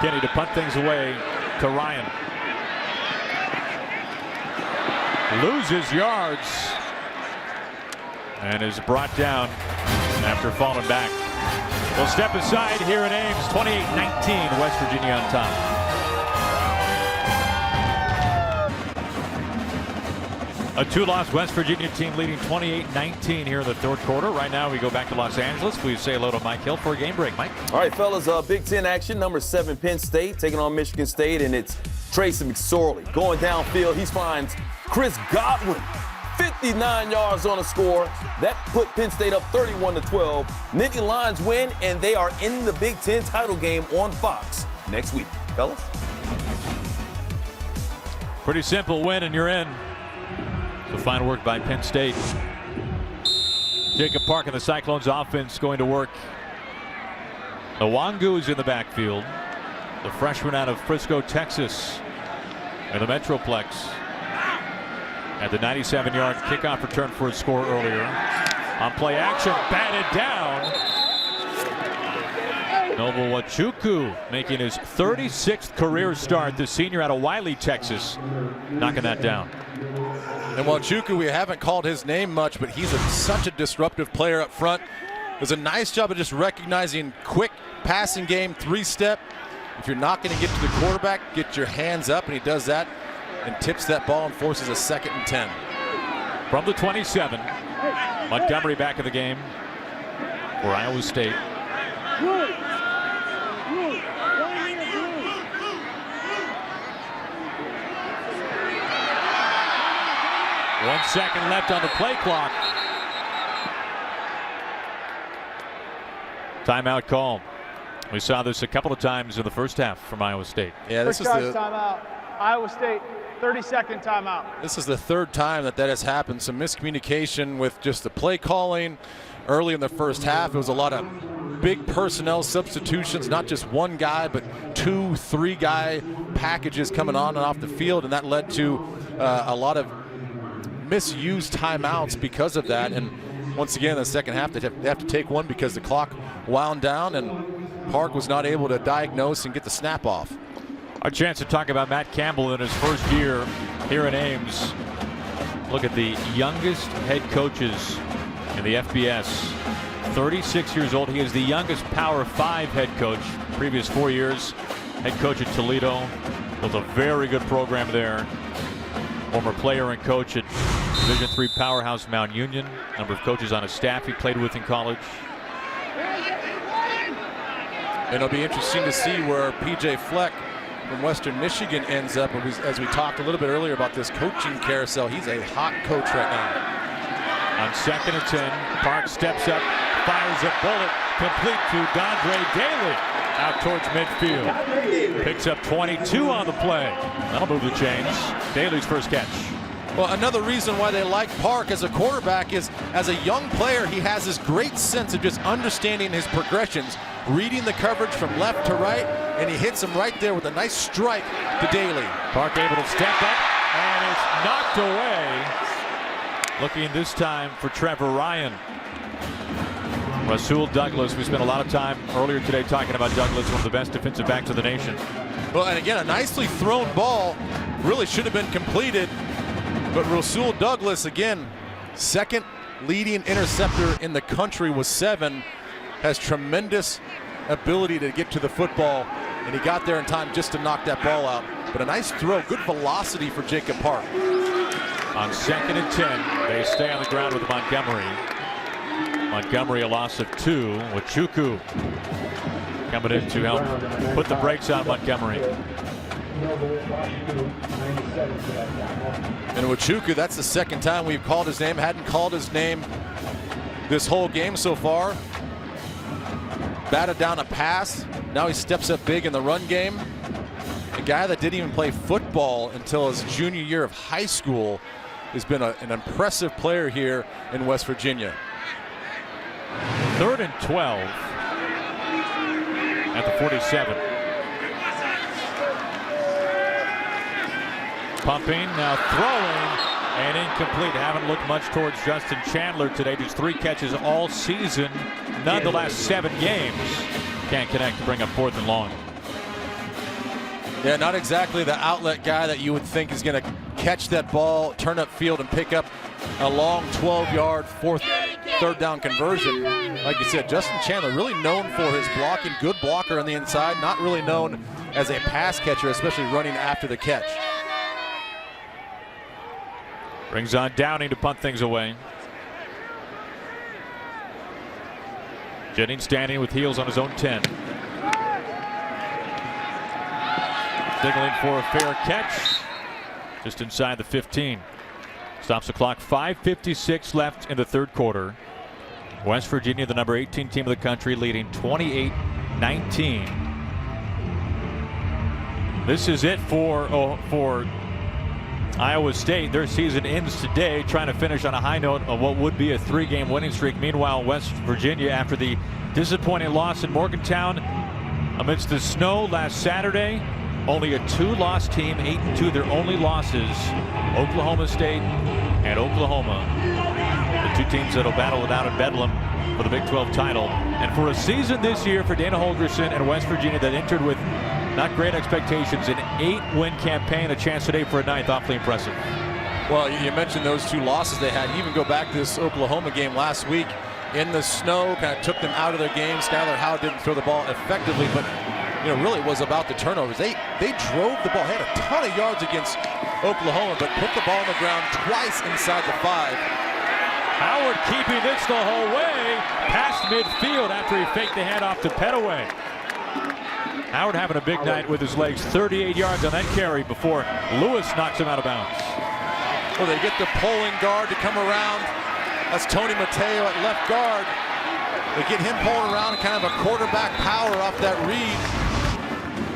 Kenny to punt things away to Ryan. Loses yards and is brought down after falling back. We'll step aside here in Ames. 28-19, West Virginia on top. A 2-loss West Virginia team leading 28-19 here in the 3rd quarter. Right now we go back to Los Angeles. Please say hello to Mike Hill for a game break. Mike.
All right, fellas, Big Ten action. Number 7 Penn State taking on Michigan State, and it's Tracy McSorley going downfield. He finds Chris Godwin, 59 yards on the score. That put Penn State up 31-12. Nittany Lions win, and they are in the Big Ten title game on Fox next week. Fellas?
Pretty simple win, and you're in. So fine work by Penn State. Jacob Park and the Cyclones offense going to work. Nwangu is in the backfield. The freshman out of Frisco, Texas, in the Metroplex. Had the 97-yard kickoff return for a score earlier. On play action, batted down. Noble Nwachukwu making his 36th career start. The senior out of Wiley, Texas, knocking that down.
And Nwachukwu, we haven't called his name much, but he's such a disruptive player up front. Does a nice job of just recognizing quick passing game, 3-step. If you're not going to get to the quarterback, get your hands up, and he does that and tips that ball and forces a 2nd and 10.
From the 27, Montgomery back in the game for Iowa State. One second left on the play clock. Timeout call. We saw this a couple of times in the first half from Iowa State.
Yeah, this is the
timeout. Iowa State, 30-second timeout.
This is the 3rd time that has happened. Some miscommunication with just the play calling early in the first half. It was a lot of big personnel substitutions, not just one guy, but 2, 3 guy packages coming on and off the field, and that led to a lot of misused timeouts because of that. And once again, in the second half, they have to take one because the clock wound down and Park was not able to diagnose and get the snap off.
Our chance to talk about Matt Campbell in his first year here in Ames. Look at the youngest head coaches in the FBS. 36 years old. He is the youngest Power 5 head coach. Previous 4 years, head coach at Toledo. Built a very good program there. Former player and coach at Division III powerhouse Mount Union. Number of coaches on his staff he played with in college.
And it'll be interesting to see where P.J. Fleck from Western Michigan ends up. As we talked a little bit earlier about this coaching carousel, he's a hot coach right now.
On 2nd and 10, Park steps up, fires a bullet, complete to Dondre Daly out towards midfield. Picks up 22 on the play. That'll move the chains. Daly's first catch.
Well, another reason why they like Park as a quarterback is, as a young player, he has this great sense of just understanding his progressions, reading the coverage from left to right, and he hits him right there with a nice strike to Daly.
Park able to step up, and it's knocked away. Looking this time for Trevor Ryan. Rasul Douglas, we spent a lot of time earlier today talking about Douglas, one of the best defensive backs of the nation.
Well, and again, a nicely thrown ball, really should have been completed. But Rasul Douglas, again, Second leading interceptor in the country with 7. Has tremendous ability to get to the football, and he got there in time just to knock that ball out. But a nice throw, good velocity for Jacob Park.
On 2nd and 10, they stay on the ground with Montgomery. Montgomery a loss of 2 with Chuku coming in to help put the brakes on Montgomery.
And with Chuku, that's the 2nd time we've called his name. Hadn't called his name this whole game so far. Batted down a pass. Now he steps up big in the run game. A guy that didn't even play football until his junior year of high school has been an impressive player here in West Virginia.
3rd and 12 at the 47. Pumping, now throwing, and incomplete. Haven't looked much towards Justin Chandler today. Just 3 catches all season. None the last 7 games. Can't connect to bring up 4th and long.
Yeah, not exactly the outlet guy that you would think is going to catch that ball, turn up field, and pick up a long 12-yard 3rd down conversion. Like you said, Justin Chandler really known for his blocking, good blocker on the inside, not really known as a pass catcher, especially running after the catch.
Brings on Downing to punt things away. Jennings standing with heels on his own 10. Signaling for a fair catch. Just inside the 15. Stops the clock. 5:56 left in the 3rd quarter. West Virginia, the number 18 team of the country, leading 28-19. This is it for Iowa State. Their season ends today, trying to finish on a high note of what would be a 3-game winning streak. Meanwhile, West Virginia, after the disappointing loss in Morgantown amidst the snow last Saturday, only a 2-loss team, 8-2. Their only losses, Oklahoma State and Oklahoma. The 2 teams that'll battle it out in Bedlam for the Big 12 title. And for a season this year for Dana Holgorsen and West Virginia that entered with not great expectations, an 8-win campaign, a chance today for a 9th, awfully impressive.
Well, you mentioned those 2 losses they had. You even go back to this Oklahoma game last week in the snow, kind of took them out of their game. Skylar Howe didn't throw the ball effectively, but really was about the turnovers. They drove the ball, had a ton of yards against Oklahoma, but put the ball on the ground twice inside the 5.
Howard keeping this the whole way past midfield after he faked the handoff to Petaway. Howard having a big night with his legs. 38 yards on that carry before Lewis knocks him out of bounds.
Well, they get the pulling guard to come around. That's Tony Mateo at left guard. They get him pulling around, kind of a quarterback power off that read.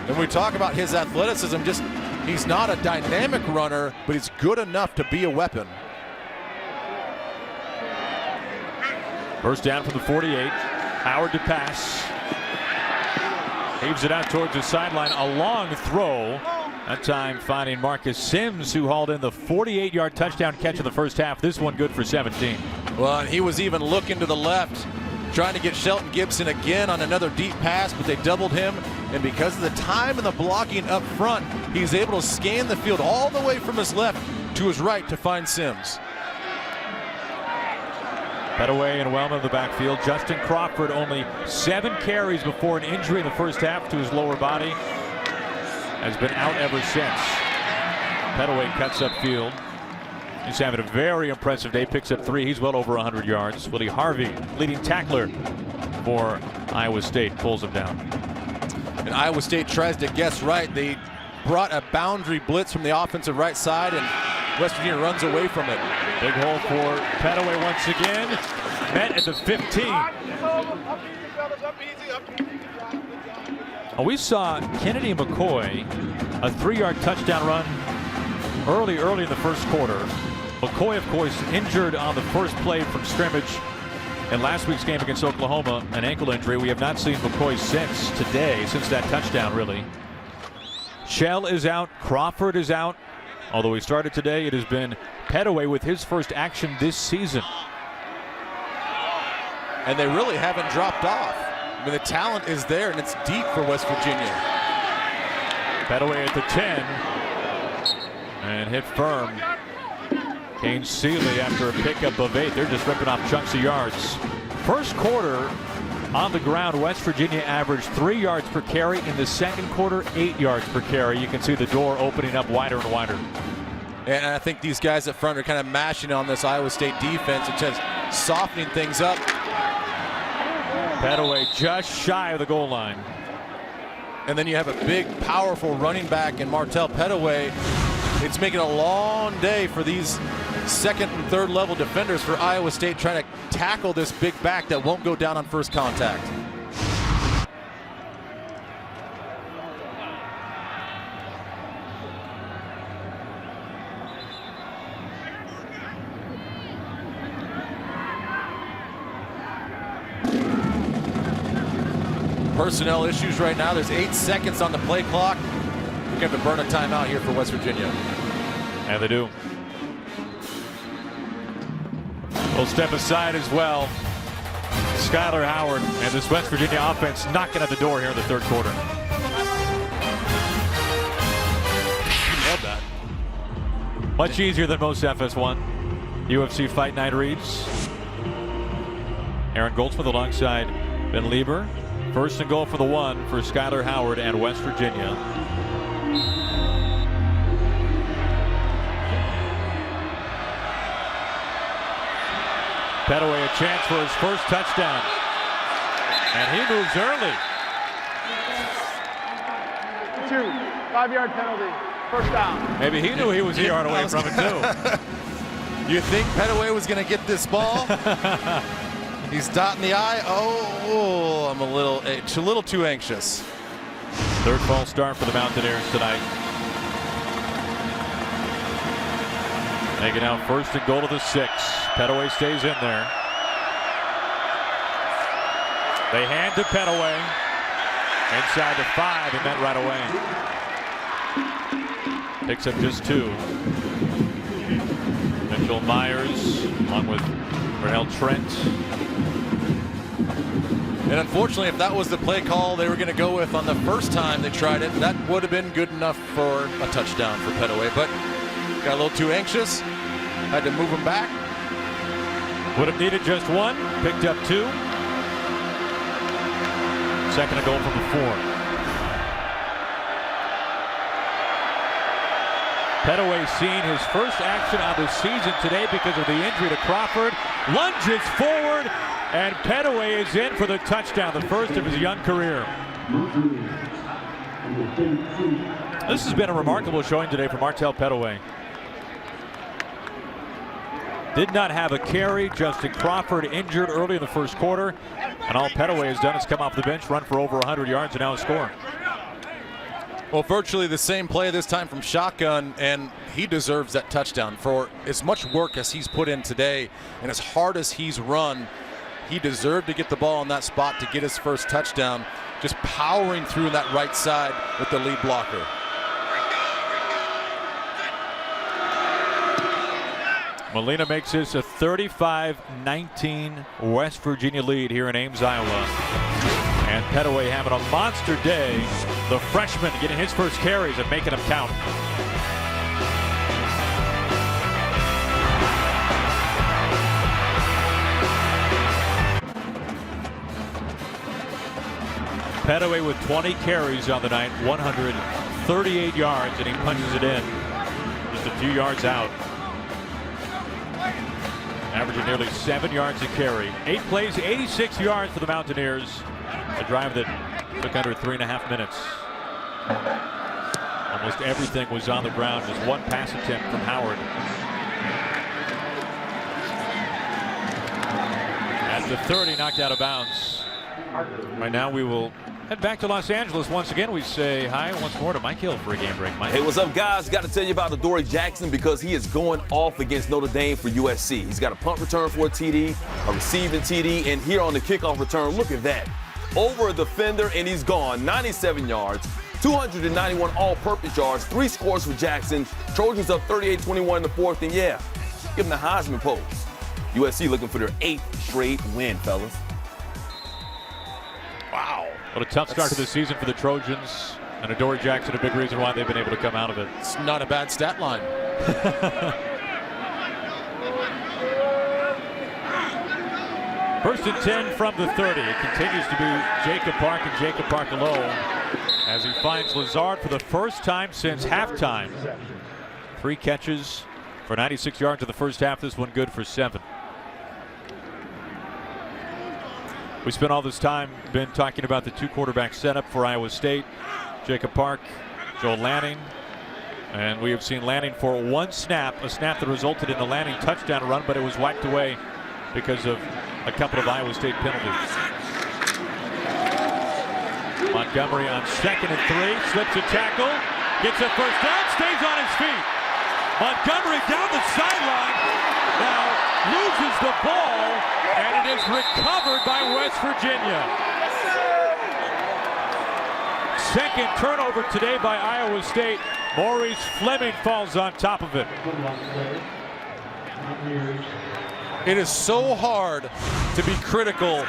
And we talk about his athleticism. Just he's not a dynamic runner, but he's good enough to be a weapon.
First down from the 48. Howard to pass. Heaves it out towards the sideline. A long throw. That time finding Marcus Sims, who hauled in the 48-yard touchdown catch in the first half. This one good for 17.
Well, and he was even looking to the left, trying to get Shelton Gibson again on another deep pass, but they doubled him. And because of the time and the blocking up front, he's able to scan the field all the way from his left to his right to find Sims.
Petaway and Wellman in the backfield. Justin Crawford only 7 carries before an injury in the first half to his lower body. Has been out ever since. Petaway cuts upfield. He's having a very impressive day. Picks up 3. He's well over 100 yards. Willie Harvey, leading tackler for Iowa State, pulls him down.
And Iowa State tries to guess right. They brought a boundary blitz from the offensive right side, and West Virginia runs away from it.
Big hole for Petaway once again. Met at the 15. We saw Kennedy McCoy, a 3-yard touchdown run early in the first quarter. McCoy, of course, injured on the first play from scrimmage in last week's game against Oklahoma, an ankle injury. We have not seen McCoy since that touchdown, really. Shell is out. Crawford is out. Although he started today, it has been Petaway with his first action this season.
And they really haven't dropped off. I mean, the talent is there, and it's deep for West Virginia.
Petaway at the 10. And hit firm Kane Seeley after a pickup of 8. They're just ripping off chunks of yards. First quarter on the ground, West Virginia averaged 3 yards per carry. In the second quarter, 8 yards per carry. You can see the door opening up wider and wider.
And I think these guys up front are kind of mashing on this Iowa State defense and just softening things up.
Pettaway just shy of the goal line.
And then you have a big, powerful running back in Martell Pettaway. It's making a long day for these second and third level defenders for Iowa State trying to tackle this big back that won't go down on first contact. Personnel issues right now. There's 8 seconds on the play clock. We're going to burn a timeout here for West Virginia.
And they do. We'll step aside as well. Skylar Howard and this West Virginia offense knocking at the door here in the third quarter.
Love that.
Much easier than most FS1. UFC Fight Night reads. Aaron Goldsmith alongside Ben Lieber. First and goal for the 1 for Skylar Howard and West Virginia. Pettaway a chance for his first touchdown. And he moves early.
2, 5-yard penalty. First down.
Maybe he knew he was a yard away from it too.
You think Pettaway was going to get this ball? He's dotting the I. Oh, I'm a little too anxious.
Third false start for the Mountaineers tonight. Making out first and goal to the 6. Pettaway stays in there. They hand to Pettaway. Inside the 5, and that right away. Picks up just 2. Mitchell Myers along with Renell Trent.
And unfortunately, if that was the play call they were going to go with on the first time they tried it, that would have been good enough for a touchdown for Pettaway. But got a little too anxious. Had to move him back.
Would have needed just 1. Picked up 2. Second and goal from the 4. Pettaway seeing his first action of the season today because of the injury to Crawford. Lunges forward, and Pettaway is in for the touchdown, the first of his young career. This has been a remarkable showing today for Martell Pettaway. Did not have a carry. Justin Crawford injured early in the first quarter. And all Pettaway has done is come off the bench, run for over 100 yards, and now a score.
Well, virtually the same play this time from shotgun, and he deserves that touchdown. For as much work as he's put in today and as hard as he's run, he deserved to get the ball in that spot to get his first touchdown, just powering through that right side with the lead blocker.
Molina makes this a 35-19 West Virginia lead here in Ames, Iowa. And Pettaway having a monster day. The freshman getting his first carries and making them count. Pettaway with 20 carries on the night, 138 yards, and he punches it in. Just a few yards out. Averaging nearly 7 yards a carry. 8 plays, 86 yards for the Mountaineers. A drive that took under 3.5 minutes. Almost everything was on the ground. Just 1 pass attempt from Howard. At the 30, knocked out of bounds. Right now we will head back to Los Angeles once again. We say hi once more to Mike Hill for a game break. Mike.
Hey, what's up, guys? Got to tell you about Adoree Jackson because he is going off against Notre Dame for USC. He's got a punt return for a TD, a receiving TD, and here on the kickoff return, look at that. Over a defender, and he's gone. 97 yards, 291 all-purpose yards, 3 scores for Jackson. Trojans up 38-21 in the 4th, and yeah, give him the Heisman pose. USC looking for their 8th straight win, fellas.
Wow. What a tough start to the season for the Trojans. And Adoree Jackson, a big reason why they've been able to come out of it.
It's not a bad stat line.
1st and 10 from the 30. It continues to be Jacob Park and Jacob Park alone as he finds Lazard for the first time since halftime. 3 catches for 96 yards in the first half. This one good for 7. We spent all this time been talking about the 2 quarterback setup for Iowa State. Jacob Park, Joel Lanning. And we have seen Lanning for 1 snap, a snap that resulted in the Lanning touchdown run, but it was wiped away because of a couple of Iowa State penalties. Montgomery on 2nd and 3, slips a tackle, gets a first down, stays on his feet. Montgomery down the sideline, now loses the ball, and it is recovered by West Virginia. Second turnover today by Iowa State. Maurice Fleming falls on top of it.
It is so hard to be critical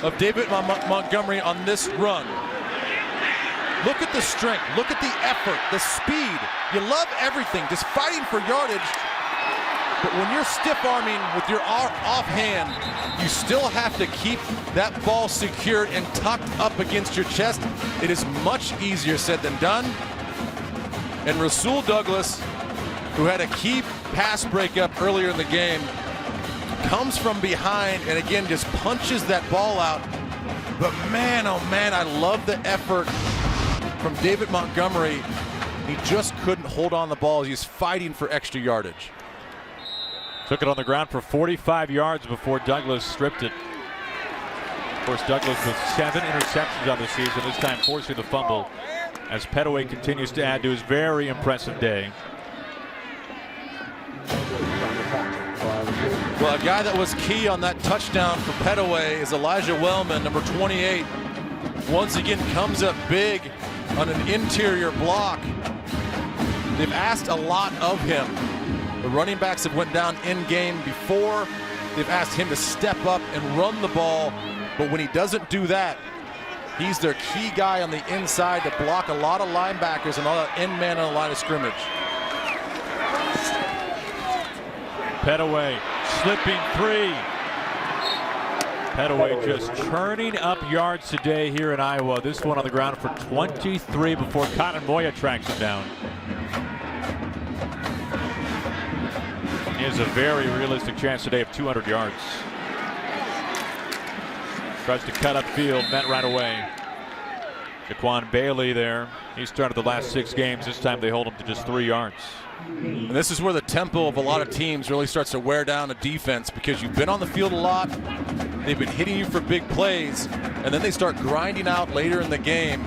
of David Montgomery on this run. Look at the strength, look at the effort, the speed. You love everything, just fighting for yardage. But when you're stiff-arming with your offhand, you still have to keep that ball secured and tucked up against your chest. It is much easier said than done. And Rasul Douglas, who had a key pass breakup earlier in the game, comes from behind and again just punches that ball out. But man, oh man, I love the effort from David Montgomery. He just couldn't hold on the ball. He's fighting for extra yardage.
Took it on the ground for 45 yards before Douglas stripped it. Of course, Douglas with 7 interceptions on the season, this time forcing the fumble as Pettaway continues to add to his very impressive day.
Well, a guy that was key on that touchdown for Pettaway is Elijah Wellman, number 28. Once again comes up big on an interior block. They've asked a lot of him. The running backs have went down in game before. They've asked him to step up and run the ball, but when he doesn't do that, he's their key guy on the inside to block a lot of linebackers and all that end man on the line of scrimmage.
Pettaway slipping 3. Pettaway just churning up yards today here in Iowa. This one on the ground for 23 before Cotton Moya tracks him down. He has a very realistic chance today of 200 yards. Tries to cut upfield, met right away. Jaquan Bailey there. He started the last 6 games. This time they hold him to just 3 yards.
And this is where the tempo of a lot of teams really starts to wear down a defense because you've been on the field a lot. They've been hitting you for big plays, and then they start grinding out later in the game,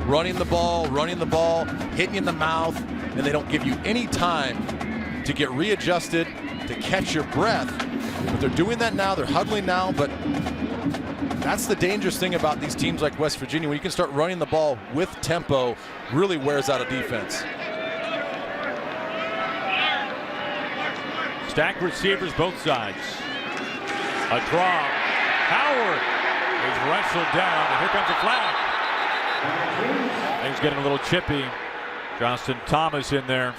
running the ball, hitting you in the mouth, and they don't give you any time to get readjusted, to catch your breath. But they're doing that now. They're huddling now, but that's the dangerous thing about these teams like West Virginia. When you can start running the ball with tempo, really wears out a defense.
Stacked receivers both sides. A draw. Howard is wrestled down, and here comes a flag. Things getting a little chippy. Johnston Thomas in there.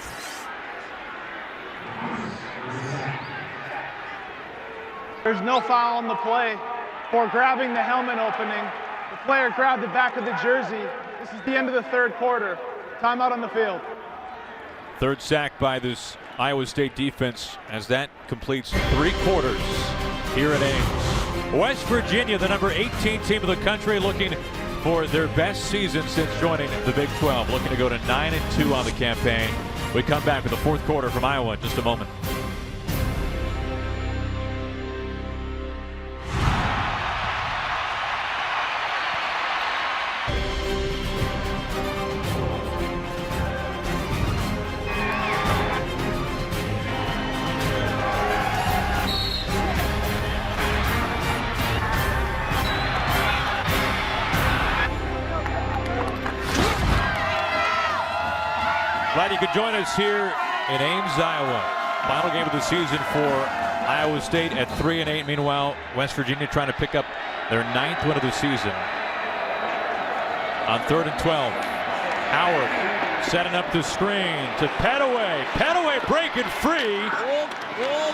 There's no foul on the play for grabbing the helmet opening. The player grabbed the back of the jersey. This is the end of the 3rd quarter. Timeout on the field.
3rd sack by this Iowa State defense as that completes 3 quarters here at Ames. West Virginia, the number 18 team of the country, looking for their best season since joining the Big 12, looking to go to 9-2 on the campaign. We come back with the 4th quarter from Iowa in just a moment. Glad you could join us here in Ames, Iowa. Final game of the season for Iowa State at 3-8. Meanwhile, West Virginia trying to pick up their 9th win of the season. On 3rd and 12, Howard Setting up the screen to Petaway. Petaway breaking free.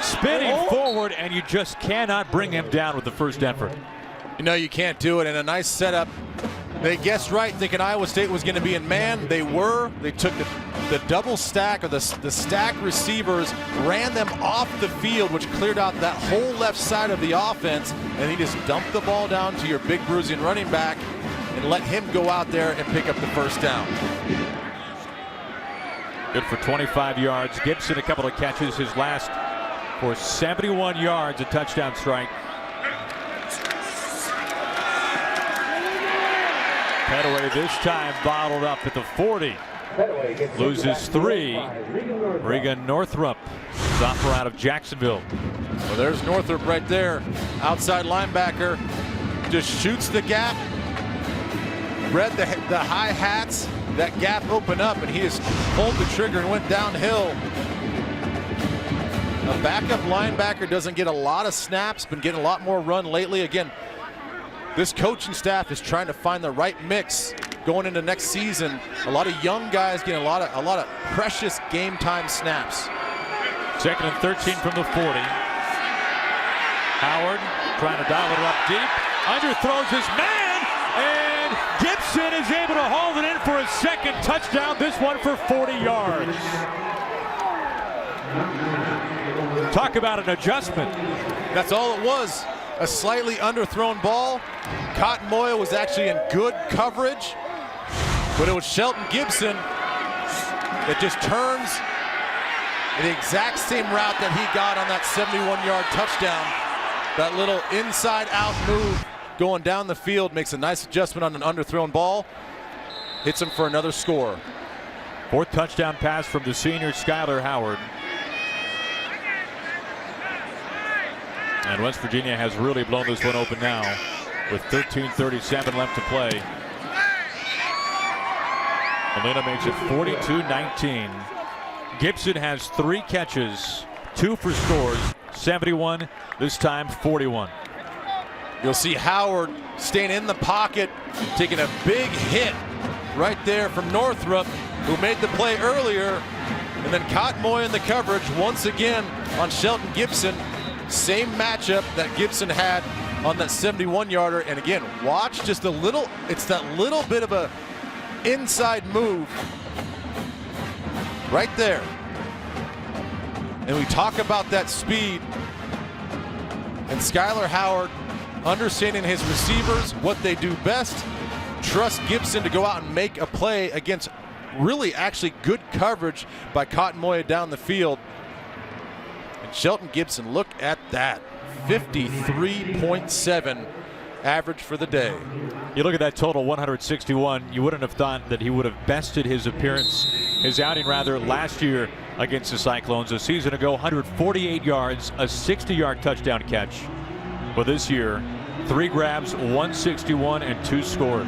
Spinning forward, and you just cannot bring him down with the first effort.
You know you can't do it, and a nice setup. They guessed right, thinking Iowa State was going to be in man. They were. They took the double stack, or the stack receivers, ran them off the field, which cleared out that whole left side of the offense, and he just dumped the ball down to your big bruising running back and let him go out there and pick up the first down.
Good for 25 yards. Gibson a couple of catches, his last for 71 yards, a touchdown strike. Petaway this time bottled up at the 40. Loses 3. Regan Northrup, sophomore out of Jacksonville.
Well, there's Northrup right there. Outside linebacker. Just shoots the gap. Read the high hats. That gap opened up, and he just pulled the trigger and went downhill. A backup linebacker doesn't get a lot of snaps, been getting a lot more run lately. Again, this coaching staff is trying to find the right mix going into next season. A lot of young guys getting a lot of precious game time snaps.
2nd and 13 from the 40. Howard trying to dial it up deep. Underthrows his man, and Gibson is able to hold it in for a second touchdown. This one for 40 yards. Talk about an adjustment.
That's all it was. A slightly underthrown ball. Cotton Moya was actually in good coverage, but it was Shelton Gibson that just turns the exact same route that he got on that 71-yard touchdown. That little inside-out move going down the field makes a nice adjustment on an underthrown ball. Hits him for another score.
4th touchdown pass from the senior Skyler Howard. And West Virginia has really blown this one open now with 13:37 left to play. Molina makes it 42-19. Gibson has 3 catches, 2 for scores, 71, this time 41.
You'll see Howard staying in the pocket, taking a big hit right there from Northrup, who made the play earlier. And then Cotton Moya in the coverage once again on Shelton Gibson. Same matchup that Gibson had on that 71-yarder. And again, watch just a little, it's that little bit of a inside move right there. And we talk about that speed. And Skyler Howard, understanding his receivers, what they do best, trust Gibson to go out and make a play against really actually good coverage by Cotton Moya down the field. Shelton Gibson, look at that, 53.7 average for the day.
You look at that total, 161. You wouldn't have thought that he would have bested his outing last year against the Cyclones. A season ago, 148 yards, a 60-yard touchdown catch. But this year, 3 grabs, 161, and 2 scores.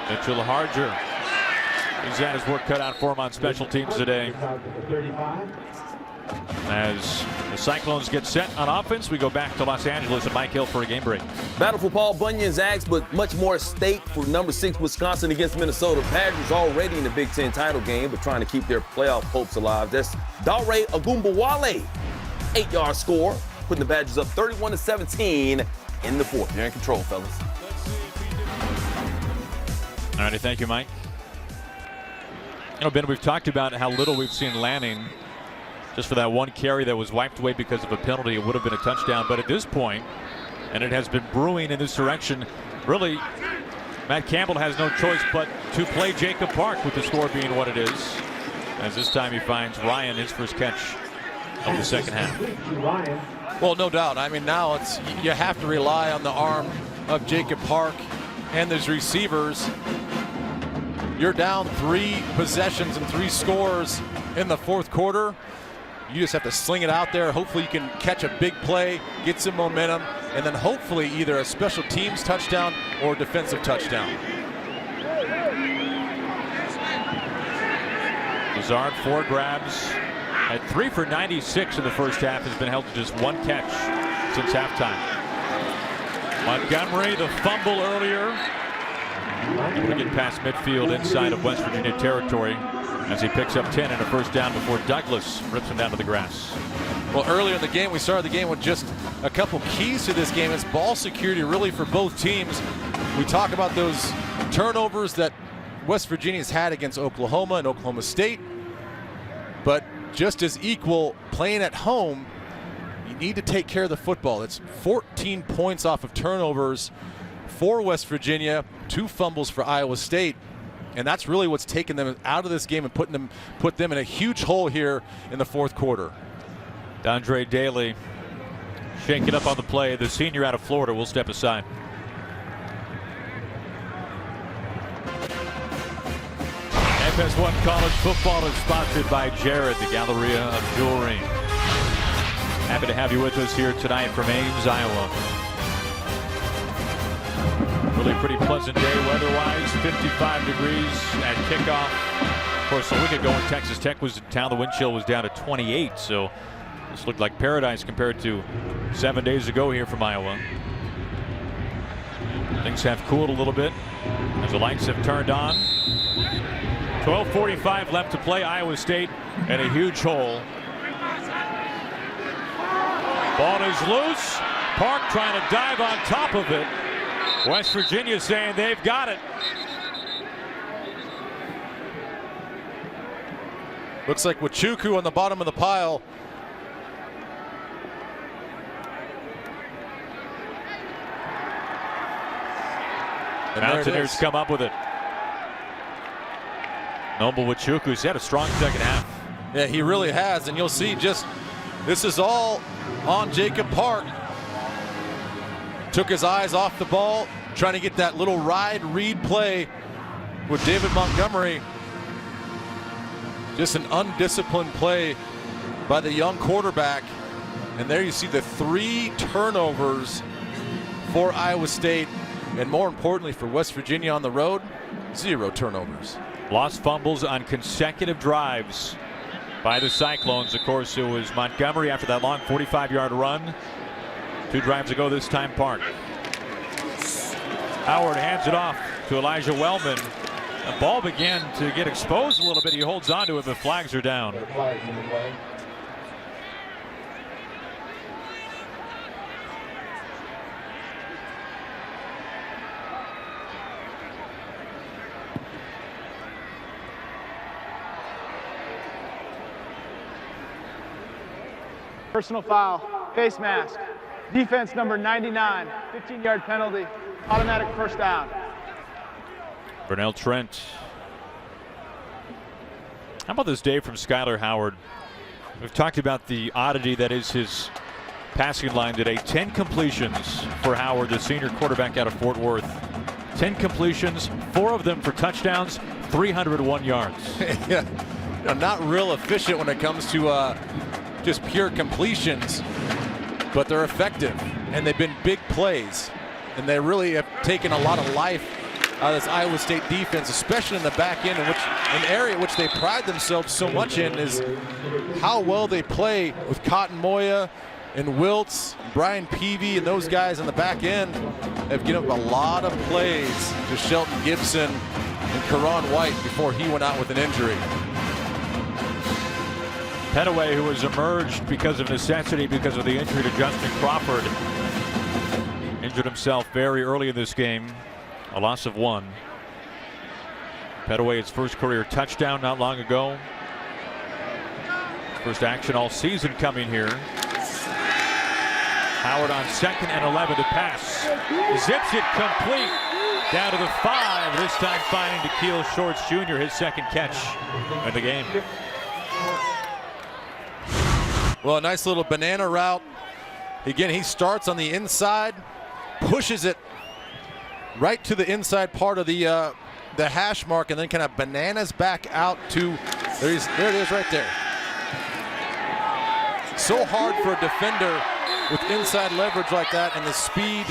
Mitchell Harger. He's had his work cut out for him on special teams today. As the Cyclones get set on offense, we go back to Los Angeles and Mike Hill for a game break.
Battle for Paul Bunyan's Zags, but much more at stake for number 6 Wisconsin against Minnesota. Badgers already in the Big Ten title game, but trying to keep their playoff hopes alive. That's Dare Ogunbowale, 8-yard score, putting the Badgers up 31-17 in the 4th. You're in control, fellas.
All righty, thank you, Mike. You know, Ben, we've talked about how little we've seen Lanning. Just for that one carry that was wiped away because of a penalty, it would have been a touchdown. But at this point, and it has been brewing in this direction, really, Matt Campbell has no choice but to play Jacob Park, with the score being what it is. As this time he finds Ryan his first catch of the second half.
Well, no doubt. I mean, now you have to rely on the arm of Jacob Park and those receivers. You're down 3 possessions and 3 scores in the 4th quarter. You just have to sling it out there. Hopefully you can catch a big play, get some momentum, and then hopefully either a special teams touchdown or a defensive touchdown.
Lazard, 4 grabs, had 3 for 96 in the first half, has been held to just 1 catch since halftime. Montgomery, the fumble earlier. Able to get past midfield inside of West Virginia territory as he picks up 10 and a first down before Douglas rips him down to the grass.
Well, earlier in the game, we started the game with just a couple keys to this game. It's ball security really for both teams. We talk about those turnovers that West Virginia's had against Oklahoma and Oklahoma State. But just as equal, playing at home, you need to take care of the football. It's 14 points off of turnovers for West Virginia, 2 fumbles for Iowa State. And that's really what's taken them out of this game and put them in a huge hole here in the fourth quarter.
D'Andre Daly shaking up on the play. The senior out of Florida will step aside. FS1 College Football is sponsored by Jared, the Galleria of Jewelry. Happy to have you with us here tonight from Ames, Iowa. Really pretty pleasant day weather-wise. 55 degrees at kickoff. Of course, a week ago when Texas Tech was in town, the wind chill was down to 28, so this looked like paradise compared to 7 days ago here from Iowa. Things have cooled a little bit as the lights have turned on. 12:45 left to play. Iowa State in a huge hole. Ball is loose. Park trying to dive on top of it. West Virginia saying they've got it.
Looks like Wachuku on the bottom of the pile. And
Mountaineers come up with it. Noble Wachuku's had a strong second half.
Yeah, he really has, and you'll see just this is all on Jacob Park. Took his eyes off the ball, trying to get that little ride read play with David Montgomery. Just an undisciplined play by the young quarterback. And there you see the 3 turnovers for Iowa State, and more importantly for West Virginia on the road, 0 turnovers.
Lost fumbles on consecutive drives by the Cyclones. Of course, it was Montgomery after that long 45-yard run. 2 drives ago, this time Park. Howard hands it off to Elijah Wellman. The ball began to get exposed a little bit. He holds on to it, but flags are down.
Personal foul, face mask, defense number 99, 15-yard penalty, automatic first down.
Burnell Trent. How about this day from Skyler Howard? We've talked about the oddity that is his passing line today. 10 completions for Howard, the senior quarterback out of Fort Worth. 10 completions, 4 of them for touchdowns, 301 yards.
Yeah, not real efficient when it comes to just pure completions, but they're effective, and they've been big plays, and they really have taken a lot of life out of this Iowa State defense, especially in the back end, an area which they pride themselves so much in is how well they play with Cotton Moya and Wiltz, Brian Peavy, and those guys in the back end have given up a lot of plays to Shelton Gibson and Karan White before he went out with an injury.
Petaway, who has emerged because of necessity because of the injury to Justin Crawford, injured himself very early in this game. A loss of 1. Petaway, his first career touchdown not long ago. First action all season coming here. Howard on 2nd and 11 to pass. Zips it complete down to the 5. This time finding Da'Keil Shorts Jr. his second catch in the game.
Well, a nice little banana route. Again, he starts on the inside, pushes it right to the inside part of the hash mark, and then kind of bananas back out to there it is right there. So hard for a defender with inside leverage like that, and the speed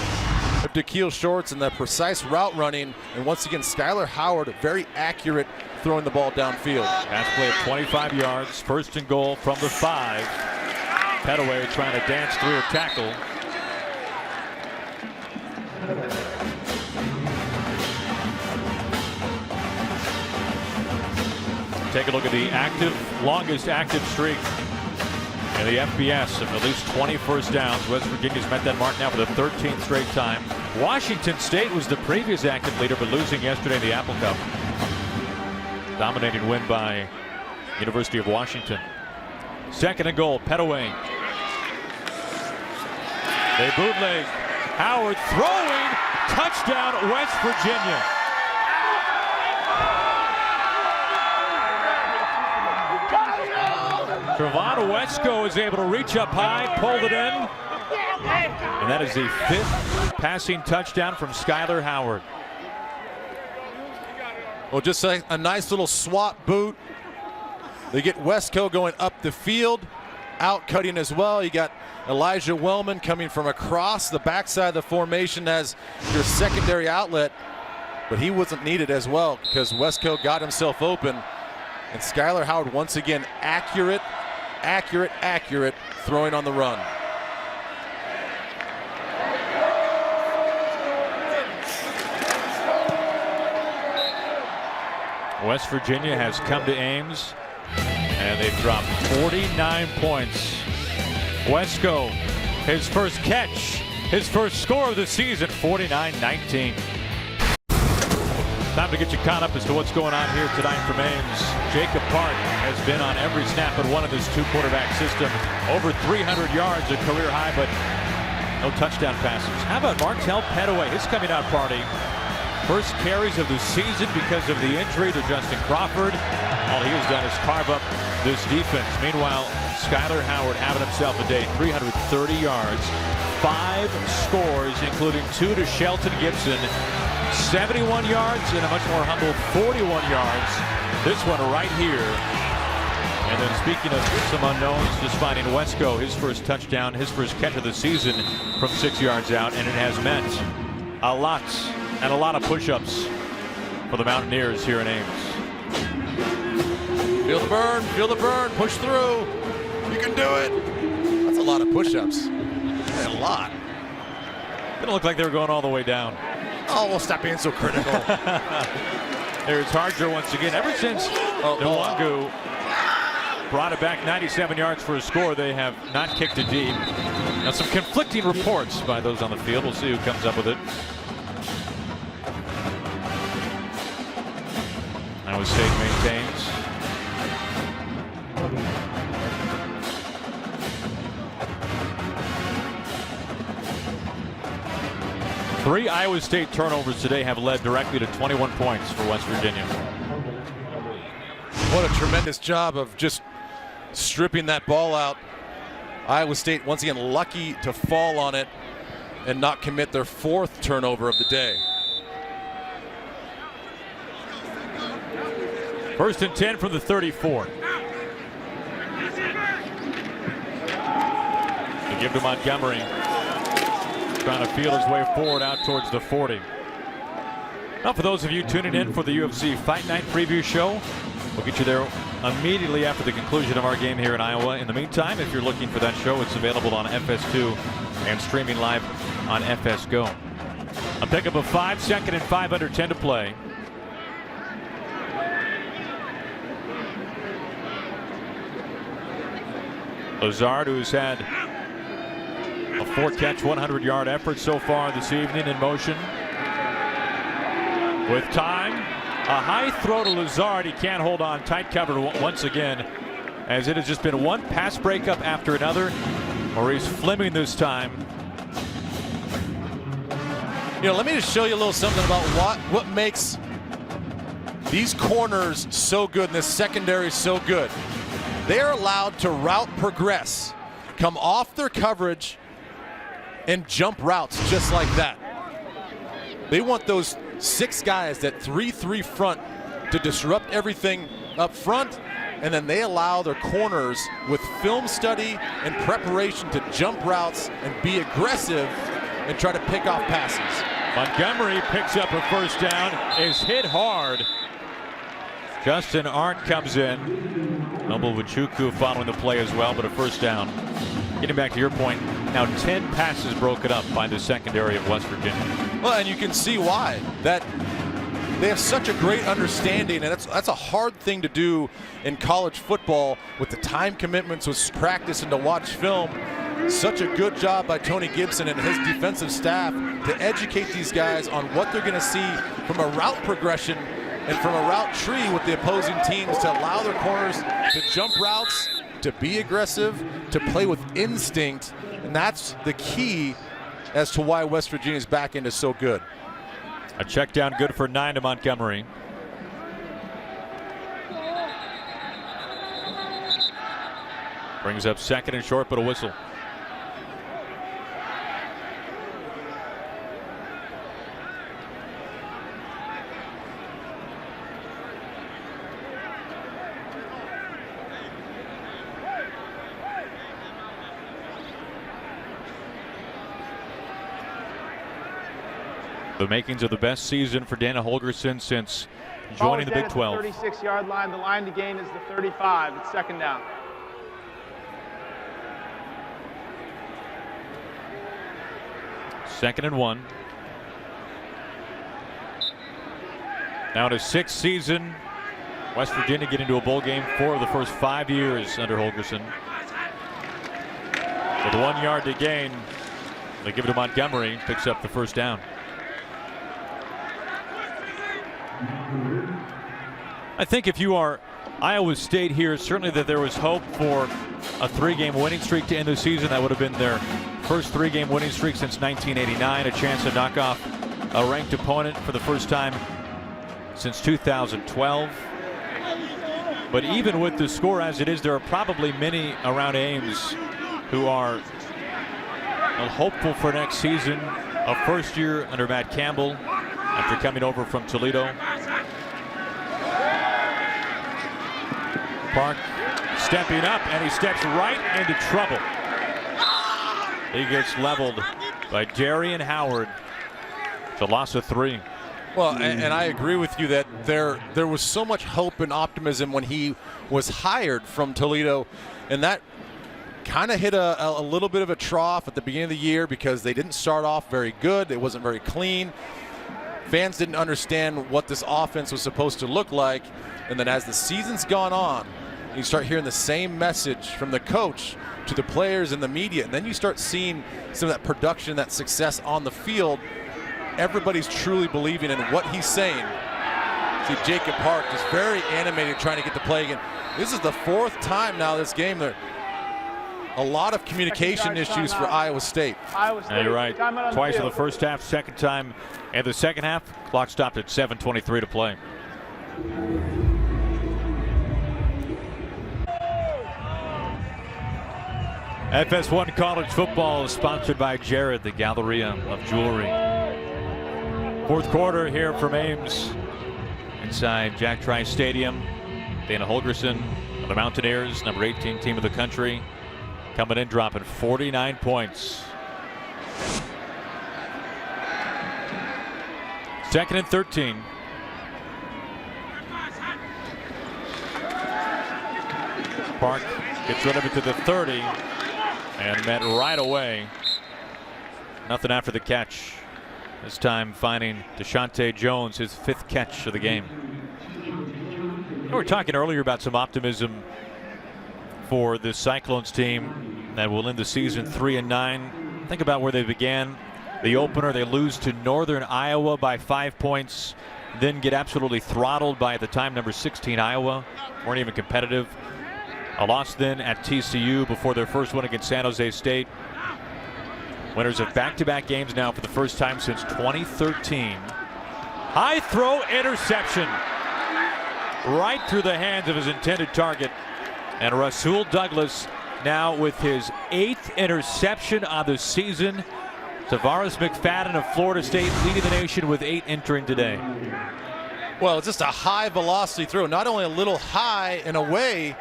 of Da'Keil Shorts and the precise route running. And once again, Skyler Howard, very accurate throwing the ball downfield.
Pass play at 25 yards, 1st and goal from the 5. Petaway trying to dance through a tackle. Take a look at the longest active streak in the FBS of at least 20 first downs. West Virginia's met that mark now for the 13th straight time. Washington State was the previous active leader, but losing yesterday in the Apple Cup. Dominating win by University of Washington. Second and goal, Petaway. They bootleg. Howard throwing. Touchdown, West Virginia. Trevon Wesco is able to reach up high, pulled it in. And that is the 5th passing touchdown from Skyler Howard.
Well, just a nice little swap boot. They get Wesco going up the field, out cutting as well. You got Elijah Wellman coming from across the backside of the formation as your secondary outlet. But he wasn't needed as well because Wesco got himself open. And Skyler Howard once again accurate, throwing on the run.
West Virginia has come to Ames, and they've dropped 49 points. Wesco, his first catch, his first score of the season, 49-19. Time to get you caught up as to what's going on here tonight from Ames. Jacob Park has been on every snap but one of this 2-quarterback system. Over 300 yards, a career high, but no touchdown passes. How about Martell Petaway, his coming out party? First carries of the season because of the injury to Justin Crawford. All he has done is carve up this defense. Meanwhile, Skyler Howard having himself a day, 330 yards, 5 scores, including 2 to Shelton Gibson, 71 yards, and a much more humble 41 yards. This one right here. And then speaking of some unknowns, just finding Wesco, his first touchdown, his first catch of the season from 6 yards out, and it has meant a lot of push-ups for the Mountaineers here in Ames.
Feel the burn, push through. You can do it. That's a lot of push-ups. A lot.
Didn't look like they were going all the way down.
Oh, well, stop being so critical.
There's Harger once again. Ever since Nwangu brought it back 97 yards for a score, they have not kicked it deep. Now some conflicting reports by those on the field. We'll see who comes up with it. Iowa State maintains. Three Iowa State turnovers today have led directly to 21 points for West Virginia.
What a tremendous job of just stripping that ball out. Iowa State once again lucky to fall on it and not commit their 4th turnover of the day.
1st and 10 from the 34. They give to Montgomery. Trying to feel his way forward out towards the 40. Now, for those of you tuning in for the UFC Fight Night preview show, we'll get you there immediately after the conclusion of our game here in Iowa. In the meantime, if you're looking for that show, it's available on FS2 and streaming live on FS Go. A pickup of 5, 2nd and 5 under 10 to play. Lazard, who's had a 4-catch, 100-yard effort so far this evening in motion. With time, a high throw to Lazard. He can't hold on, tight covered once again, as it has just been one pass breakup after another. Maurice Fleming this time.
You know, let me just show you a little something about what makes these corners so good and this secondary so good. They are allowed to route progress, come off their coverage, and jump routes just like that. They want those 6 guys, that 3-3 front, to disrupt everything up front, and then they allow their corners with film study and preparation to jump routes and be aggressive and try to pick off passes.
Montgomery picks up a first down, is hit hard. Justin Arndt comes in. Noble Wachuku following the play as well, but a first down. Getting back to your point, now 10 passes broken up by the secondary of West Virginia.
Well, and you can see why. That they have such a great understanding, and that's a hard thing to do in college football with the time commitments, with practice, and to watch film. Such a good job by Tony Gibson and his defensive staff to educate these guys on what they're going to see from a route progression and from a route tree with the opposing teams, to allow their corners to jump routes, to be aggressive, to play with instinct. And that's the key as to why West Virginia's back end is so good.
A check down good for 9 to Montgomery. Brings up 2nd and short, but a whistle. The makings of the best season for Dana Holgorsen since joining the Big 12.
36-yard line. The line to gain is the 35. It's 2nd down.
Second and 1. Now in his 6th season, West Virginia getting to a bowl game 4 of the first 5 years under Holgorsen. With 1 yard to gain, they give it to Montgomery, picks up the 1st down. I think if you are Iowa State here, certainly that there was hope for a 3-game winning streak to end the season. That would have been their first 3-game winning streak since 1989, a chance to knock off a ranked opponent for the first time since 2012. But even with the score as it is, there are probably many around Ames who are hopeful for next season. A first year under Matt Campbell after coming over from Toledo. Park stepping up, and he steps right into trouble. He gets leveled by Darian Howard. It's a loss of 3.
Well, and I agree with you that there was so much hope and optimism when he was hired from Toledo, and that kind of hit a little bit of a trough at the beginning of the year because they didn't start off very good. It wasn't very clean. Fans didn't understand what this offense was supposed to look like. And then as the season's gone on, you start hearing the same message from the coach to the players and the media. And then you start seeing some of that production, that success on the field. Everybody's truly believing in what he's saying. See Jacob Park just very animated trying to get the play again. This is the 4th time now this game. There a lot of communication issues for Iowa State.
Yeah, you're right. Twice in the first half, second time in the second half. Clock stopped at 7:23 to play. FS1 College Football is sponsored by Jared, the Galleria of Jewelry. 4th quarter here from Ames inside Jack Trice Stadium. Dana Holgorsen of the Mountaineers, number 18 team of the country, coming in dropping 49 points. 2nd and 13. Park gets rid of it to the 30 and met right away. Nothing after the catch. This time finding Deshaunte Jones, his 5th catch of the game. We were talking earlier about some optimism for the Cyclones team that will end the season 3-9. Think about where they began. The opener, they lose to Northern Iowa by 5 points, then get absolutely throttled by, at the time, number 16 Iowa. Weren't even competitive. A loss then at TCU before their first win against San Jose State. Winners of back-to-back games now for the first time since 2013. High throw, interception. Right through the hands of his intended target. And Rasul Douglas now with his 8th interception of the season. Tavares McFadden of Florida State leading the nation with 8 entering today.
Well, it's just a high velocity throw. Not only a little high and away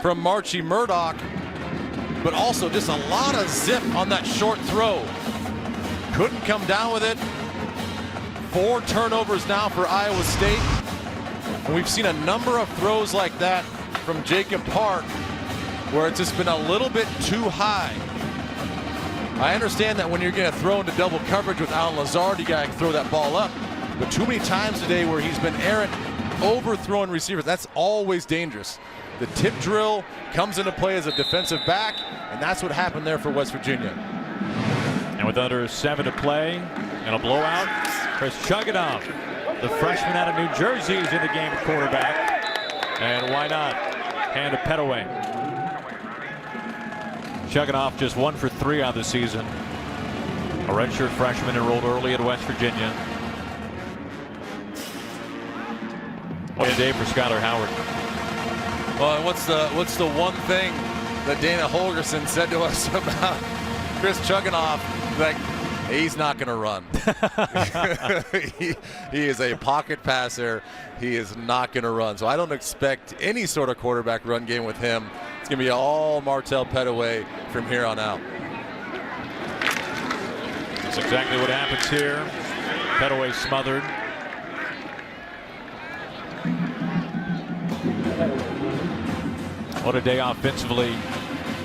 from Marchie Murdoch, but also just a lot of zip on that short throw. Couldn't come down with it. 4 turnovers now for Iowa State. And we've seen a number of throws like that from Jacob Park where it's just been a little bit too high. I understand that when you're going to throw into double coverage with Alan Lazard, you got to throw that ball up. But too many times today where he's been errant, overthrowing receivers, that's always dangerous. The tip drill comes into play as a defensive back, and that's what happened there for West Virginia.
And with under 7 to play and a blowout, Chris Chugginoff, the freshman out of New Jersey, is in the game at quarterback. And why not? Hand to Petaway. Chugginoff just 1 for 3 on the season. A redshirt freshman enrolled early at West Virginia. What a day for Skyler Howard.
Well, what's the one thing that Dana Holgorsen said to us about Chris Chugginoff? Like, he's not going to run. he is a pocket passer. He is not going to run. So I don't expect any sort of quarterback run game with him. It's going to be all Martell Petaway from here on out.
That's exactly what happens here. Petaway smothered. What a day offensively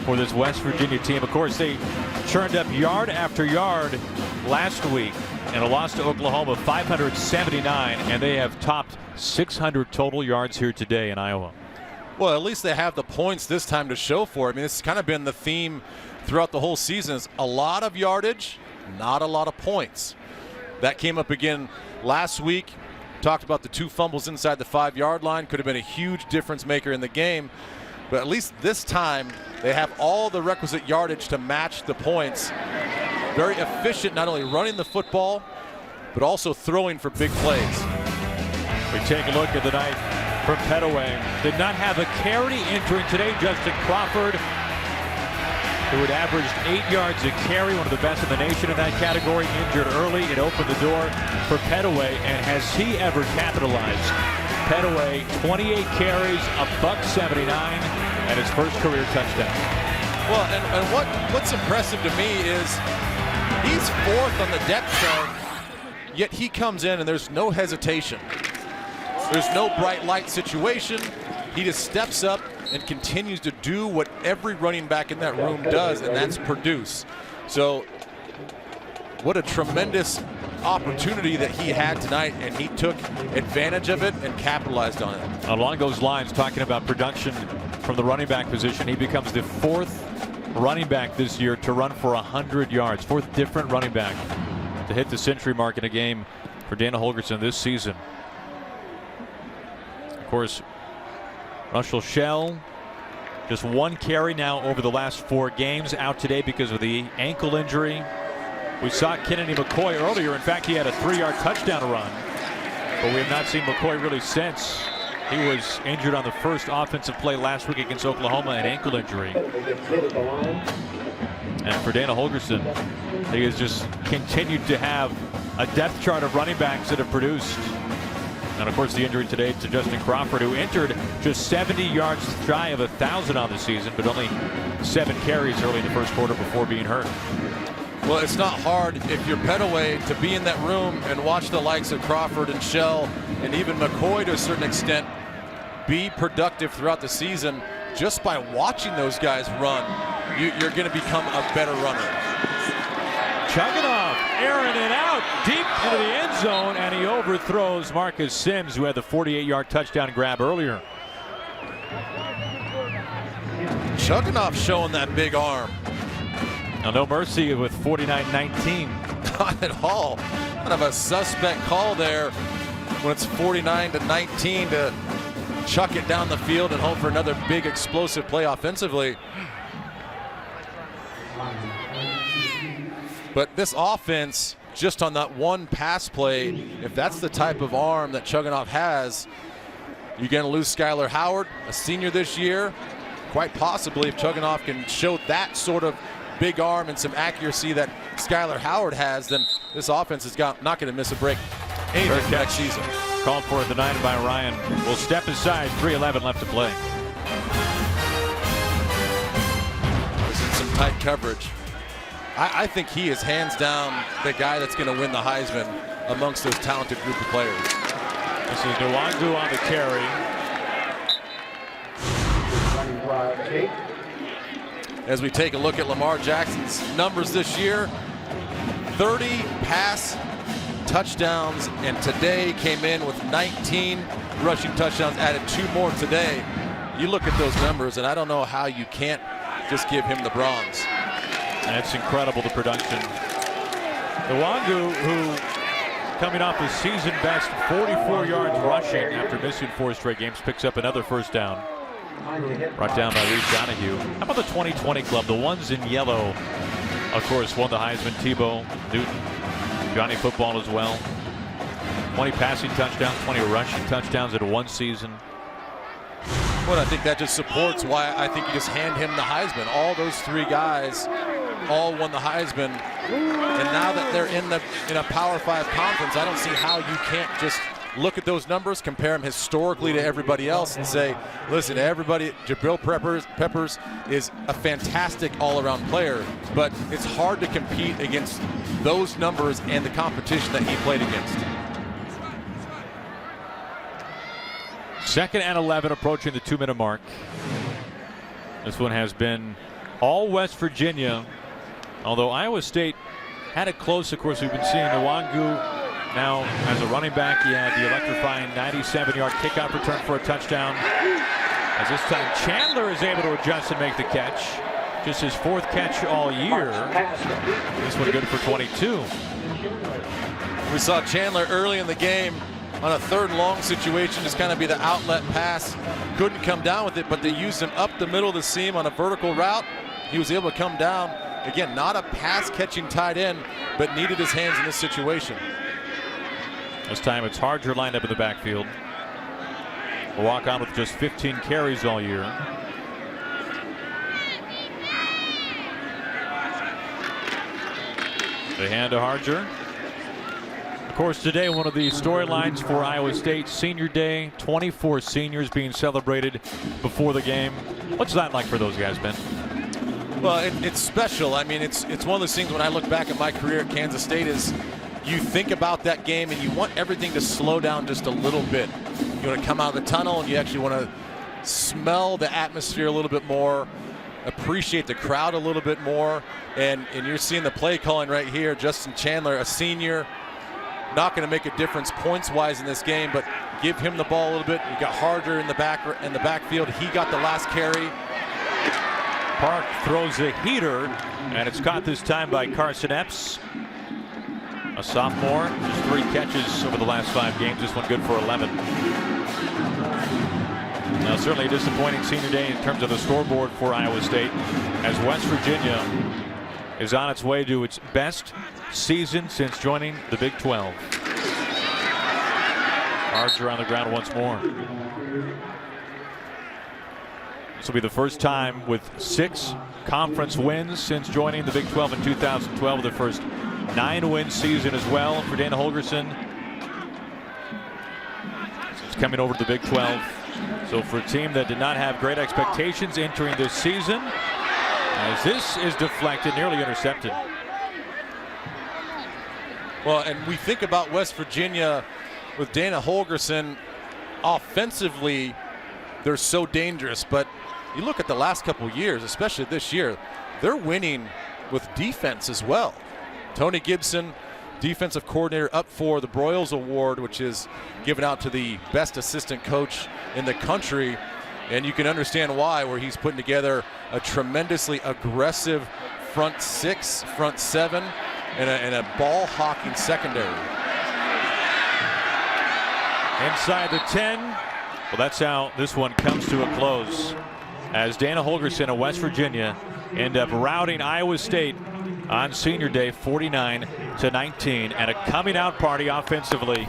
for this West Virginia team. Of course, they churned up yard after yard last week in a loss to Oklahoma, 579, and they have topped 600 total yards here today in Iowa.
Well, at least they have the points this time to show for it. I mean, this has kind of been the theme throughout the whole season. It's a lot of yardage, not a lot of points. That came up again last week. Talked about the 2 fumbles inside the 5-yard line. Could have been a huge difference maker in the game. But at least this time, they have all the requisite yardage to match the points. Very efficient, not only running the football, but also throwing for big plays.
We take a look at the night from Petaway. Did not have a carry entering today. Justin Crawford, who had averaged 8 yards a carry, one of the best in the nation in that category, injured early. It opened the door for Petaway, and has he ever capitalized? Petaway, 28 carries, $179, and his first career touchdown.
Well, and what's impressive to me is he's 4th on the depth chart, yet he comes in and there's no hesitation. There's no bright light situation. He just steps up and continues to do what every running back in that room does, and that's produce. So what a tremendous opportunity that he had tonight, and he took advantage of it and capitalized on it.
Along those lines, talking about production from the running back position, he becomes the 4th running back this year to run for 100 yards. 4th different running back to hit the century mark in a game for Dana Holgorsen this season. Of course, Russell Shell, just 1 carry now over the last 4 games, out today because of the ankle injury. We saw Kennedy McCoy earlier. In fact, he had a 3-yard touchdown run, but we have not seen McCoy really since. He was injured on the first offensive play last week against Oklahoma, an ankle injury. And for Dana Holgorsen, he has just continued to have a depth chart of running backs that have produced. And of course, the injury today to Justin Crawford, who entered just 70 yards shy of 1,000 on the season, but only 7 carries early in the first quarter before being hurt.
Well, it's not hard if you're Petaway to be in that room and watch the likes of Crawford and Shell and even McCoy to a certain extent be productive throughout the season. Just by watching those guys run, you're going to become a better runner.
Chugginoff, airing it out deep into the end zone, and he overthrows Marcus Sims, who had the 48-yard touchdown grab earlier.
Chugginoff showing that big arm.
Now, no mercy with 49-19.
Not at all. Kind of a suspect call there when it's 49-19 to chuck it down the field and hope for another big explosive play offensively. But this offense, just on that one pass play, if that's the type of arm that Chugginoff has, you're going to lose Skyler Howard, a senior this year. Quite possibly, if Chugginoff can show that sort of big arm and some accuracy that Skyler Howard has, then this offense is not going to miss a break anything next season.
Called for at the 9 by Ryan. Will step aside, 3:11 left to play.
This is some tight coverage. I think he is hands down the guy that's going to win the Heisman amongst those talented group of players.
This is Nwangu on the carry.
as we take a look at Lamar Jackson's numbers this year. 30 pass touchdowns, and today came in with 19 rushing touchdowns, added 2 more today. You look at those numbers, and I don't know how you can't just give him the bronze.
That's incredible, the production. Nwangu, who coming off his season best 44 yards rushing after missing 4 straight games, picks up another first down. Brought down by Reed Donahue. How about the 2020 club? The ones in yellow, of course, won the Heisman. Tebow, Newton, Johnny Football as well. 20 passing touchdowns, 20 rushing touchdowns in one season.
Well, I think that just supports why I think you just hand him the Heisman. All those 3 guys all won the Heisman, and now that they're in a Power 5 conference, I don't see how you can't just look at those numbers, compare them historically to everybody else, and say, listen, everybody, Jabril Peppers is a fantastic all-around player, but it's hard to compete against those numbers and the competition that he played against.
2nd and 11, approaching the 2-minute mark. This one has been all West Virginia, although Iowa State had it close. Of course, we've been seeing Nwangu now as a running back. He had the electrifying 97-yard kickoff return for a touchdown. As this time Chandler is able to adjust and make the catch. Just his 4th catch all year. This one good for 22.
We saw Chandler early in the game on a 3rd and long situation, just kind of be the outlet pass. Couldn't come down with it, but they used him up the middle of the seam on a vertical route. He was able to come down. Again, not a pass-catching tight end, but needed his hands in this situation.
This time it's Harger lined up in the backfield. A walk-on with just 15 carries all year. They hand to Harger. Of course, today one of the storylines for Iowa State, Senior Day. 24 seniors being celebrated before the game. What's that like for those guys, Ben?
Well, it's special. I mean, it's one of those things when I look back at my career at Kansas State is you think about that game and you want everything to slow down just a little bit. You want to come out of the tunnel and you actually want to smell the atmosphere a little bit more, appreciate the crowd a little bit more, and you're seeing the play calling right here. Justin Chandler, a senior, not going to make a difference points-wise in this game, but give him the ball a little bit. You got Harder in the backfield. He got the last carry.
Park throws a heater, and it's caught this time by Carson Epps, a sophomore. Just 3 catches over the last 5 games. This one good for 11. Now, certainly a disappointing Senior Day in terms of the scoreboard for Iowa State, as West Virginia is on its way to its best season since joining the Big 12. Harger on the ground once more. This will be the first time with 6 conference wins since joining the Big 12 in 2012. The first 9-win season as well for Dana Holgorsen since coming over to the Big 12. So for a team that did not have great expectations entering this season, as this is deflected, nearly intercepted.
Well, and we think about West Virginia with Dana Holgorsen. Offensively, they're so dangerous, but you look at the last couple years, especially this year, they're winning with defense as well. Tony Gibson, defensive coordinator, up for the Broyles Award, which is given out to the best assistant coach in the country. And you can understand why, where he's putting together a tremendously aggressive front 6, front 7, and a ball hawking secondary.
Inside the 10. Well, that's how this one comes to a close, as Dana Holgorsen of West Virginia end up routing Iowa State on Senior Day 49-19, and a coming out party offensively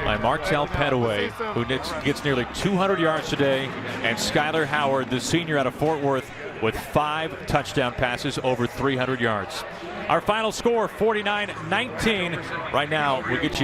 by Martell Pettaway, who gets nearly 200 yards today, and Skyler Howard, the senior out of Fort Worth, with 5 touchdown passes over 300 yards. Our final score, 49-19. Right now, we'll get you